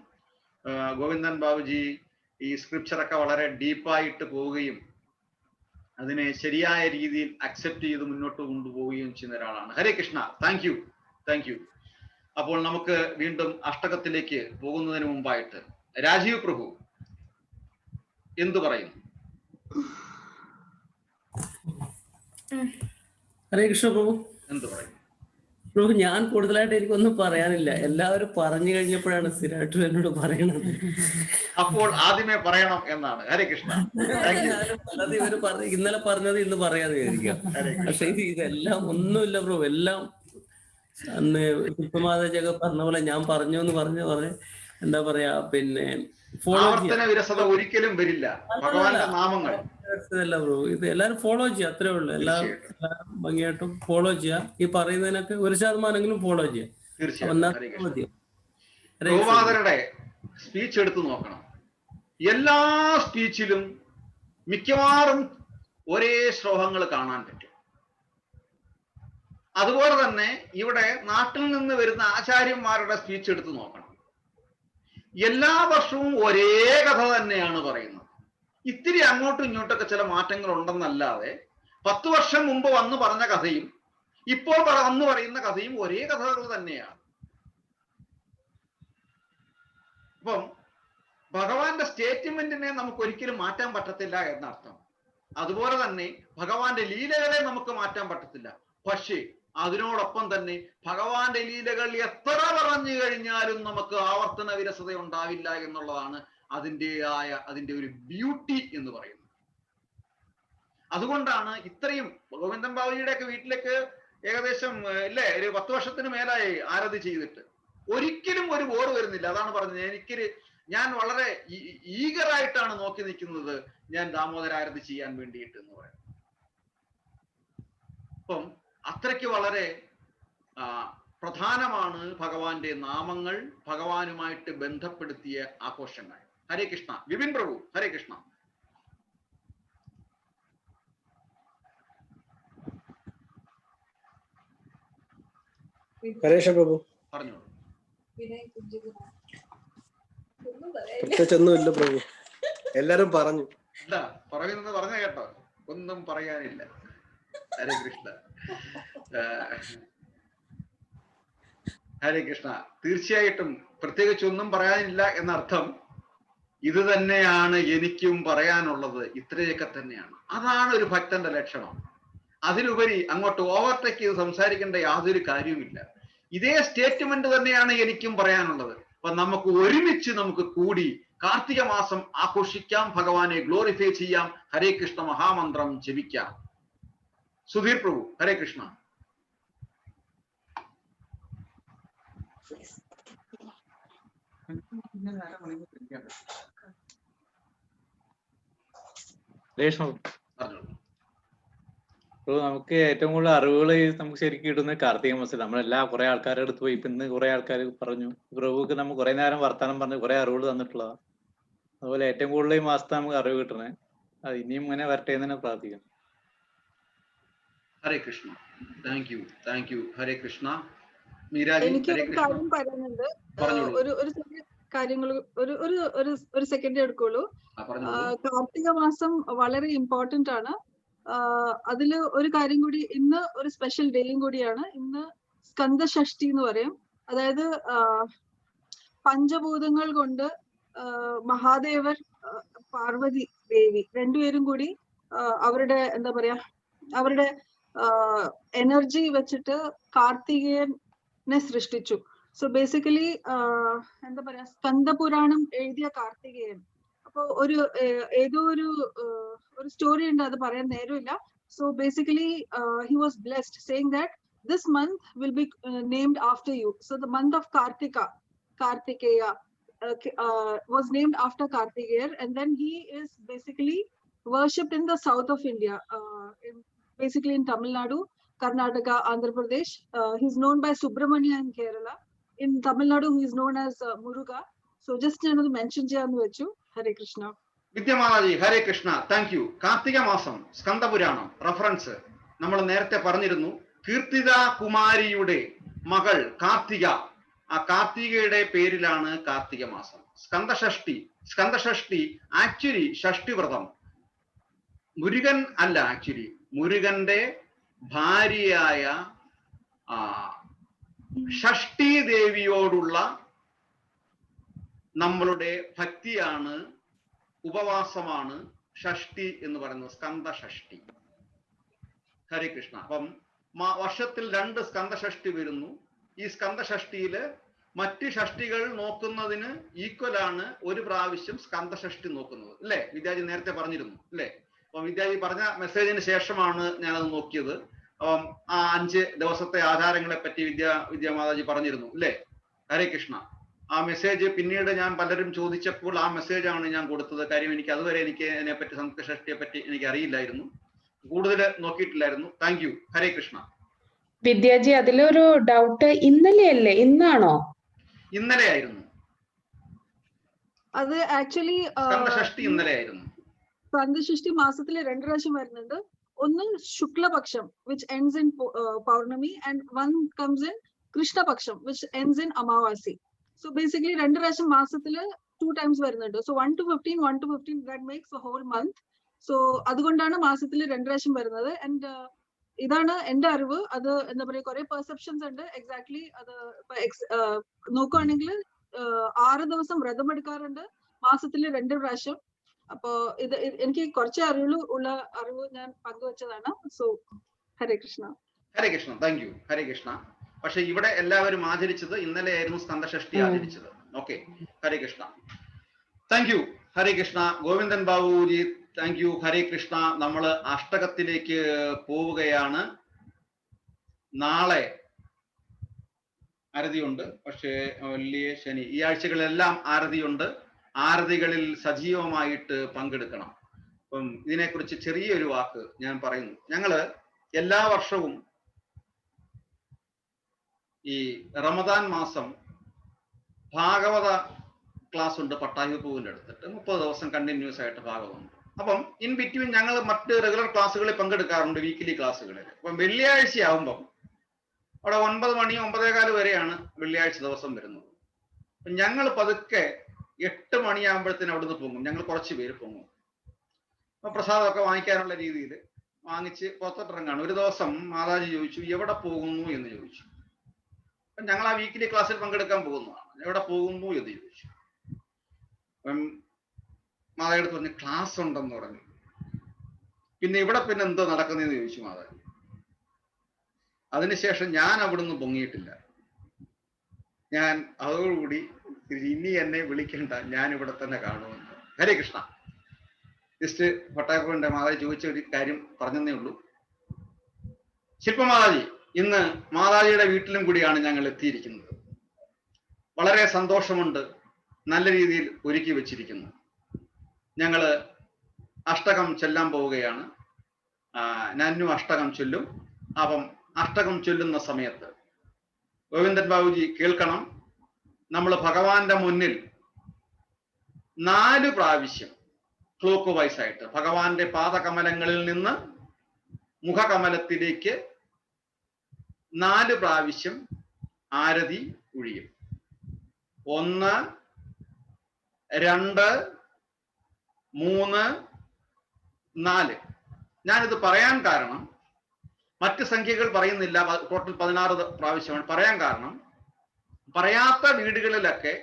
ഗോവിന്ദൻ ബാബുജി ഈ സ്ക്രിപ്ചറൊക്കെ വളരെ ഡീപ്പായിട്ട് പോവുകയും അതിനെ ശരിയായ രീതിയിൽ അക്സെപ്റ്റ് ചെയ്ത് മുന്നോട്ട് കൊണ്ടുപോവുകയും ചെയ്യുന്ന ഒരാളാണ്. Hare Krishna. Thank you, thank you. അപ്പോൾ നമുക്ക് വീണ്ടും അഷ്ടകത്തിലേക്ക് പോകുന്നതിന് മുമ്പായിട്ട് രാജീവ് പ്രഭു എന്തു പറയുന്നു? ഹരേ കൃഷ്ണ പ്രഭു. എന്തു പറയും പ്രഭു? ഞാൻ കൂടുതലായിട്ട് എനിക്കൊന്നും പറയാനില്ല. എല്ലാവരും പറഞ്ഞു കഴിഞ്ഞപ്പോഴാണ് സ്ഥിരമായിട്ടും എന്നോട് പറയണത്. അപ്പോൾ ആദ്യമേ പറയണം എന്നാണ്. ഹരേ കൃഷ്ണ. അല്ലാതെ ഇവര് ഇന്നലെ പറഞ്ഞത് ഇന്ന് പറയാതെ വിചാരിക്കാം. പക്ഷെ ഇതെല്ലാം ഒന്നുമില്ല പ്രഭു. എല്ലാം അന്ന് പുഷ്പമാതയൊക്കെ പറഞ്ഞ പോലെ ഞാൻ പറഞ്ഞു എന്ന് പറഞ്ഞ് എന്താ പറയാ പിന്നെ ഫോളോ ആവർത്തന വിരസത ഒരിക്കലും വരില്ല. ഭഗവാന്റെ നാമങ്ങൾ അല്ല ബ്രോ, ഇത് എല്ലാരും ഫോളോ ചെയ്യുക, അത്രേ ഉള്ളൂ. എല്ലാവരും ഭംഗിയായിട്ടും ഫോളോ ചെയ്യുക. ഈ പറയുന്നതിനൊക്കെ 1% ഫോളോ ചെയ്യുക. തീർച്ചയായും. ഗോപാദരുടെ സ്പീച്ച് എടുത്തു നോക്കണം. എല്ലാ സ്പീച്ചിലും മിക്കവാറും ഒരേ ശ്ലോകങ്ങൾ കാണാൻ പറ്റും. അതുപോലെ തന്നെ ഇവിടെ നാട്ടിൽ നിന്ന് വരുന്ന ആചാര്യന്മാരുടെ സ്പീച്ച് എടുത്തു നോക്കണം. എല്ലാ വർഷവും ഒരേ കഥ തന്നെയാണ് പറയുന്നത്. ഇത്തിരി അങ്ങോട്ടും ഇങ്ങോട്ടൊക്കെ ചില മാറ്റങ്ങൾ ഉണ്ടെന്നല്ലാതെ 10 വർഷം മുമ്പ് വന്ന് പറഞ്ഞ കഥയും ഇപ്പോൾ വന്ന് പറയുന്ന കഥയും ഒരേ കഥകൾ തന്നെയാണ്. അപ്പം ഭഗവാന്റെ സ്റ്റേറ്റ്മെന്റിനെ നമുക്ക് ഒരിക്കലും മാറ്റാൻ പറ്റത്തില്ല എന്നർത്ഥം. അതുപോലെ തന്നെ ഭഗവാന്റെ ലീലകളെ നമുക്ക് മാറ്റാൻ പറ്റത്തില്ല. പക്ഷേ അതിനോടൊപ്പം തന്നെ ഭഗവാന്റെ ലീലകൾ എത്ര പറഞ്ഞു കഴിഞ്ഞാലും നമുക്ക് ആവർത്തന വിരസത ഉണ്ടാവില്ല എന്നുള്ളതാണ് അതിന്റെ ഒരു ബ്യൂട്ടി എന്ന് പറയുന്നത്. അതുകൊണ്ടാണ് ഇത്രയും ഗോവിന്ദൻ ബാബുജിയുടെ ഒക്കെ വീട്ടിലേക്ക് ഏകദേശം ഇല്ലേ ഒരു 10 വർഷത്തിന് മേലായി ആരതി ചെയ്തിട്ട് ഒരിക്കലും ഒരു ബോർ വരുന്നില്ല. അതാണ് പറഞ്ഞത്. ഞാൻ വളരെ ഈഗറായിട്ടാണ് നോക്കി നിൽക്കുന്നത് ഞാൻ ദാമോദര ആരതി ചെയ്യാൻ വേണ്ടിയിട്ട് എന്ന് പറയുന്നത്. അപ്പം അത്രയ്ക്ക് വളരെ പ്രധാനമാണ് ഭഗവാന്റെ നാമങ്ങൾ, ഭഗവാനുമായിട്ട് ബന്ധപ്പെടുത്തിയ ആഘോഷങ്ങൾ. ഹരേ കൃഷ്ണ. വിപിൻ പ്രഭു, ഹരേ കൃഷ്ണ. ഹരേഷ പ്രഭു പറഞ്ഞോളൂ. പ്രത്യേകിച്ചൊന്നുമില്ല പ്രഭു, എല്ലാരും പറഞ്ഞു. എന്താ പറയുന്നത് പറഞ്ഞ കേട്ടോ, ഒന്നും പറയാനില്ല. ഹരേ കൃഷ്ണ. ഹരേ കൃഷ്ണ. തീർച്ചയായിട്ടും പ്രത്യേകിച്ച് ഒന്നും പറയാനില്ല എന്നർത്ഥം. ഇത് തന്നെയാണ് എനിക്കും പറയാനുള്ളത്, ഇത്രയൊക്കെ തന്നെയാണ്. അതാണ് ഒരു ഭക്തന്റെ ലക്ഷണം. അതിലുപരി അങ്ങോട്ട് ഓവർടേക്ക് ചെയ്ത് സംസാരിക്കേണ്ട യാതൊരു കാര്യവുമില്ല. ഇതേ സ്റ്റേറ്റ്മെന്റ് തന്നെയാണ് എനിക്കും പറയാനുള്ളത്. അപ്പൊ നമുക്ക് ഒരുമിച്ച് നമുക്ക് കൂടി കാർത്തിക മാസം ആഘോഷിക്കാം, ഭഗവാനെ ഗ്ലോറിഫൈ ചെയ്യാം, ഹരേ കൃഷ്ണ മഹാമന്ത്രം ജപിക്കാം. സുധീർ പ്രഭു, ഹരേ കൃഷ്ണ. നമുക്ക് ഏറ്റവും കൂടുതൽ അറിവുകൾ നമുക്ക് ശരിക്കും കിട്ടുന്ന കാർത്തിക മാസത്തിൽ. നമ്മളെല്ലാ കുറെ ആൾക്കാരുടെ അടുത്ത് പോയി. ഇപ്പൊ ഇന്ന് കുറെ ആൾക്കാർ പറഞ്ഞു, പ്രഭുക്ക് നമ്മൾ കുറെ നേരം വർത്താനം പറഞ്ഞ് കുറെ അറിവുകൾ തന്നിട്ടുള്ളതാണ്. അതുപോലെ ഏറ്റവും കൂടുതൽ ഈ മാസത്തെ നമുക്ക് അറിവ് കിട്ടണേ. അത് ഇനിയും ഇങ്ങനെ വരട്ടെ എന്ന് തന്നെ പ്രാർത്ഥിക്കാം. ഹരേ കൃഷ്ണ. Thank you. ഹരേ കൃഷ്ണ. എനിക്ക് ഒരു കാര്യം പറയാനുണ്ട്. ഒരു ചെറിയ കാര്യങ്ങൾ ഒരു സെക്കൻഡ് എടുക്കുള്ളൂ. കാർത്തിക മാസം വളരെ ഇമ്പോർട്ടന്റ് ആണ്. അതില് ഒരു കാര്യം കൂടി, ഇന്ന് ഒരു സ്പെഷ്യൽ ഡേയും കൂടിയാണ്. ഇന്ന് സ്കന്ദഷഷ്ടി എന്ന് പറയും. അതായത് പഞ്ചഭൂതങ്ങൾ കൊണ്ട് മഹാദേവർ, പാർവതി ദേവി രണ്ടുപേരും കൂടി അവരുടെ എന്താ പറയാ അവരുടെ എനർജി വെച്ചിട്ട് കാർത്തികേയനെ സൃഷ്ടിച്ചു. സോ ബേസിക്കലി എന്താ പറയാ സ്കന്ദപുരാണം എഴുതിയ കാർത്തികേയൻ. അപ്പൊ ഏതോ ഒരു സ്റ്റോറി ഉണ്ട്, അത് പറയാൻ നേരമില്ല. So basically he was blessed saying that this month will be named after you. So the month of Kartikeya was named after Kartikeya, and then he is basically worshipped in the south of India, basically in Tamil Nadu, Karnataka, Andhra Pradesh. He's known by Subramania in Kerala. In Tamil Nadu, he is known as Muruga. So just another mention ചെയ്യാന്ന് വെച്ചു. Hare Krishna. Vidyamalaji, Hare Krishna. Thank you. Karthika മാസം, Skandapuranam reference നമ്മൾ നേരത്തെ പറഞ്ഞിരുന്നു. കീർത്തിത കുമാരിയുടെ മകൾ കാർത്തിക, ആ കാർത്തികയുടെ പേരിലാണ് കാർത്തിക മാസം. സ്കന്ദഷഷ്ടി ആക്ച്വലി ഷഷ്ടിവ്രതം. മുരുകൻ അല്ല, ആക്ച്വലി മുരുകന്റെ ഭാര്യയായ ഷഷ്ടി ദേവിയോടുള്ള നമ്മളുടെ ഭക്തിയാണ്, ഉപവാസമാണ് ഷഷ്ടി എന്ന് പറയുന്നത്, സ്കന്ദഷഷ്ടി. ഹരേ കൃഷ്ണ. അപ്പം വർഷത്തിൽ 2 സ്കന്ദഷഷ്ടി വരുന്നു. ഈ സ്കന്ദഷഷ്ടിയില് മറ്റ് ഷഷ്ടികൾ നോക്കുന്നതിന് ഈക്വലാണ് ഒരു പ്രാവശ്യം സ്കന്ദഷഷ്ടി നോക്കുന്നത്, അല്ലേ? വിദ്യാജി നേരത്തെ പറഞ്ഞിരുന്നു, അല്ലേ? അപ്പം വിദ്യാജി പറഞ്ഞ മെസ്സേജിന് ശേഷമാണ് ഞാനത് നോക്കിയത്. ആ 5 ദിവസത്തെ ആചാരങ്ങളെ പറ്റി വിദ്യാമാതാജി പറഞ്ഞിരുന്നു, അല്ലേ? ഹരേ കൃഷ്ണ. ആ മെസ്സേജ് പിന്നീട് ഞാൻ പലരും ചോദിച്ചപ്പോൾ ആ മെസ്സേജാണ് ഞാൻ കൊടുത്തത്. കാര്യം എനിക്ക് അതുവരെ എനിക്ക് അതിനെപ്പറ്റി സംഘഷഷ്ടിയെ പറ്റി എനിക്ക് അറിയില്ലായിരുന്നു, കൂടുതൽ നോക്കിയിട്ടില്ലായിരുന്നു. Thank you. ഹരേ കൃഷ്ണ. വിദ്യാജി, അതിലൊരു ഡൗട്ട്, ഇന്നലെയല്ലേ ഇന്നാണോ? ഇന്നലെയായിരുന്നു. അത് ആക്ച്വലി സംഘഷഷ്ടി ഇന്നലെയായിരുന്നു. സംഘഷഷ്ടി മാസത്തിലെ 2 പ്രാവശ്യം വരുന്നുണ്ട്. ഒന്ന് ശുക്ലപക്ഷം which ends in Pournami and one comes in കൃഷ്ണപക്ഷം which ends in അമാവാസി. So basically 2 പ്രാവശ്യം മാസത്തില് 2 times വരുന്നുണ്ട്. So 1 to 15, 1 to 15, that makes a whole month. So അതുകൊണ്ടാണ് മാസത്തില് 2 പ്രാവശ്യം വരുന്നത്. ആൻഡ് ഇതാണ് എന്റെ അറിവ്. അത് എന്താ പറയുക, കുറെ പെർസെപ്ഷൻസ് ഉണ്ട്. എക്സാക്ട്ലി അത് നോക്കുകയാണെങ്കിൽ 6 ദിവസം വ്രതം എടുക്കാറുണ്ട്, മാസത്തില് 2 പ്രാവശ്യം. അപ്പോ ഇത് എനിക്ക് കുറച്ച് ഉള്ള അറിവ് ഞാൻ പങ്കുവച്ചതാണ്. So Hare Krishna. Hare Krishna. Thank you. Hare Krishna. പക്ഷെ ഇവിടെ എല്ലാവരും ആചരിച്ചത് ഇന്നലെയായിരുന്നു സ്കന്ദഷഷ്ടി ആചരിച്ചത്. Okay, Hare Krishna. Thank you. Hare Krishna. Govindan Babuji thank you. Hare Krishna. നമ്മൾ അഷ്ടകത്തിലേക്ക് പോവുകയാണ്. നാളെ ആരതിയുണ്ട്, പക്ഷേ വലിയ ശനി. ഈ ആഴ്ചകളിലെല്ലാം ആരതിയുണ്ട്. ആരതികളിൽ സജീവമായിട്ട് പങ്കെടുക്കണം. അപ്പം ഇതിനെക്കുറിച്ച് ചെറിയൊരു വാക്ക് ഞാൻ പറയുന്നു. ഞങ്ങള് എല്ലാ വർഷവും ഈ റമദാൻ മാസം ഭാഗവത ക്ലാസ് ഉണ്ട് പട്ടാഭിപൂവിൻ്റെ അടുത്തിട്ട്. 30 ദിവസം കണ്ടിന്യൂസ് ആയിട്ട് ഭാഗവതമുണ്ട്. അപ്പം ഇൻ ബിറ്റ്വീൻ ഞങ്ങൾ മറ്റ് റെഗുലർ ക്ലാസ്സുകളിൽ പങ്കെടുക്കാറുണ്ട്, വീക്കിലി ക്ലാസ്സുകളിൽ. അപ്പം വെള്ളിയാഴ്ച ആവുമ്പം അവിടെ 9 മണി 9:15 വരെയാണ് വെള്ളിയാഴ്ച ദിവസം വരുന്നത്. അപ്പം ഞങ്ങൾ പതുക്കെ 8 മണിയാകുമ്പോഴത്തേന് അവിടുന്ന് പൊങ്ങും. ഞങ്ങൾ കുറച്ച് പേര് പൊങ്ങും. അപ്പൊ പ്രസാദമൊക്കെ വാങ്ങിക്കാനുള്ള രീതിയിൽ വാങ്ങിച്ച് പുറത്തോട്ടിറങ്ങാണ്. ഒരു ദിവസം മാതാജി ചോദിച്ചു, എവിടെ പോകുന്നു എന്ന് ചോദിച്ചു. അപ്പം ഞങ്ങൾ ആ വീക്കിലി ക്ലാസ്സിൽ പങ്കെടുക്കാൻ പോകുന്നതാണ്. എവിടെ പോകുന്നു എന്ന് ചോദിച്ചു. അപ്പം മാതാജിയുടെ പറഞ്ഞു ക്ലാസ് ഉണ്ടെന്ന് പറഞ്ഞു. പിന്നെ ഇവിടെ പിന്നെ എന്തോ നടക്കുന്നതെന്ന് ചോദിച്ചു മാതാജി. അതിനുശേഷം ഞാൻ അവിടുന്ന് പൊങ്ങിയിട്ടില്ല. ഞാൻ അതോടുകൂടി ഇനി എന്നെ വിളിക്കണ്ട, ഞാൻ ഇവിടെ തന്നെ കാണുമെന്ന്. ഹരേ കൃഷ്ണ. ജസ്റ്റ് പട്ടായപ്പന്റെ മാതാജി ചോദിച്ച ഒരു കാര്യം പറഞ്ഞതേ ഉള്ളൂ. ശില്പമാതാജി ഇന്ന് മാതാജിയുടെ വീട്ടിലും കൂടിയാണ് ഞങ്ങൾ എത്തിയിരിക്കുന്നത്. വളരെ സന്തോഷമുണ്ട്. നല്ല രീതിയിൽ ഒരുക്കി വെച്ചിരിക്കുന്നു. ഞങ്ങള് അഷ്ടകം ചൊല്ലാൻ പോവുകയാണ്. നന്നു അഷ്ടകം ചൊല്ലും. അപ്പം അഷ്ടകം ചൊല്ലുന്ന സമയത്ത് ഗോവിന്ദൻ ബാബുജി കേൾക്കണം. നമ്മൾ ഭഗവാന്റെ മുന്നിൽ 4 പ്രാവശ്യം ക്ലോക്ക് വൈസ് ആയിട്ട് ഭഗവാന്റെ പാദകമലങ്ങളിൽ നിന്ന് മുഖകമലത്തിലേക്ക് 4 പ്രാവശ്യം ആരതി ഒഴിയും. 1, 2, 3, 4. ഞാനിത് പറയാൻ കാരണം, മറ്റ് സംഖ്യകൾ പറയുന്നില്ല, ടോട്ടൽ 16 പ്രാവശ്യമാണ് പറയാൻ കാരണം. പറയാത്ത വീടുകളിലൊക്കെ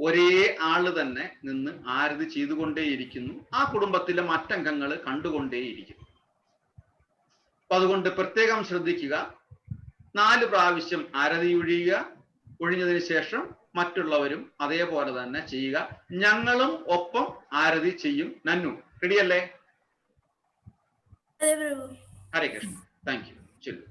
ഒരേ ആള് തന്നെ നിന്ന് ആരതി ചെയ്തുകൊണ്ടേയിരിക്കുന്നു. ആ കുടുംബത്തിലെ മറ്റംഗങ്ങൾ കണ്ടുകൊണ്ടേയിരിക്കുന്നു. അപ്പൊ അതുകൊണ്ട് പ്രത്യേകം ശ്രദ്ധിക്കുക. 4 പ്രാവശ്യം ആരതി ഒഴിയുക. ഒഴിഞ്ഞതിന് ശേഷം മറ്റുള്ളവരും അതേപോലെ തന്നെ ചെയ്യുക. ഞങ്ങളും ഒപ്പം ആരതി ചെയ്യും. നന്നു റെഡിയല്ലേ? ഹരേ കൃഷ്ണ. Thank you. ചൊല്ലു.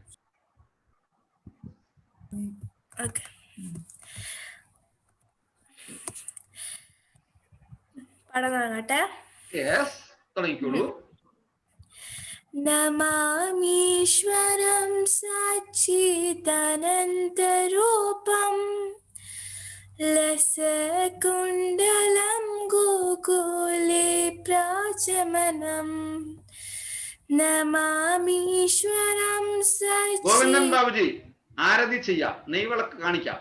തുടങ്ങട്ടെ? തുടങ്ങിക്കോളൂ. നമാമീശ്വരം സച്ചിദാനന്ദരൂപം ലസകുണ്ടലം ഗോകുലേ പ്രാചമനം. നമാമീശ്വരം ഗോവിന്ദൻ ബാബുജി ആരതി ചെയ്യാം, നെയ്വിളക്ക് കാണിക്കാം.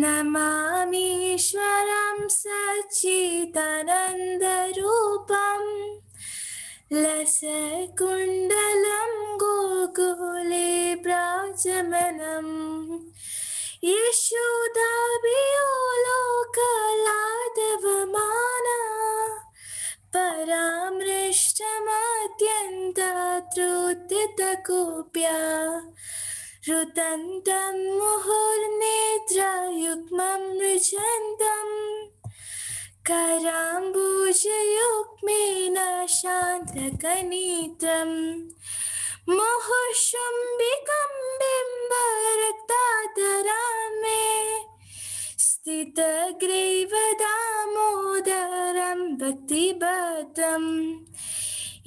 നമാമീശ്വരം സച്ചിദാനന്ദരൂപം ലസകുണ്ടലം ഗോകുലേ പ്രാചമനം. യശോദാഭിയോ ലോകലാദവമാന പരാമൃഷ്ടമത്യന്തത്രുത്യതകൂപ്യ രുദന്തം മുഹുർനേത്രയുഗ്മം രുചന്തം കരാംബുജയുഗ്മേന ശാന്തകനീതം मुहुशुम्बिकं बिम्बरक्ताधरामे स्थितग्रीवदामोदरं भक्तिबद्धम्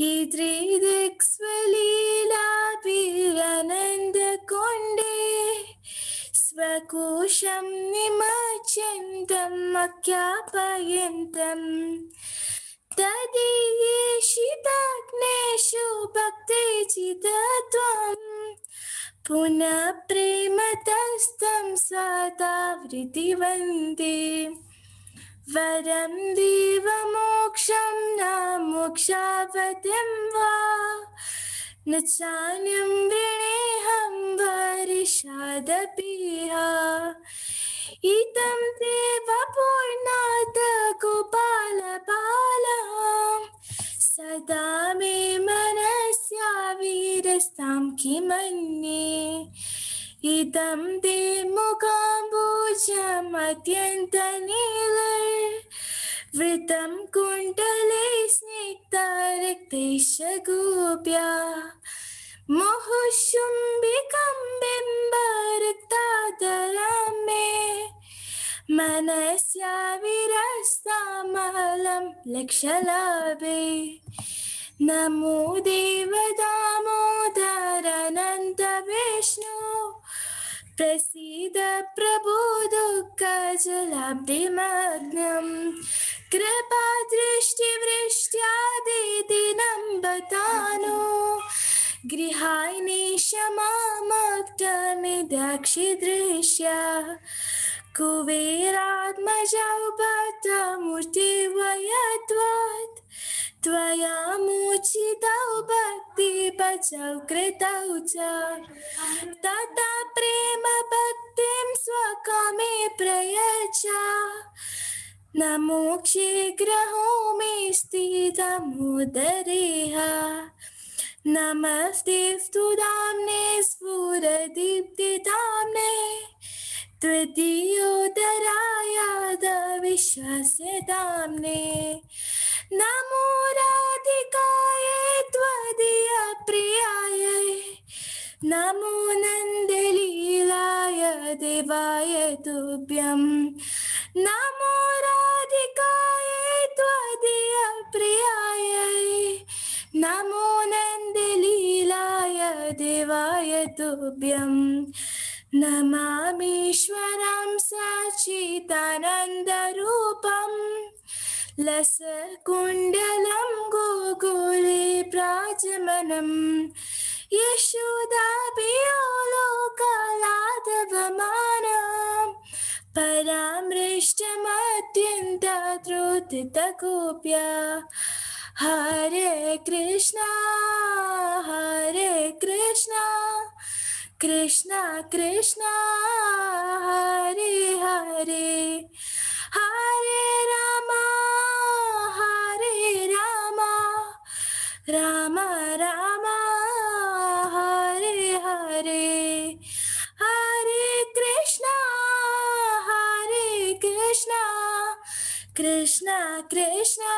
इद्रिदिक्स्वलीलाभिरनन्दकुण्डे स्वकोशं निमज्जन्तम् अख्यापयन्तम् तदीयेषिताग्नेषु भक्तिचिदत्वम् पुनः प्रेमतस्तं सदावृति वन्दे वरं देवमोक्षं न मोक्षावतिं वा न चान्यं वृणेऽहं वर्षादपीह इदं देवपूर्णात् गोपालबालः सदा मे मनस्याविरस्तां किमन्ये इदं ते मुखाम्बुजमत्यन्तनीलवृतं कुण्डले स्निग्धरक्तेश गोप्या मुहुशुम्बिकं बिम्बरक्ताधरां मे मनस्याविरस्तामलं लक्षलाभे नमो देवदामोदरानन्द विष्णु प्रसीद प्रभो दुःखजलाब्धिमग्नं कृपादृष्टिवृष्ट्यादिदिनं बतानो गृहायिनीशमामक्तमिदक्षिदृश्या कुबेरात्मजौबद्धमूर्तिवयत्वात् त्वया मोचितौ भक्तिपचौ कृतौ च तथा प्रेम भक्तिं स्वकामे प्रयच्छ न मोक्षे ग्रहो मे स्थितमुदरेह नमस्ते स्तुदाम्ने स्फुरदीप्तिदाम्ने त्वदीयोदरायाद विश्वस्य दाम्ने नमो राधिकायै त्वदीयप्रियायै नमो नन्दलीलाय देवाय तुभ्यं नमो राधिकायै त्वदीयप्रियायै नमो नन्दलीलाय देवाय तुभ्यं नमामीश्वरं सच्चिदानन्दरूपं लसकुण्डलं गोकुले प्राजमनं यशोदाभियो लोकलाधवमानं परामृष्टमत्यन्तद्रुतितगोप्या हरे कृष्णा कृष्णा कृष्णा हरे हरे हरे राम राम राम हरे हरे हरे कृष्णा कृष्णा कृष्णा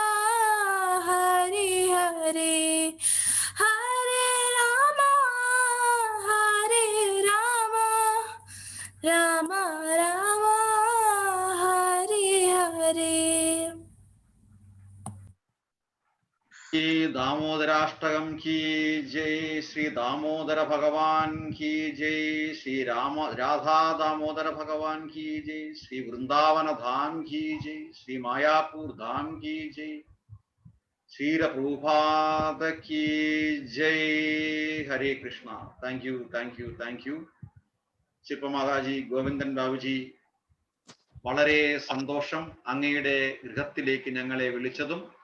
हरे हरे हरे राम राम राम हरे हरे श्री दामोदराष्टकम की जय। श्री दामोदर भगवान की जय। श्री राम राधा दामोदर भगवान की जय। श्री वृंदावन धाम की जय। श्री मायापुर धाम की जय। श्री प्रभुपाद की जय। हरे कृष्णा। താങ്ക് യു ശില്പമാതാജി, ഗോവിന്ദൻ ബാബുജി, വളരെ സന്തോഷം അങ്ങയുടെ ഗൃഹത്തിലേക്ക് ഞങ്ങളെ വിളിച്ചതും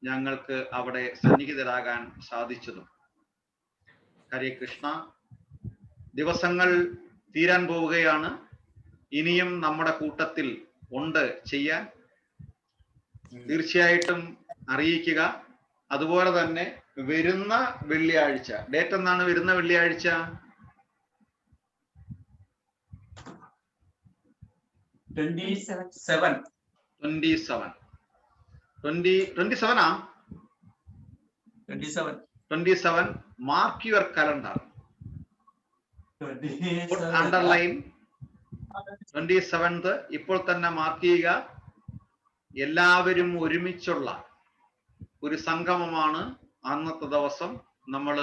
ഞങ്ങൾക്ക് അവിടെ സന്നിഹിതരാകാൻ സാധിച്ചതും. ഹരേ കൃഷ്ണ. ദിവസങ്ങൾ തീരാൻ പോവുകയാണ്. ഇനിയും നമ്മുടെ കൂട്ടത്തിൽ ഉണ്ട് ചെയ്യാൻ. തീർച്ചയായിട്ടും അറിയിക്കുക. അതുപോലെ തന്നെ വരുന്ന വെള്ളിയാഴ്ച, ഡേറ്റ് എന്നാണ് വരുന്ന വെള്ളിയാഴ്ച? 27 ആ? 27 27 mark your calendar, underline 27th ഇപ്പോൾ തന്നെ മാർക്ക് ചെയ്യുക. എല്ലാവരും ഒരുമിച്ചുള്ള ഒരു സംഗമമാണ് അന്നത്തെ ദിവസം. നമ്മൾ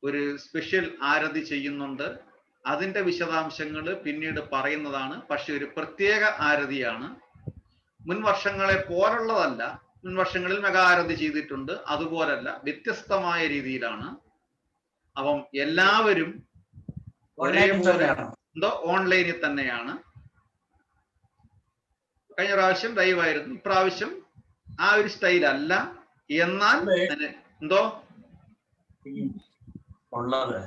ഒരു സ്പെഷ്യൽ ആരതി ചെയ്യുന്നുണ്ട്. അതിന്റെ വിശദാംശങ്ങൾ പിന്നീട് പറയുന്നതാണ്. പക്ഷെ ഒരു പ്രത്യേക ആരതിയാണ്. മുൻ വർഷങ്ങളെ പോലുള്ളതല്ല. മുൻ വർഷങ്ങളിൽ മെഗാ ആരതി ചെയ്തിട്ടുണ്ട്, അതുപോലല്ല, വ്യത്യസ്തമായ രീതിയിലാണ്. അപ്പം എല്ലാവരും ഒരേപോലെ ഓൺലൈനിൽ തന്നെയാണ്. കഴിഞ്ഞ പ്രാവശ്യം ലൈവ് ആയിരുന്നു, ഇപ്രാവശ്യം ആ ഒരു സ്റ്റൈൽ അല്ല. എന്നാൽ എന്തോ ഉള്ളത്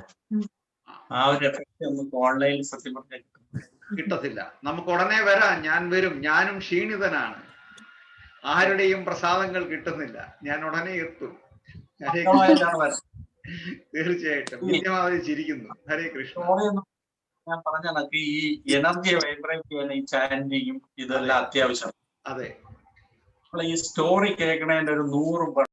ആ ഒരു എഫക്ട് നമുക്ക് ഓൺലൈനിൽ സത്യം പറഞ്ഞാൽ കിട്ടത്തില്ല. നമുക്ക് ഉടനെ വരാം, ഞാൻ വരും, ഞാനും ക്ഷീണിതനാണ്, ആരുടെയും പ്രസാദങ്ങൾ കിട്ടുന്നില്ല, ഞാൻ ഉടനെ എത്തും. തീർച്ചയായിട്ടും വിദ്യമാവതി ചിരിക്കുന്നു. ഹരേ കൃഷ്ണ. ഞാൻ പറഞ്ഞ കണക്ക് ഈ എനർജി വൈബ്രേറ്റ് ചെയ്യാൻ ഈ ചാൻഡിങ്ങും ഇതെല്ലാം അത്യാവശ്യം. അതെ, നമ്മൾ ഈ സ്റ്റോറി കേൾക്കണതിന്റെ ഒരു 100